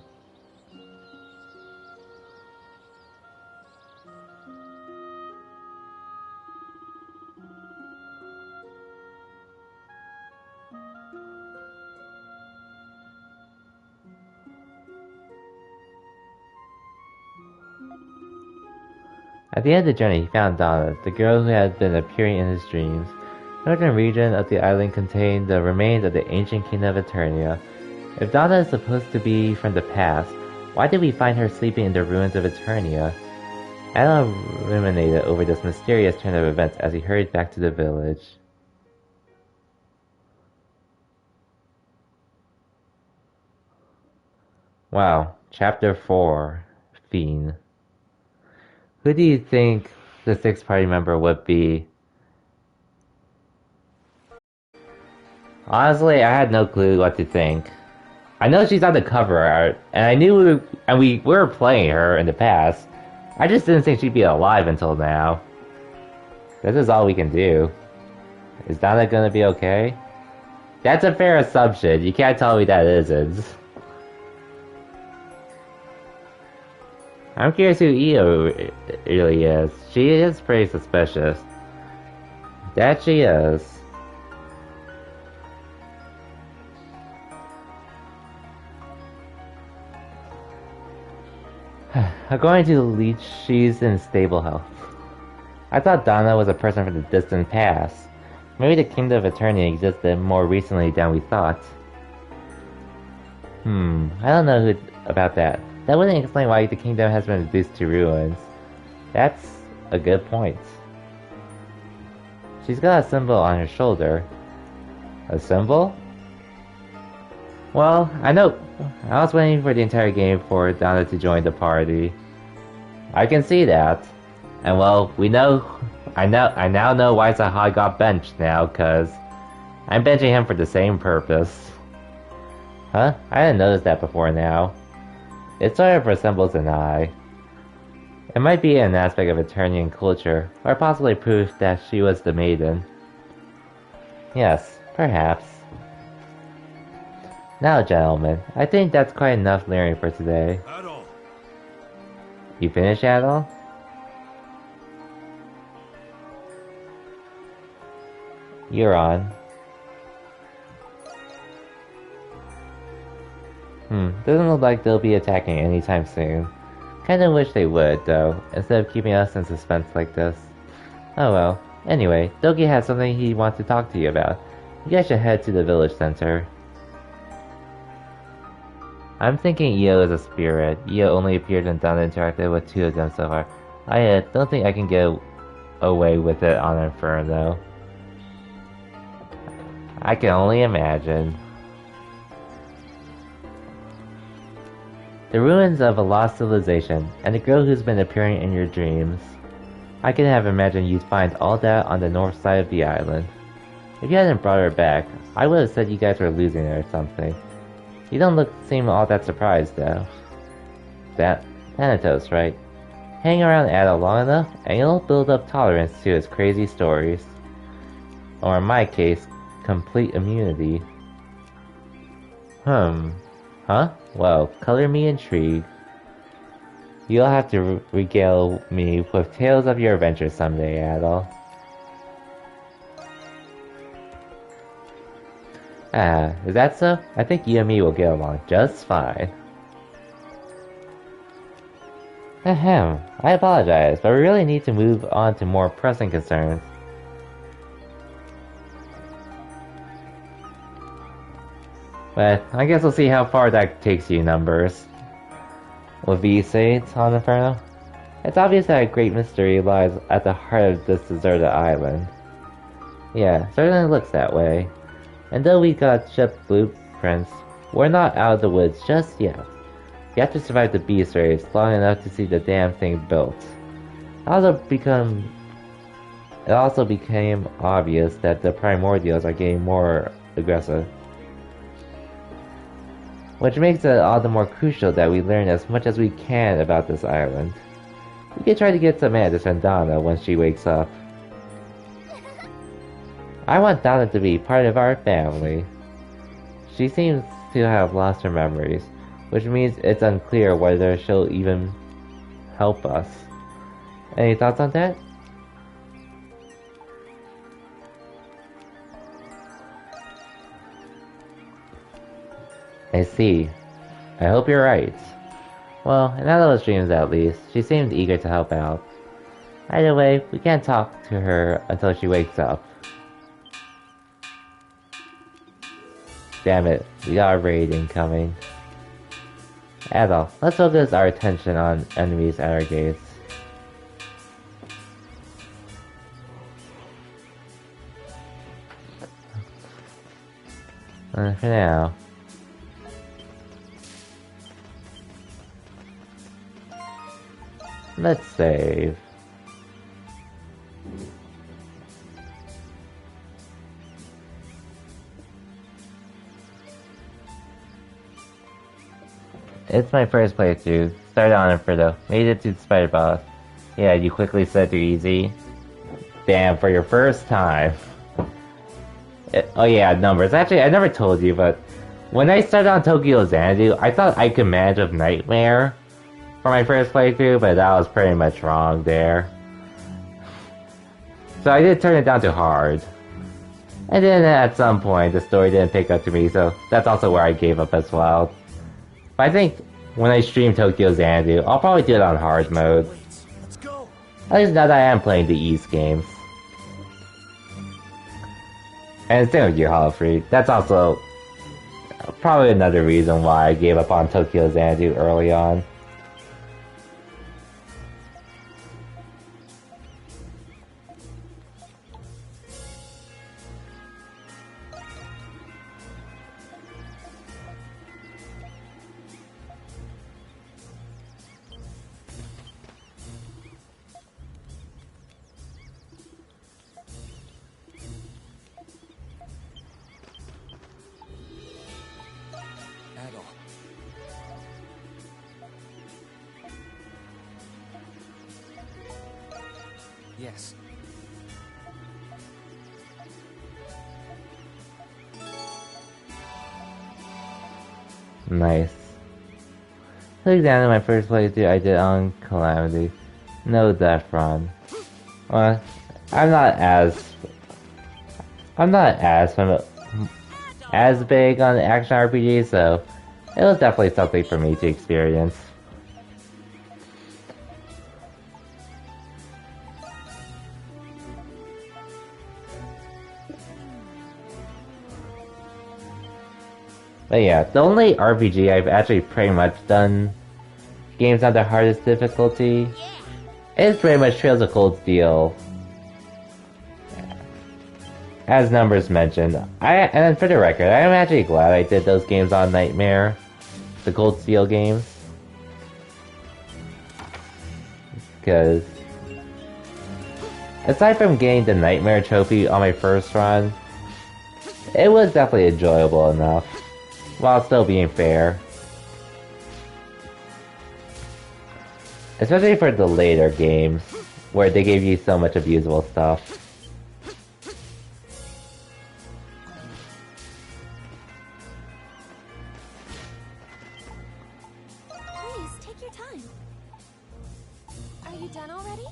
At the end of the journey, he found Donna, the girl who had been appearing in his dreams. The northern region of the island contained the remains of the ancient kingdom of Eternia. If Donna is supposed to be from the past, why did we find her sleeping in the ruins of Eternia? Adol ruminated over this mysterious turn of events as he hurried back to the village. Wow, Chapter 4, Fiend. Who do you think the sixth party member would be? Honestly, I had no clue what to think. I know she's on the cover art, and I knew we were playing her in the past. I just didn't think she'd be alive until now. This is all we can do. Is Donna gonna be okay? That's a fair assumption. You can't tell me that isn't. I'm curious who Io really is. She is pretty suspicious. That she is. According to the leech, she's in stable health. I thought Donna was a person from the distant past. Maybe the Kingdom of Eternia existed more recently than we thought. I don't know about that. That wouldn't explain why the kingdom has been reduced to ruins. That's a good point. She's got a symbol on her shoulder. A symbol? Well, I know. I was waiting for the entire game for Donna to join the party. I can see that. And well, I now know why Sahai got benched now, cause I'm benching him for the same purpose. Huh? I didn't notice that before now. It sort of resembles an eye. It might be an aspect of Eternian culture, or possibly proof that she was the maiden. Yes, perhaps. Now, gentlemen, I think that's quite enough learning for today. Adol. You finished, Adol? You're on. Doesn't look like they'll be attacking anytime soon. Kinda wish they would, though, instead of keeping us in suspense like this. Oh well. Anyway, Doki has something he wants to talk to you about. You guys should head to the village center. I'm thinking Io is a spirit. Io only appeared and Donna interacted with 2 of them so far. I don't think I can get away with it on Inferno. I can only imagine. The ruins of a lost civilization, and the girl who's been appearing in your dreams. I could have imagined you'd find all that on the north side of the island. If you hadn't brought her back, I would have said you guys were losing her or something. You don't seem all that surprised, though. That Thanatos, right? Hang around Adol long enough, and you'll build up tolerance to his crazy stories. Or in my case, complete immunity. Huh? Well, color me intrigued. You'll have to regale me with tales of your adventures someday, Adol. Is that so? I think you and me will get along just fine. Ahem, I apologize, but we really need to move on to more pressing concerns. But I guess we'll see how far that takes you, Numbers. With V-Saints on Inferno? It's obvious that a great mystery lies at the heart of this deserted island. Yeah, certainly looks that way. And though we got ship blueprints, we're not out of the woods just yet. You have to survive the beast race long enough to see the damn thing built. It also became obvious that the primordials are getting more aggressive. Which makes it all the more crucial that we learn as much as we can about this island. We could try to get some answers from Donna when she wakes up. I want Donna to be part of our family. She seems to have lost her memories, which means it's unclear whether she'll even help us. Any thoughts on that? I see. I hope you're right. Well, in Adol's dreams at least, she seemed eager to help out. Either way, we can't talk to her until she wakes up. Damn it, we got a raid incoming. Adol, let's focus our attention on enemies at our gates. For now. Let's save. It's my first playthrough. Started on Inferno. Made it to the spider boss. Yeah, you quickly said through easy. Damn, for your first time. Oh yeah, Numbers. Actually, I never told you, but when I started on Tokyo Xanadu, I thought I could manage with Nightmare for my first playthrough, but that was pretty much wrong there. So I did turn it down to hard. And then at some point, the story didn't pick up to me, so that's also where I gave up as well. But I think when I stream Tokyo Xanadu, I'll probably do it on hard mode. Let's go. At least now that I am playing the East games. And same with Gear Hollow Free. That's also probably another reason why I gave up on Tokyo Xanadu early on. Adol. Yes. Nice. To examine my first playthrough I did on Calamity. No Death Run. Well, I'm not as big on action RPG, so it was definitely something for me to experience. But yeah, the only RPG I've actually pretty much done games on the hardest difficulty is pretty much Trails of Cold Steel. As Numbers mentioned, and for the record, I am actually glad I did those games on Nightmare, the Cold Steel games. Because aside from getting the Nightmare trophy on my first run, it was definitely enjoyable enough, while still being fair. Especially for the later games, where they gave you so much abusable stuff. Please, take your time. Are you done already?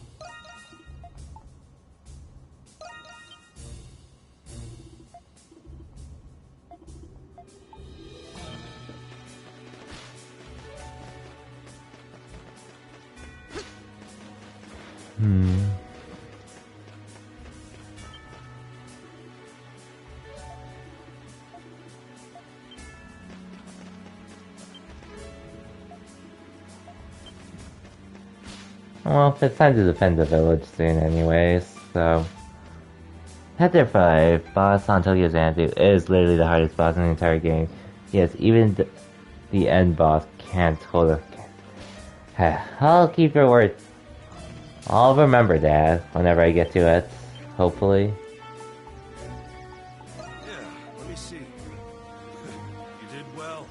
Well, it's time to defend the village soon anyways, so... Chapter 5, Boss on Tokyo Xanadu is literally the hardest boss in the entire game. Yes, even the end boss can't hold a... I'll keep your word. I'll remember that whenever I get to it, hopefully. Yeah, let me see. You did well.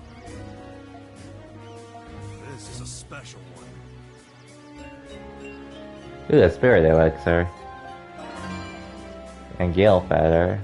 This is a special one. Ooh, the Spirit Elixir. And Gale Feather.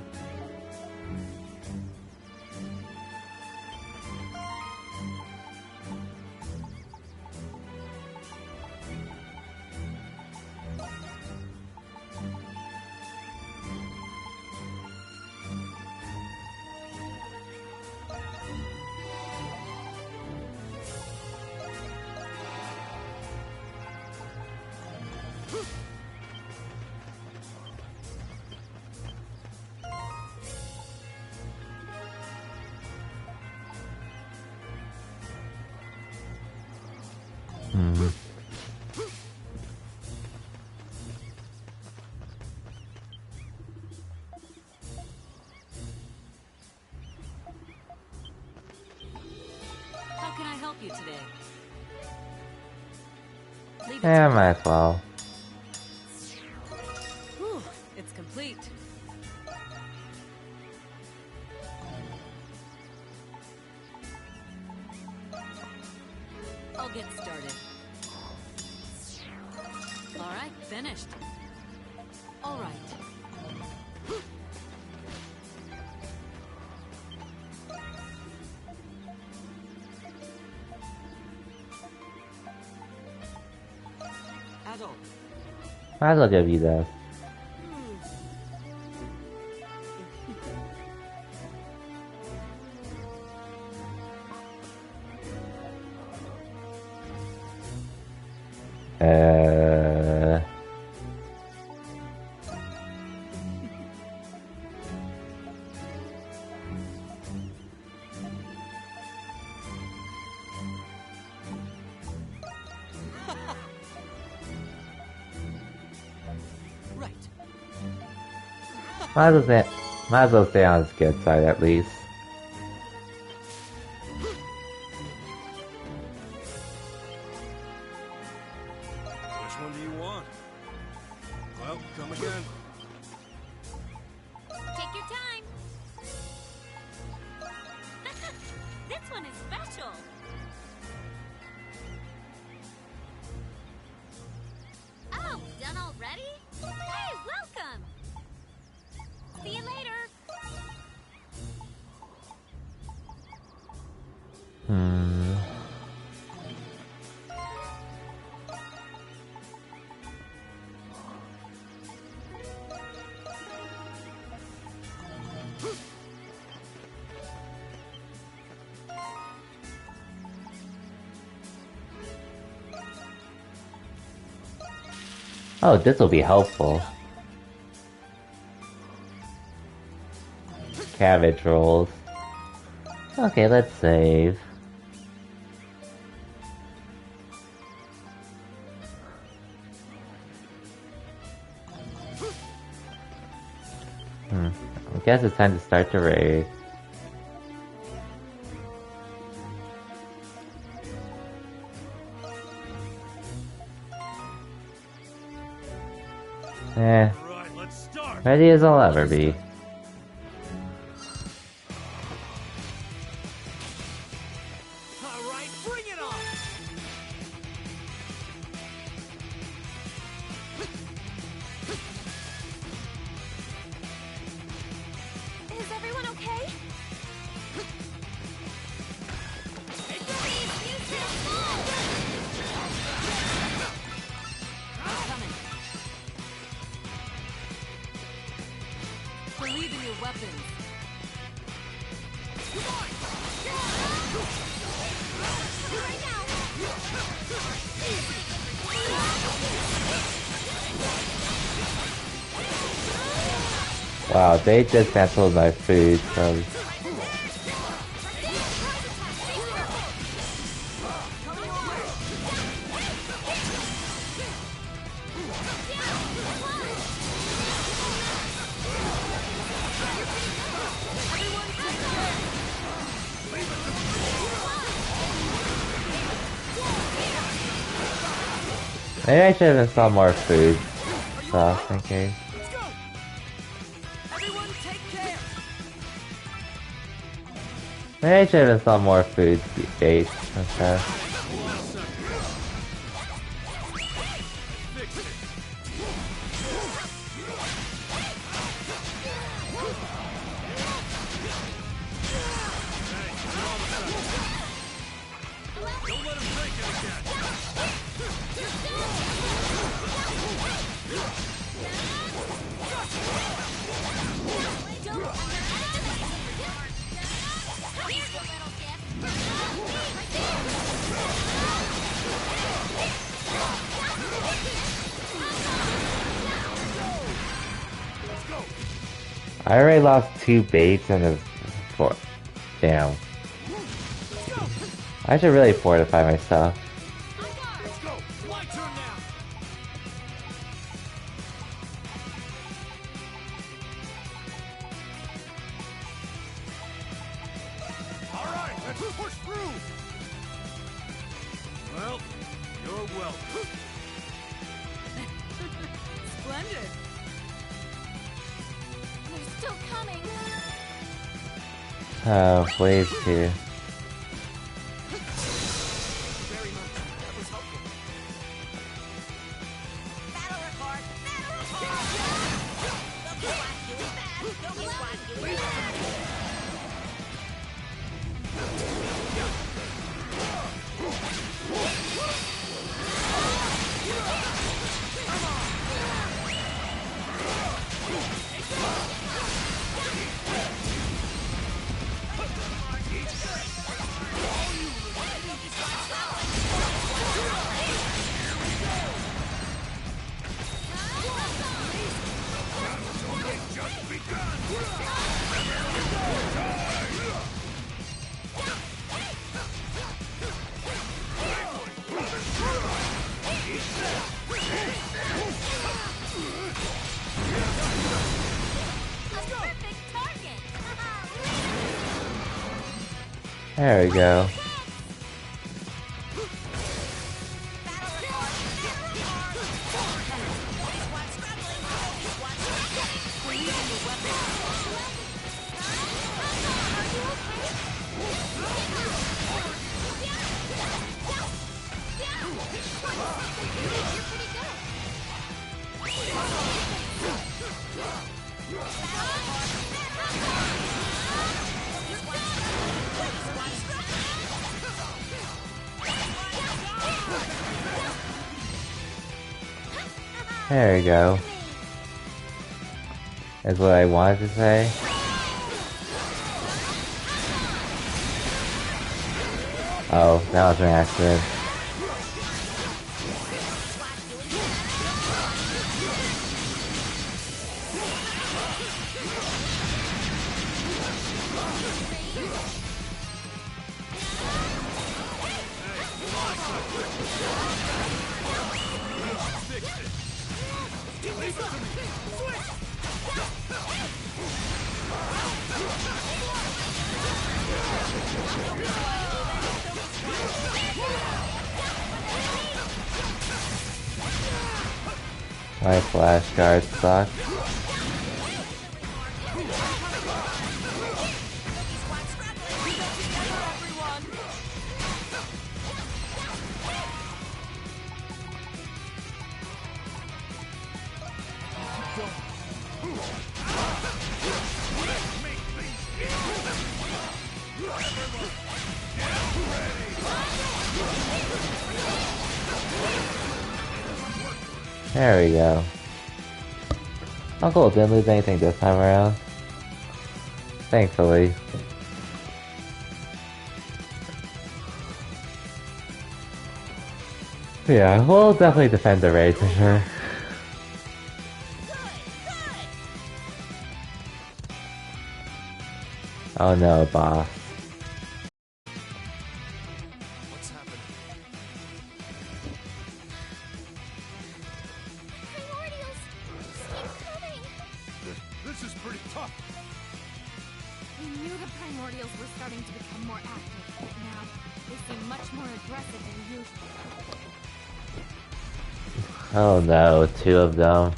How can I help you today? Leave it Yeah, to me. might as well. Whew, it's complete. I'll get started. All right, finished. All right. Adult. Might as well give you this. Right. Might as well stay on his good side at least. Which one do you want? Well, come again. Take your time. This one is special. Oh, done already? Hey, welcome. See you later. Oh, this will be helpful. Cabbage rolls. Okay, let's save. I guess it's time to start the raid. Right, let's start. Ready as I'll ever be. Alright, bring it on! Is everyone okay? Believe in your weapons. Right now. Wow, they dismantled my food, so... Maybe I should have installed more food stuff in case. Let's go! Everyone take care! Maybe I should have installed more food gates and stuff. Don't let him take it again. I already lost 2 baits and a 4. Damn. I should really fortify myself. Let's go! My turn now! Alright, let's push through! Well, you're welcome. Splendid. They're still coming. Oh, Blaze too. Very much. That was helpful. Battle report. Battle report. Loki Squad doing bad. Loki Squad doing bad. Just begun! A perfect target. There we go. Battle report. Battle report. Loki Squad struggling. Loki Squad struggling. Believe in your weapons. Are you okay? You're pretty good. There we go. Is what I wanted to say. Oh, that was an accident. My flashcards suck. There we go. Oh cool, didn't lose anything this time around. Thankfully. Yeah, we'll definitely defend the raid for sure. Oh no, boss. What's happening? Primordials! Keep coming! This is pretty tough. We knew the primordials were starting to become more active, but now they seem much more aggressive than usual. Oh no, two of them.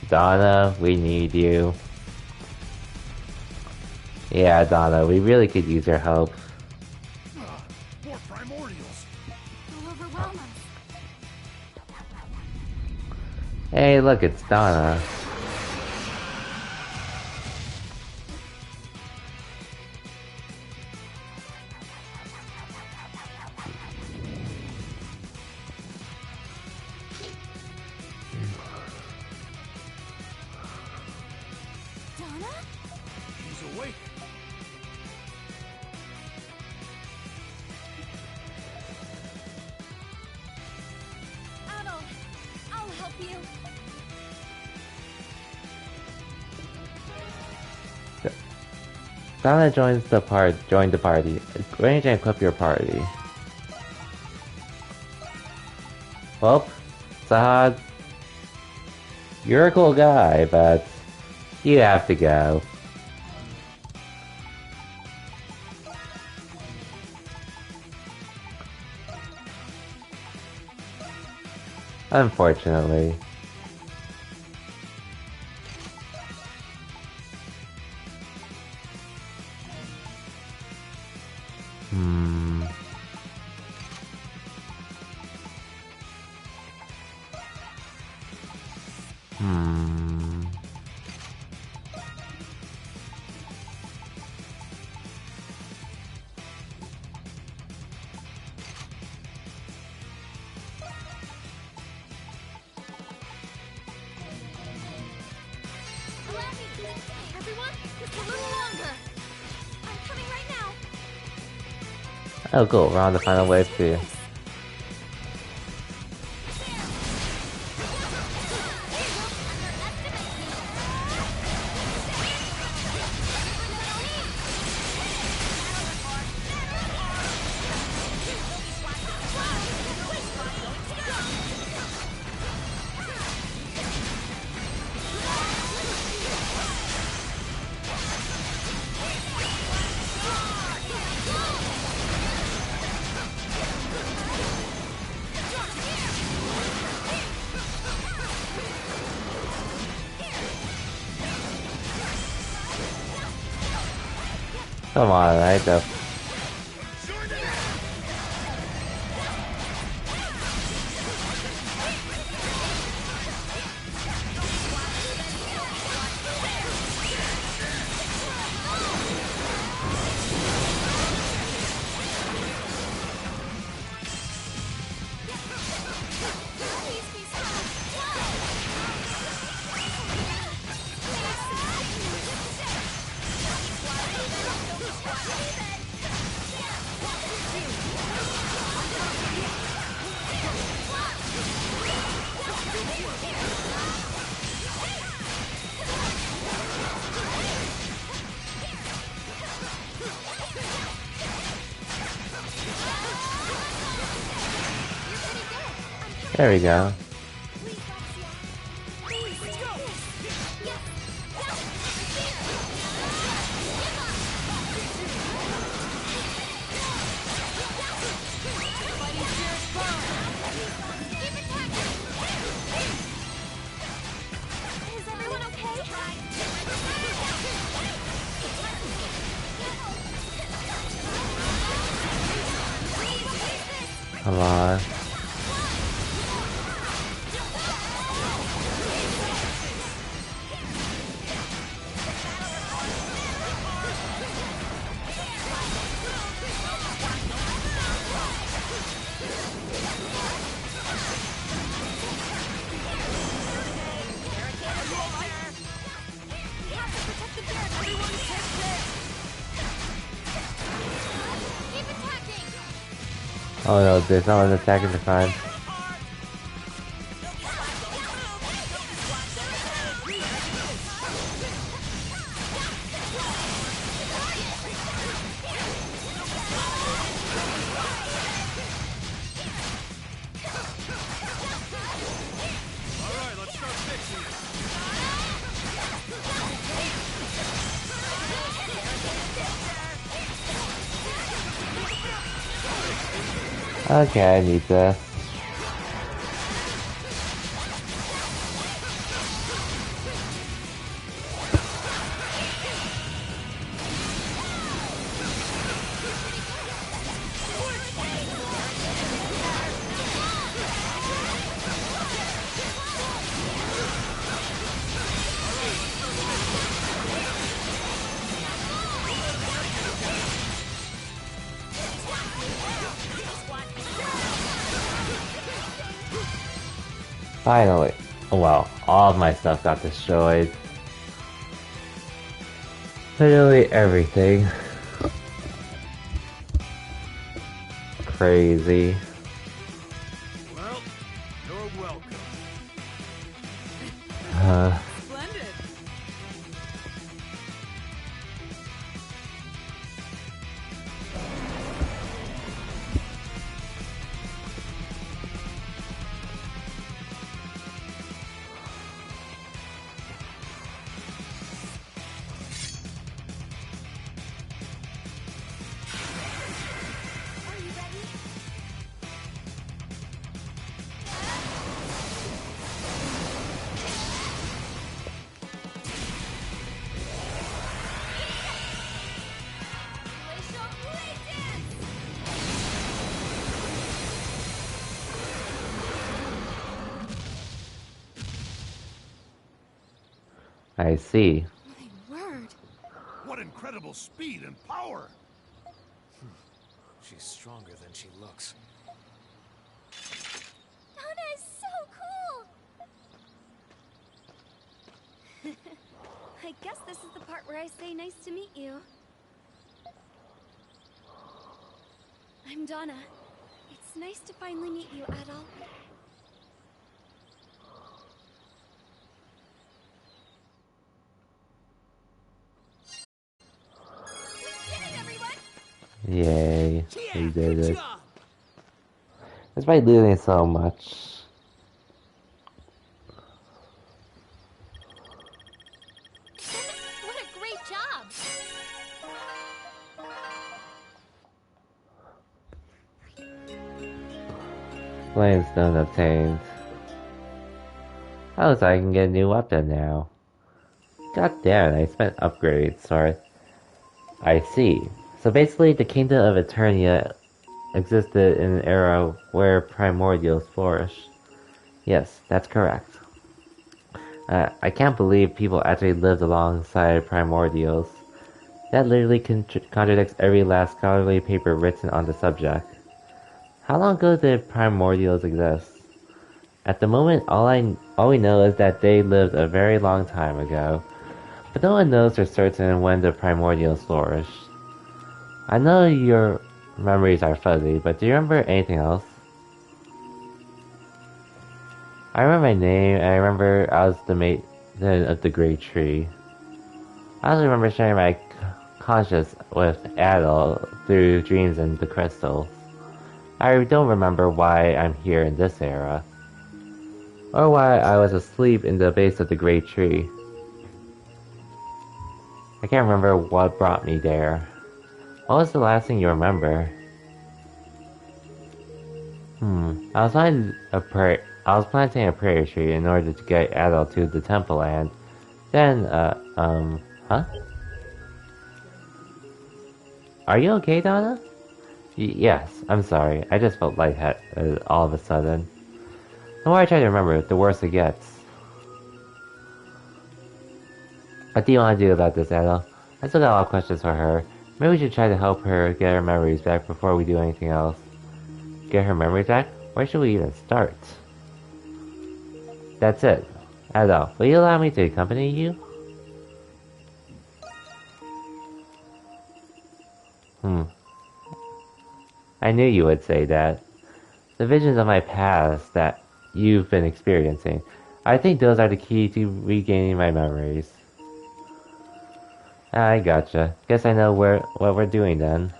Donna, we need you. Yeah, Donna, we really could use your help. More primordials. They'll overwhelm us. Hey, look, it's Donna. Donna? She's awake. Adol, I'll help you. Donna joined the party. Arrange and equip your party. Well, Sahad, you're a cool guy, but you have to go. Unfortunately. Hmm. Hmm. Allow me. Everyone, just a little longer. I'm coming right now. Oh, cool. We're on the final wave too. Come on, I know. There we go. Is everyone okay? Come on. Oh no, there's someone attacking the crime. Alright, let's start fixing it. Okay, I need this. Finally. Oh wow, all of my stuff got destroyed. Literally everything. Crazy. Well, you're welcome. Splendid. Are you ready? I see. My word. What incredible speed and power! She's stronger than she looks. Donna is so cool! I guess this is the part where I say nice to meet you. I'm Donna. It's nice to finally meet you, Adol. We did it, everyone! Yay. We did good it. job! Despite losing so much. What a great job! Flamestone obtained. Oh, so I can get a new weapon now. God damn it, I spent upgrades, sorry. I see. So basically, the Kingdom of Eternia existed in an era where primordials flourished. Yes, that's correct. I can't believe people actually lived alongside primordials. That literally contradicts every last scholarly paper written on the subject. How long ago did primordials exist? At the moment, all we know is that they lived a very long time ago, but no one knows for certain when the primordials flourished. I know your memories are fuzzy, but do you remember anything else? I remember my name, and I remember I was the mate of the Great Tree. I also remember sharing my conscience with Adol through dreams and the crystals. I don't remember why I'm here in this era, or why I was asleep in the base of the Great Tree. I can't remember what brought me there. What was the last thing you remember? I was planting a prayer tree in order to get Adol to the temple and then, huh? Are you okay, Donna? Yes, I'm sorry. I just felt lightheaded all of a sudden. The more I try to remember, the worse it gets. What do you want to do about this, Adol? I still got a lot of questions for her. Maybe we should try to help her get her memories back before we do anything else. Get her memories back? Where should we even start? That's it. Adol, will you allow me to accompany you? I knew you would say that. The visions of my past that you've been experiencing, I think those are the key to regaining my memories. I gotcha. Guess I know what we're doing then.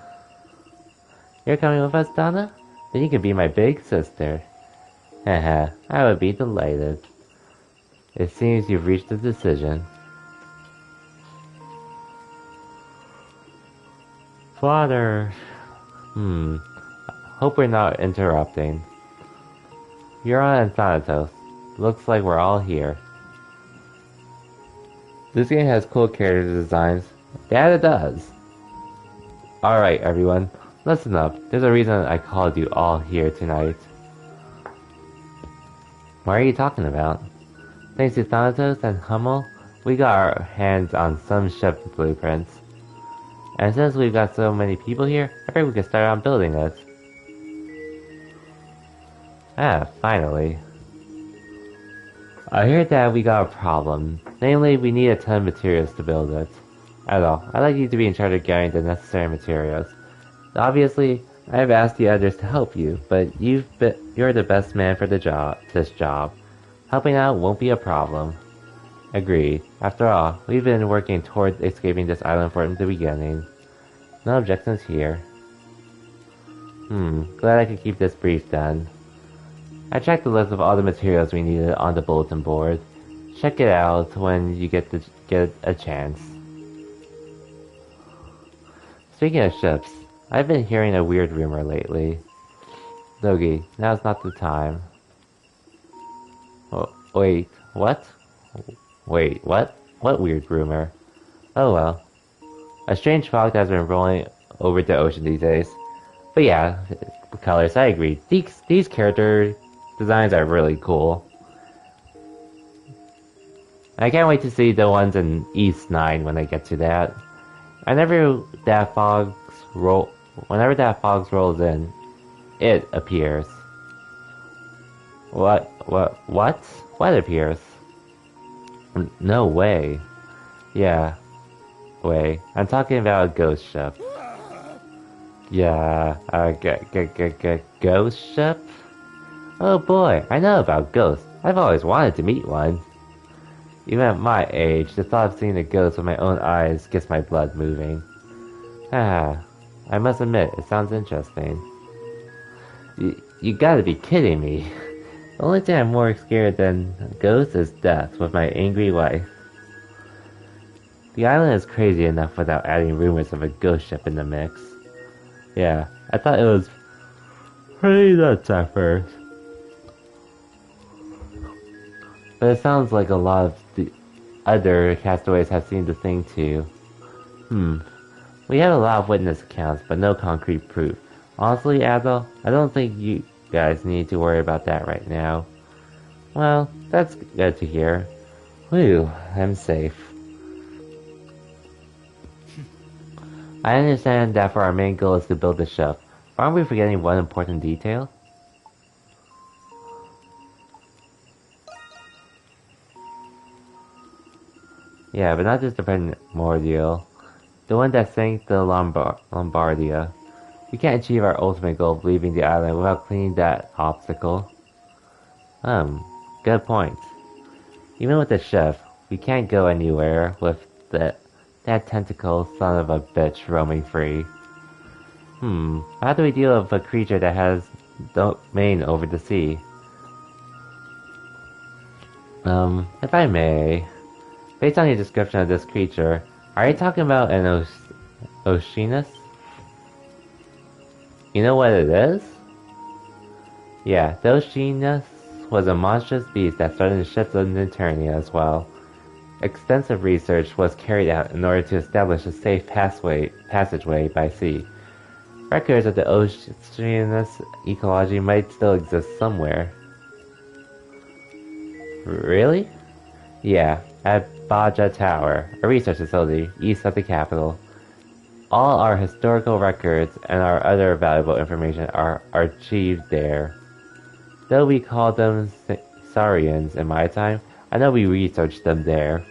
You're coming with us, Donna? Then you can be my big sister. Haha, I would be delighted. It seems you've reached a decision. Father... Hope we're not interrupting. You're on Thanatos. Looks like we're all here. This game has cool character designs. Yeah, it does. Alright, everyone. Listen up. There's a reason I called you all here tonight. What are you talking about? Thanks to Thanatos and Hummel, we got our hands on some ship blueprints. And since we've got so many people here, I figured we could start on building it. Ah, finally. I heard that we got a problem. Namely, we need a ton of materials to build it. Adol, I'd like you to be in charge of getting the necessary materials. Obviously, I've asked the others to help you, but you're the best man for this job. Helping out won't be a problem. Agreed. After all, we've been working towards escaping this island from the beginning. No objections here. Glad I could keep this brief then. I checked the list of all the materials we needed on the bulletin board. Check it out when you get a chance. Speaking of ships, I've been hearing a weird rumor lately. Logi, now's not the time. Oh, wait, what? Wait, what? What weird rumor? Oh well. A strange fog has been rolling over the ocean these days. But yeah, the colors, I agree. These character designs are really cool. I can't wait to see the ones in East 9 when I get to that. Whenever that fog rolls in, it appears. What? What appears? No way. Yeah. Way. I'm talking about a ghost ship. Yeah, a ghost ship? Oh boy, I know about ghosts. I've always wanted to meet one. Even at my age, the thought of seeing a ghost with my own eyes gets my blood moving. I must admit, it sounds interesting. You gotta be kidding me. The only thing I'm more scared than ghosts is death with my angry wife. The island is crazy enough without adding rumors of a ghost ship in the mix. Yeah, I thought it was pretty nuts at first. But it sounds like a lot of the other castaways have seen the thing too. We have a lot of witness accounts, but no concrete proof. Honestly, Adol, I don't think you guys need to worry about that right now. Well, that's good to hear. Whew, I'm safe. I understand that for our main goal is to build the ship. But aren't we forgetting one important detail? Yeah, but not just the primordial. The one that sank the Lombardia. We can't achieve our ultimate goal of leaving the island without cleaning that obstacle. Good point. Even with the ship, we can't go anywhere with that tentacle son of a bitch roaming free. How do we deal with a creature that has domain over the sea? If I may, based on your description of this creature, are you talking about an Oceanus? You know what it is? Yeah, the Oceanus was a monstrous beast that started the ships of Eternia as well. Extensive research was carried out in order to establish a safe passageway by sea. Records of the Oceanus ecology might still exist somewhere. Really? Yeah, at Baja Tower, a research facility east of the capital. All our historical records and our other valuable information are archived there. Though we called them Saurians in my time, I know we researched them there.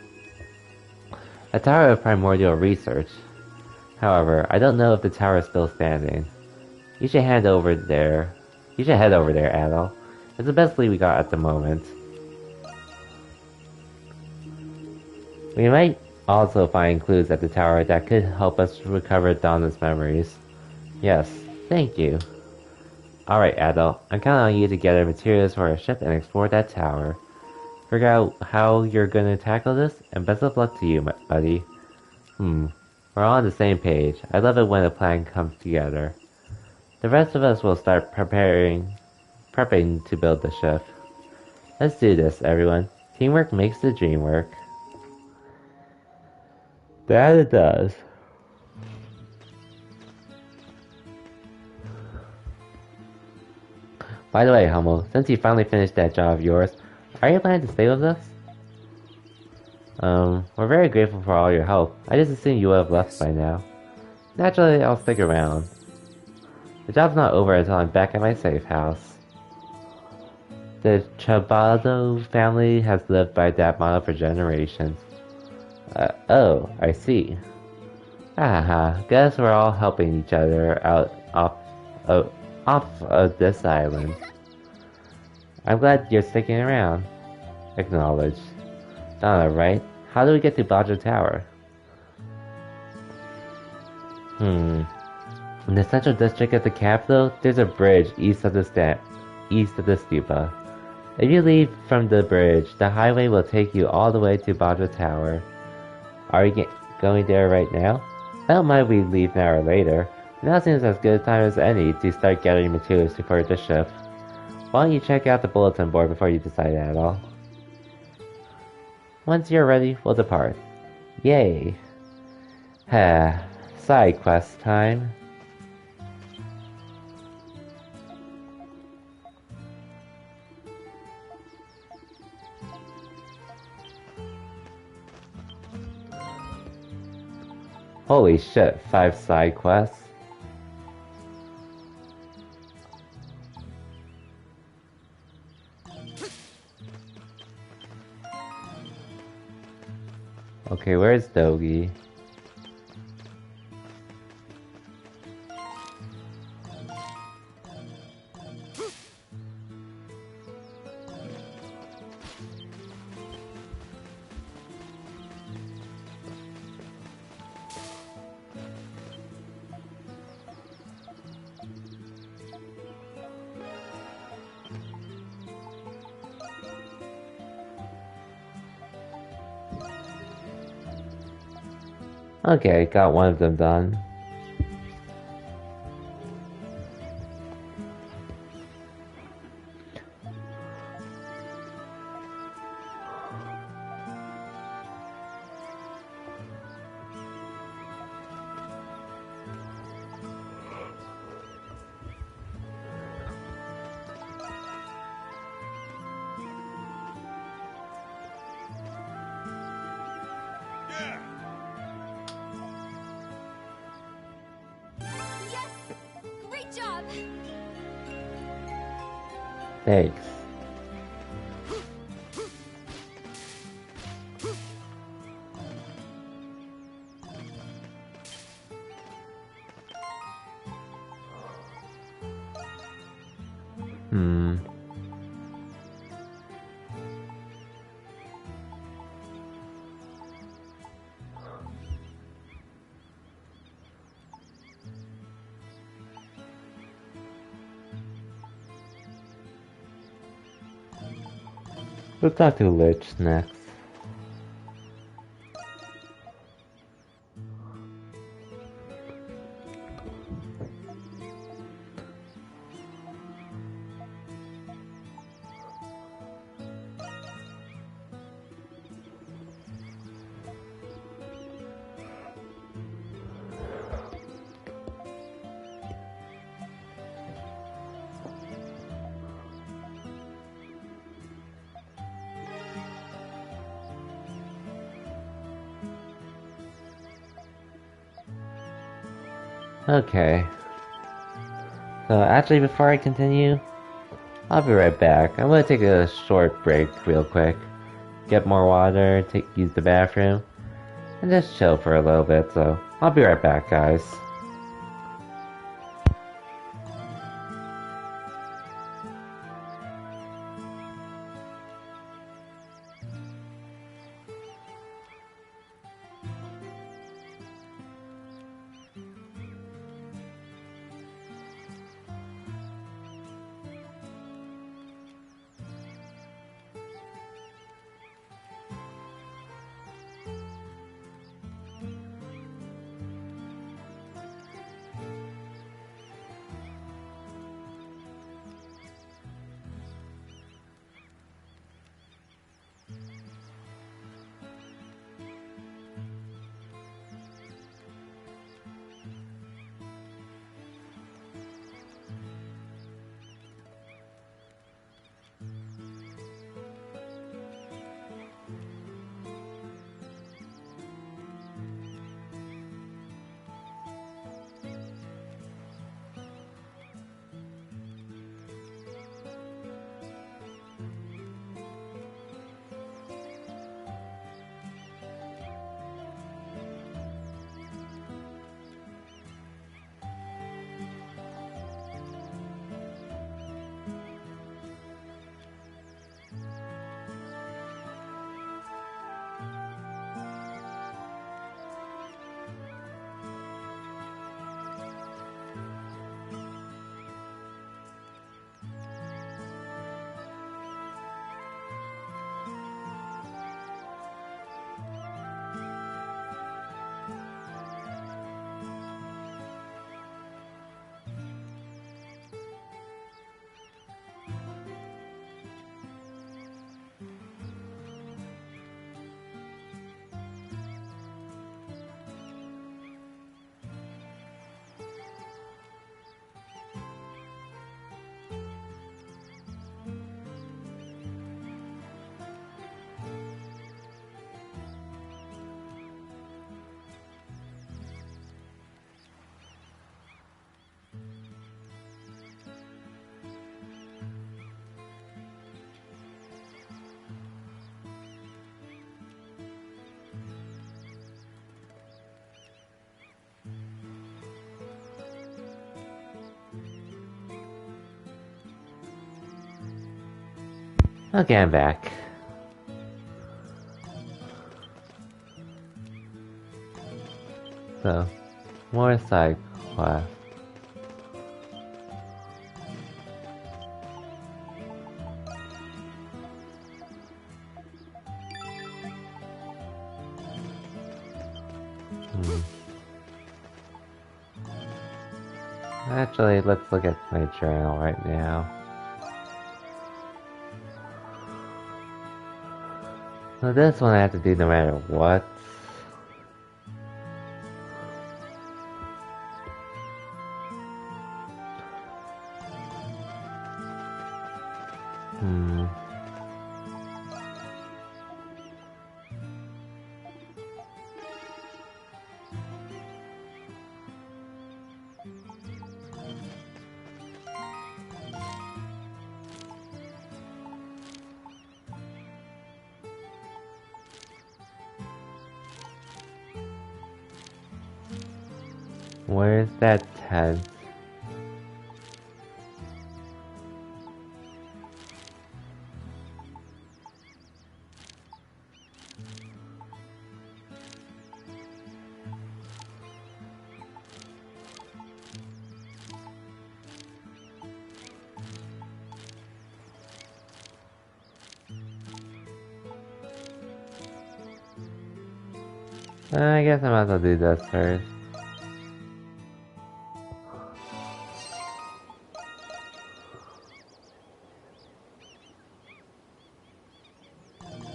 A tower of primordial research. However, I don't know if the tower is still standing. You should head over there. You should head over there, Adol. It's the best lead we got at the moment. We might also find clues at the tower that could help us recover Donna's memories. Yes, thank you. Alright, Adol. I'm counting on you to gather materials for our ship and explore that tower. Figure out how you're gonna tackle this, and best of luck to you, buddy. We're all on the same page. I love it when a plan comes together. The rest of us will start prepping to build the ship. Let's do this, everyone. Teamwork makes the dream work. That it does. By the way, Hummel, since you finally finished that job of yours, are you planning to stay with us? We're very grateful for all your help. I just assumed you would have left by now. Naturally, I'll stick around. The job's not over until I'm back at my safe house. The Chabado family has lived by that motto for generations. Oh, I see. Guess we're all helping each other out off of this island. I'm glad you're sticking around. Acknowledged. Donna, right? How do we get to Bajo Tower? In the central district of the capital, there's a bridge east of the stupa. If you leave from the bridge, the highway will take you all the way to Bajo Tower. Are we going there right now? I don't mind if we leave now or later. Now seems as good a time as any to start gathering materials for the ship. Why don't you check out the bulletin board before you decide at all? Once you're ready, we'll depart. Yay! Side quest time. Holy shit, 5 side quests. Okay, where's Dogi? Okay, got one of them done. Thanks. We'll talk to Lich next. Okay. So actually, before I continue, I'll be right back. I'm gonna take a short break real quick. Get more water, use the bathroom, and just chill for a little bit, so I'll be right back, guys. Okay, I'm back. So, more side quests. Actually, let's look at my journal right now. So this one I have to do no matter what. Where's that tent? I guess I might as well do this first.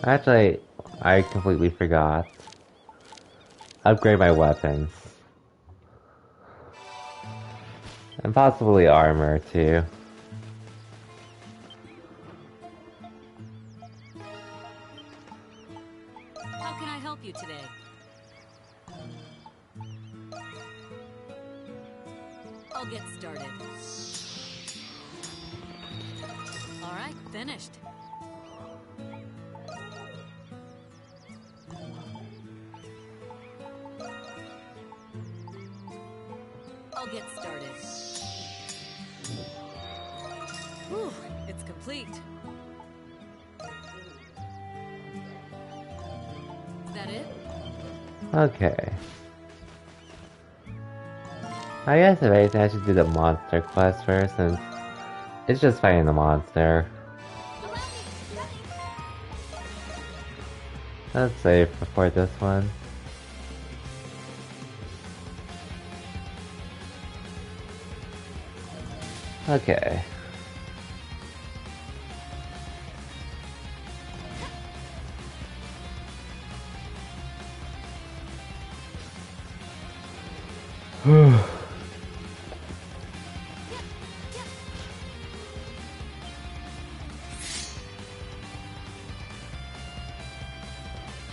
Actually, I completely forgot. Upgrade my weapons. And possibly armor, too. How can I help you today? I'll get started. All right, finished. I'll get started. Whew, it's complete. Is that it? Okay. I guess if anything, I should do the monster quest first, since it's just fighting the monster. Let's save before this one. Okay.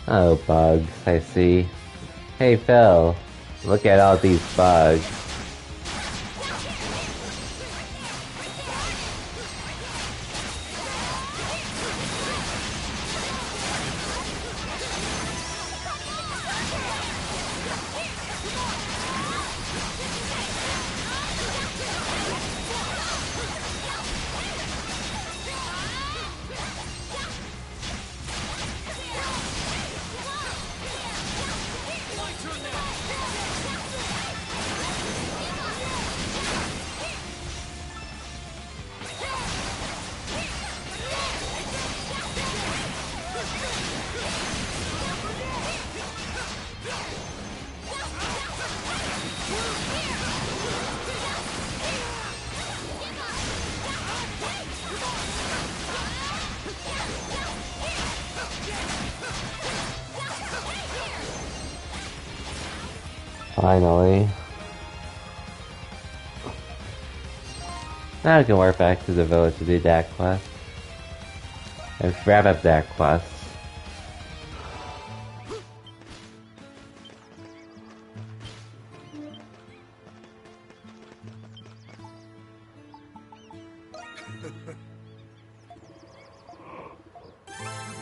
Oh, bugs, I see. Hey, Phil, look at all these bugs. Finally. Now we can work back to the village to do that quest. And wrap up that quest.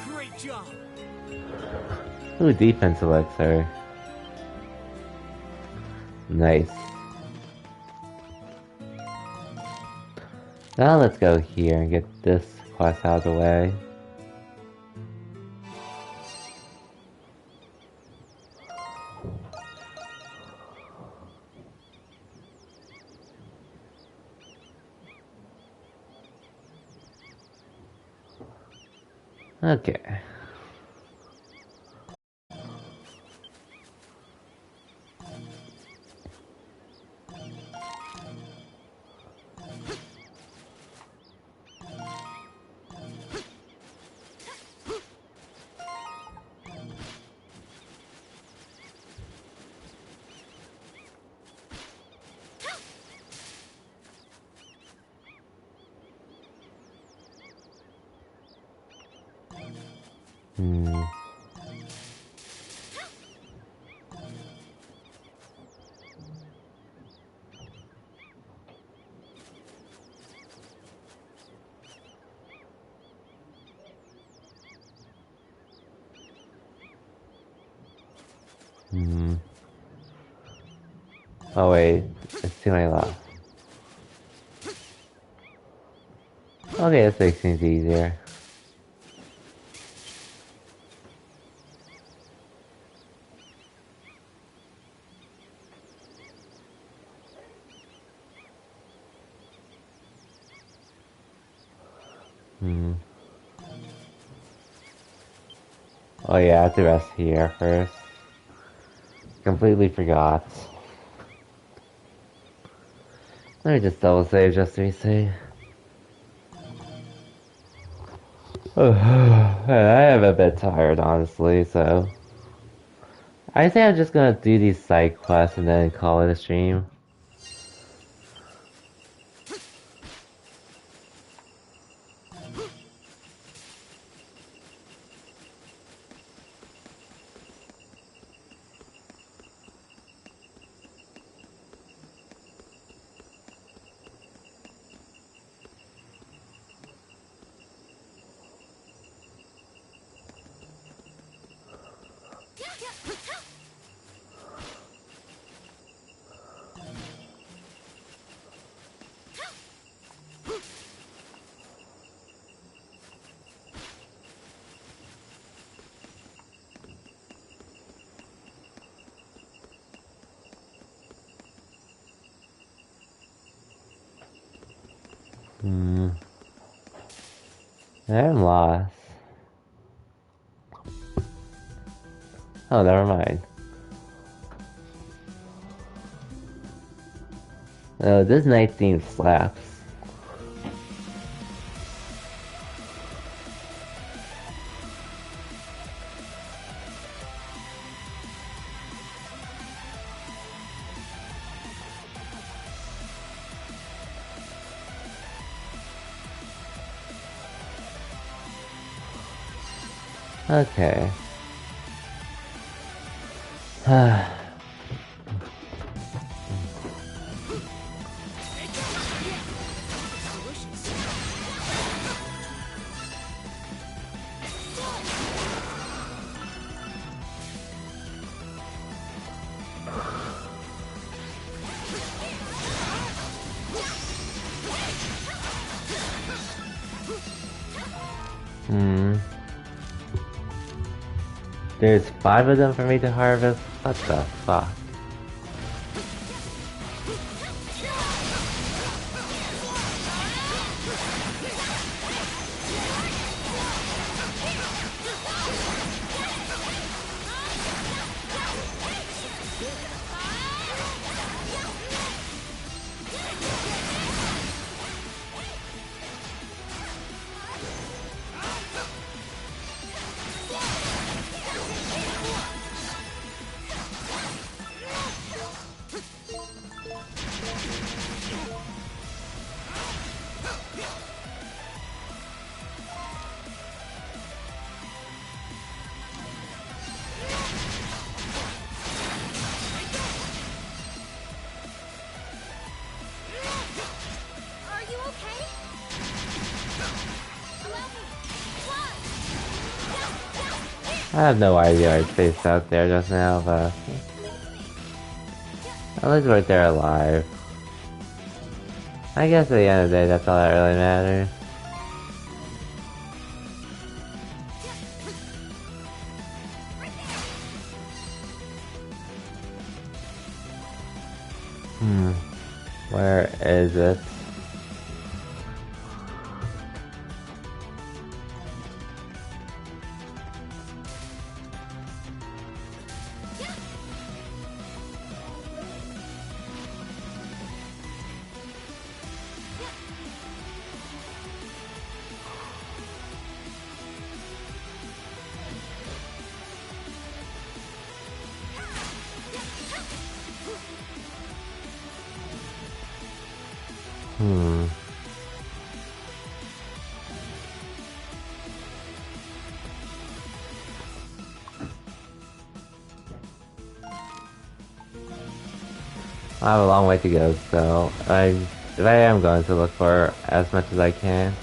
Great job. Ooh, defense elixir. Nice. Now let's go here and get this quest out of the way. Okay. Hmm. Hmm. Oh wait, it's too many left. Okay, this makes things easier. Hmm. Oh yeah, I have to rest here first. Completely forgot. Let me just double save just to be safe. I am a bit tired, honestly, so I think I'm just gonna do these side quests and then call it a stream. Hmm. I'm lost. Oh, never mind. Oh, this night theme slaps. Okay. Hmm. There's 5 of them for me to harvest? What the fuck? Are you okay? Allow me. I have no idea I spaced out there just now, but at least we're there alive. I guess at the end of the day, that's all that really matters. Where is it? I have a long way to go, so if I am going to look for as much as I can.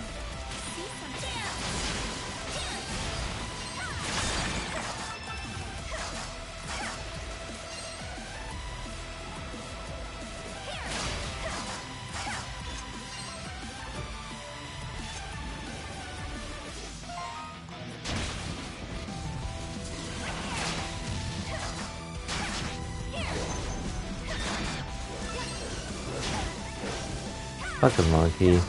Fucking monkey.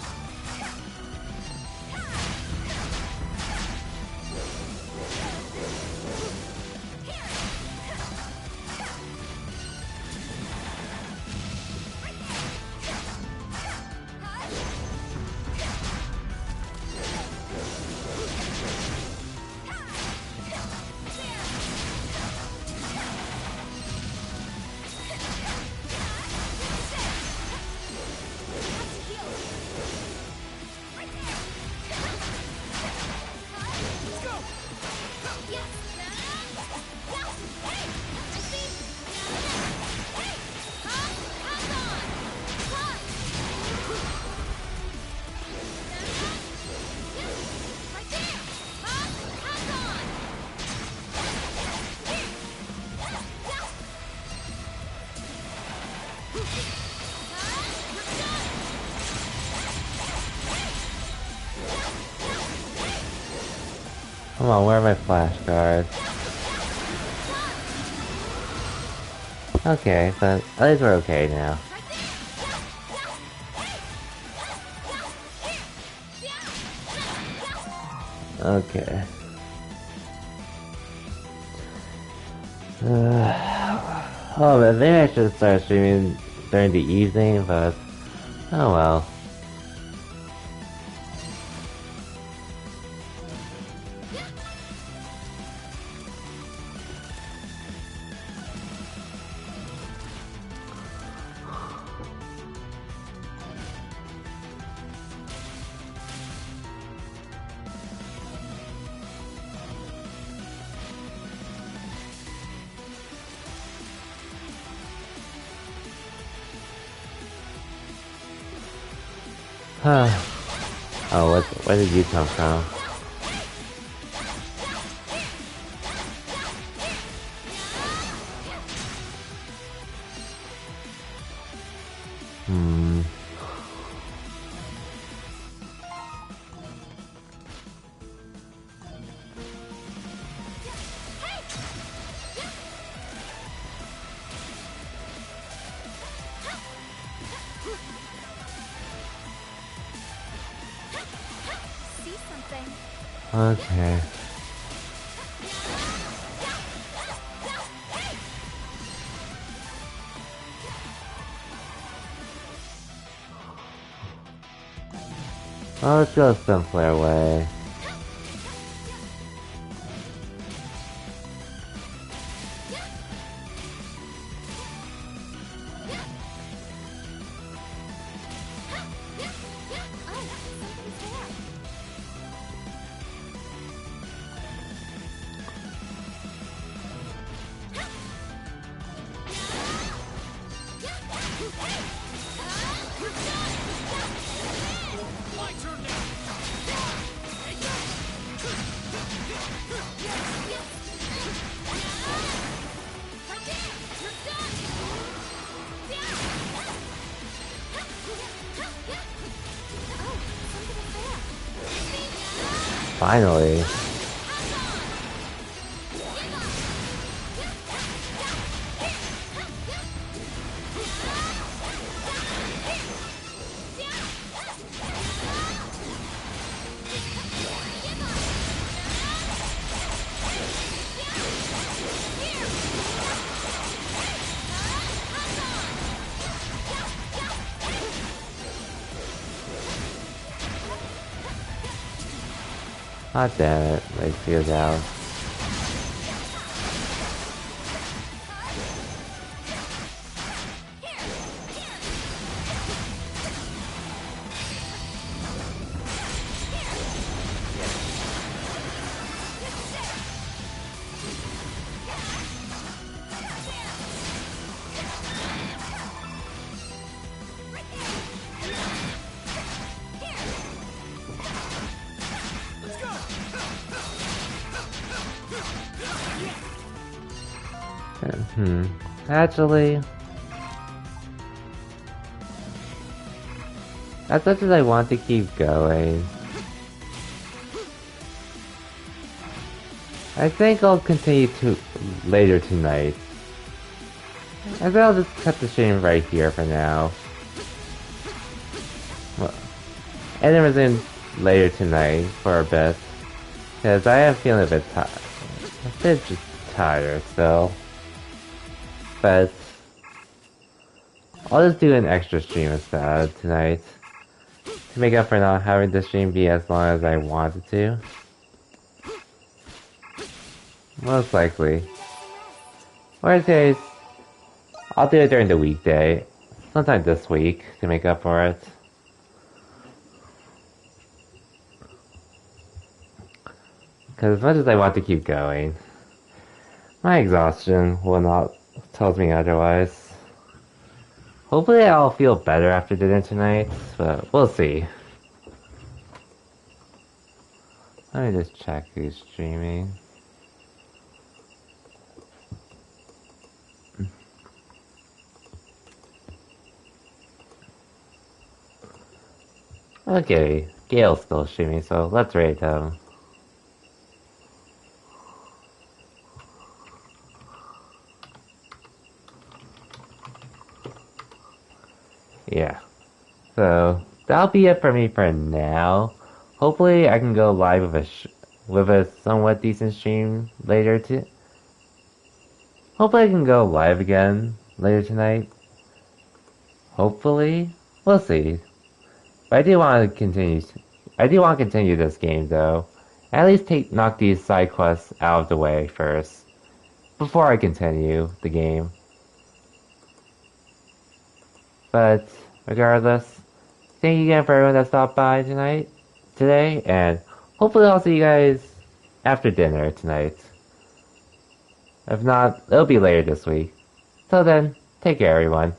Come on, where are my flashcards? Okay, but at least we're okay now. Okay. Oh, but maybe I should start streaming during the evening, but oh well. Oh, where did you come from? Okay. Oh, let's go a simpler way. Finally. God damn it, they feel down. Actually, as much as I want to keep going, I think I'll continue to later tonight. I think I'll just cut the stream right here for now. Well, and then resume later tonight for a bit, because I am feeling a bit tired. A bit just tired still. But I'll just do an extra stream instead tonight to make up for not having the stream be as long as I wanted to. Most likely. Worst case, I'll do it during the weekday, sometime this week, to make up for it. Because as much as I want to keep going, my exhaustion tells me otherwise. Hopefully I'll feel better after dinner tonight, but we'll see. Let me just check who's streaming. Okay, Gale's still streaming, so let's rate him. Yeah. So, that'll be it for me for now. Hopefully I can go live with a somewhat decent stream later Hopefully I can go live again later tonight. Hopefully. We'll see. But I do want to continue this game though. At least knock these side quests out of the way first, before I continue the game. But regardless, thank you again for everyone that stopped by today, and hopefully I'll see you guys after dinner tonight. If not, it'll be later this week. Till then, take care everyone.